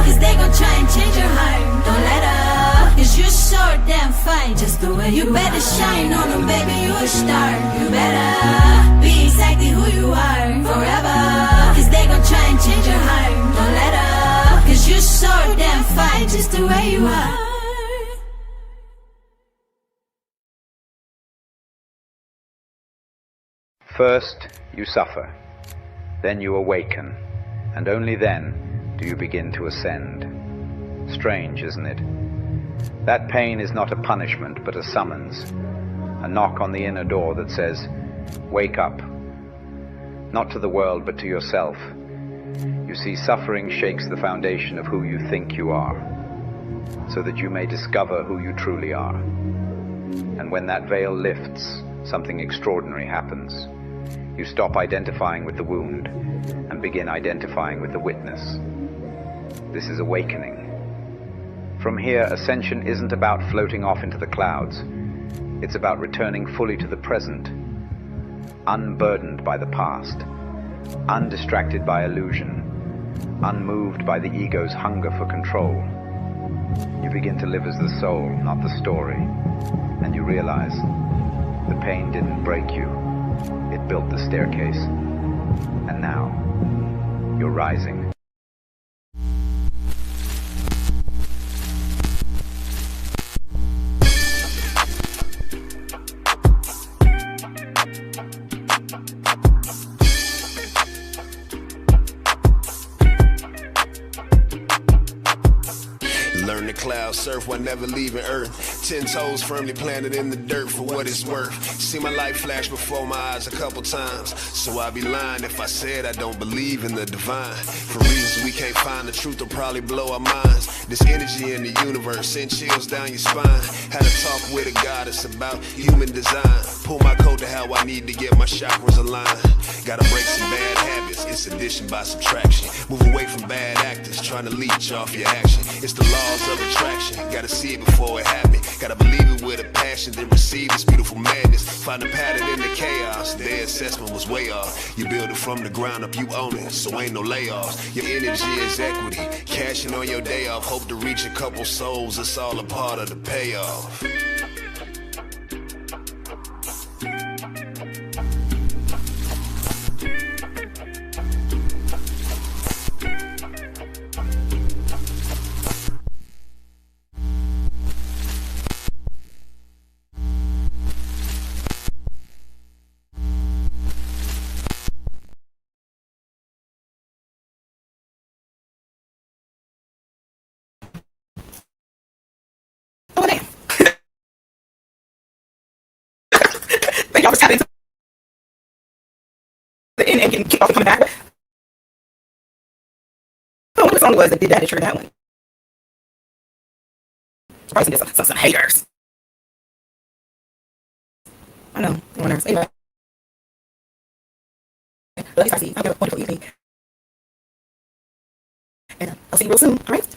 cause they gon' try and change your heart. Don't let up, cause you're so damn fine just the way you better shine on them, baby, you a star. You better be exactly who you are forever, cause they gon' try and change your heart. Don't let up, cause you're so damn fine just the way you are. First, you suffer, then you awaken, and only then do you begin to ascend. Strange, isn't it? That pain is not a punishment, but a summons, a knock on the inner door that says, wake up. Not to the world, but to yourself. You see, suffering shakes the foundation of who you think you are. so that you may discover who you truly are. And when that veil lifts, something extraordinary happens. You stop identifying with the wound and begin identifying with the witness. This is awakening. From here, ascension isn't about floating off into the clouds. It's about returning fully to the present, unburdened by the past, undistracted by illusion, unmoved by the ego's hunger for control. You begin to live as the soul, not the story, and you realize the pain didn't break you, it built the staircase. And now, you're rising. Learn to cloud surf while never leaving Earth. 10 toes firmly planted in the dirt for what it's worth. See my life flash before my eyes a couple times, so I'd be lying if I said I don't believe in the divine. For reasons we can't find, the truth will probably blow our minds. This energy in the universe send chills down your spine. Had a talk with a goddess about human design. Pull my coat to how I need to get my chakras aligned. Gotta break some bad habits, it's addition by subtraction. Move away from bad actors trying to leech off your action. It's the laws of attraction, gotta see it before it happens. Gotta believe it with a passion, then receive this beautiful madness. Find a pattern in the chaos, their assessment was way off. You build it from the ground up, you own it, so ain't no layoffs. Your energy is equity, cashing on your day off. Hope to reach a couple souls, it's all a part of the payoff. Think y'all was tapping into the end and getting kicked off and coming back. Oh, what song was that did that to trigger that one? Probably some haters. I know, I'm nervous. Anyway. Love you, Starseed. I hope you have a wonderful evening. And I'll see you real soon, alright?